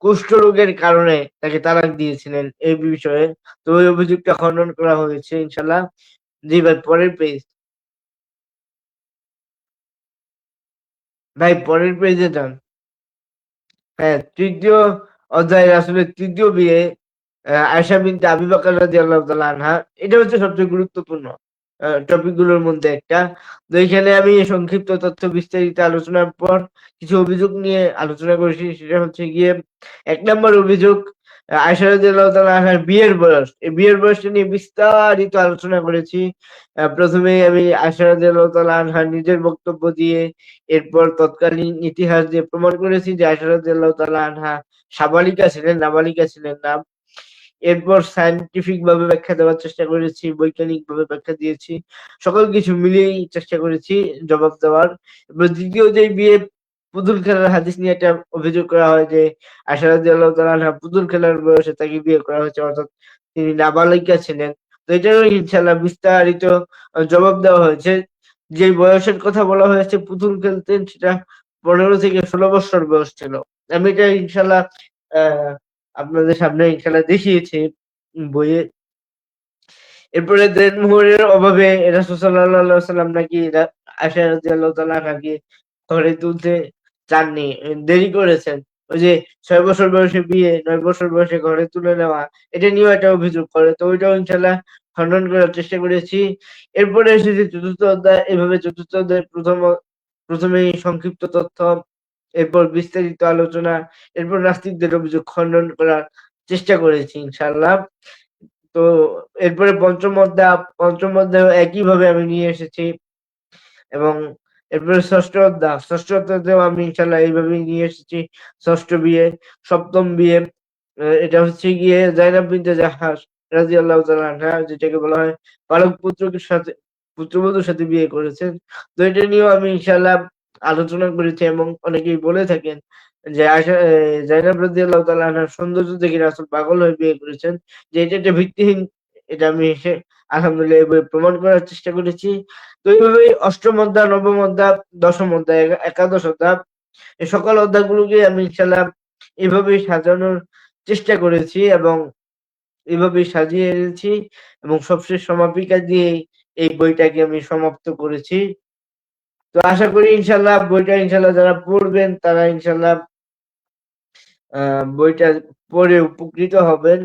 কুষ্ঠ রোগের কারণে তাকে তালাক দিয়েছিলেন এই বিষয়ে। তো ওই অভিযোগটা খণ্ডন করা হয়েছে ইনশাআল্লাহ। জি ভাই, পরের পেজ। ভাই পরের পেজে যান। হ্যাঁ, তৃতীয় অধ্যায়ে রাসূলের তৃতীয় বিয়ে আয়েশা বিনতে আবি বকর রাদিয়াল্লাহু তাআলা আনহা। এটা হচ্ছে সবচেয়ে গুরুত্বপূর্ণ টপিক গুলোর মধ্যে একটা। তো এখানে আমি সংক্ষিপ্ত তথ্য বিস্তারিত আলোচনার পর কিছু অভিযোগ নিয়ে আলোচনা করেছি। সেটা হচ্ছে গিয়ে ১ নাম্বার অভিযোগ আয়েশা রাদিয়াল্লাহু তাআলা আনহার বিয়ের বয়স। এই বিয়ের বয়সটা নিয়ে বিস্তারিত আলোচনা করেছি। প্রথমেই আমি আয়েশা রাদিয়াল্লাহু তাআলা আনহার নিজের বক্তব্য দিয়ে এরপর তৎকালীন ইতিহাস দিয়ে প্রমাণ করেছি যে আয়েশা রাদিয়াল্লাহু তাআলা আনহা সাবালিকা ছিলেন, নাবালিকা ছিলেন না। এরপর সায়েন্টিফিক ভাবে ব্যাখ্যা দেওয়ার চেষ্টা করেছি, বৈজ্ঞানিক ভাবে ব্যাখ্যা দিয়েছি। সকল কিছু মিলিয়েই চেষ্টা করেছি জবাব দেওয়ার। এবার দ্বিতীয় যে বিয়ে পুতুল খেলার হাদিস নিয়ে একটা অভিযোগ করা হয় যে আয়েশা রাদিয়াল্লাহু তাআলা আনহা পুতুল খেলার বয়সে তাকে বিয়ে করা হয়েছে, অর্থাৎ তিনি নাবালিকা ছিলেন। তো এটারও ইনশাআল্লাহ বিস্তারিত জবাব দেওয়া হয়েছে। যে বয়সের কথা বলা হয়েছে পুতুল খেলতেন সেটা ১৫ থেকে ১৬ বছর বয়স ছিল। আমি এটা ইনশাআল্লাহ আপনাদের সামনে ইনশাআল্লাহ দেখিয়েছি বইয়ে। এরপরে দেনমোহরের অভাবে রাসূল সাল্লাল্লাহু আলাইহি ওয়াসাল্লাম নাকি আয়েশা রাদিয়াল্লাহু তাআলা আনহাকে ঘরে তুলতে চাননি, দেরি করেছেন। ওই যে ৬ বছর বয়সে বিয়ে, ৯ বছর বয়সে ঘরে তুলে নেওয়া, এটা নিয়েও একটা অভিযোগ করে। তো ওইটাও ইনশাআল্লাহ খণ্ডন করার চেষ্টা করেছি। এরপরে এসেছে চতুর্থ অধ্যায়। এভাবে চতুর্থ অধ্যায় প্রথমেই সংক্ষিপ্ত তথ্য, এরপর বিস্তারিত আলোচনা, এরপর নাস্তিকদের অভিযোগ খণ্ডন করার চেষ্টা করেছি ইনশাআল্লাহ। তো এরপরে পঞ্চম অধ্যায়ও একইভাবে আমি নিয়ে এসেছি এবং এরপরে ষষ্ঠ অধ্যায়তেও আমি ইনশাআল্লাহ এইভাবেই নিয়ে এসেছি। ষষ্ঠ বিয়ে, সপ্তম বিয়ে, এটা হচ্ছে গিয়ে যায়েনব বিনতে জাহশ রাদিয়াল্লাহু তাআলা আনহা, যেটাকে বলা হয় পালক পুত্রবধূর সাথে বিয়ে করেছেন। তো এটা নিয়েও আমি ইনশাআল্লাহ আলোচনা করেছি এবং অনেকেই বলে থাকেন যে যায়েনব রাদিয়াল্লাহু তাআলা আনহার সৌন্দর্য দেখে রাসূল পাগল হয়ে বিয়ে করেছেন। যে এটা একটা ভিত্তিহীন, এটা আমি আলহামদুলিল্লাহ এই বইয়ে প্রমাণ করার চেষ্টা করেছি। তো এইভাবেই অষ্টম অধ্যায়, নবম অধ্যায়, দশম অধ্যায়, একাদশ অধ্যায়, এই সকল অধ্যায়গুলোকে আমি ইনশাআল্লাহ এভাবেই সাজানোর চেষ্টা করেছি এবং এভাবেই সাজিয়ে এনেছি এবং সবশেষ সমাপিকা দিয়ে এই বইটাকে আমি সমাপ্ত করেছি। তো আশা করি ইনশাআল্লাহ বইটা ইনশাআল্লাহ যারা পড়বেন তারা ইনশাআল্লাহ বইটা পড়ে উপকৃত হবেন।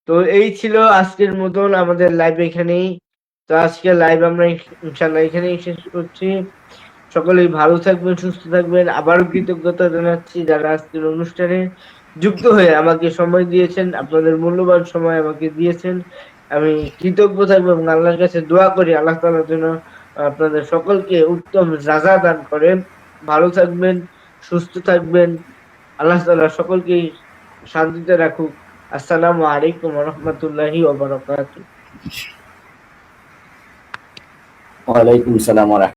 তো এই ছিল আজকের মতন আমাদের লাইভ এখানেই। তো আজকের লাইভ আমরা ইনশাআল্লাহ এখানেই শেষ করছি। সকলেই ভালো থাকবেন, সুস্থ থাকবেন। আবারও কৃতজ্ঞতা জানাচ্ছি যারা আজকের অনুষ্ঠানে যুক্ত হয়ে আমাকে সময় দিয়েছেন, আপনাদের মূল্যবান সময় আমাকে দিয়েছেন। আমি কৃতজ্ঞ থাকবো এবং আল্লাহর কাছে দোয়া করি আল্লাহ তাআলার জন্য আপনাদের সকলকে উত্তম রাজা দান করেন। ভালো থাকবেন, সুস্থ থাকবেন। আল্লাহ তাআলা সকলকেই শান্তিতে রাখুক। আসসালামু আলাইকুম ওয়া রাহমাতুল্লাহি ওয়া বারাকাতুহু। ওয়ালাইকুম সালাম ওয়া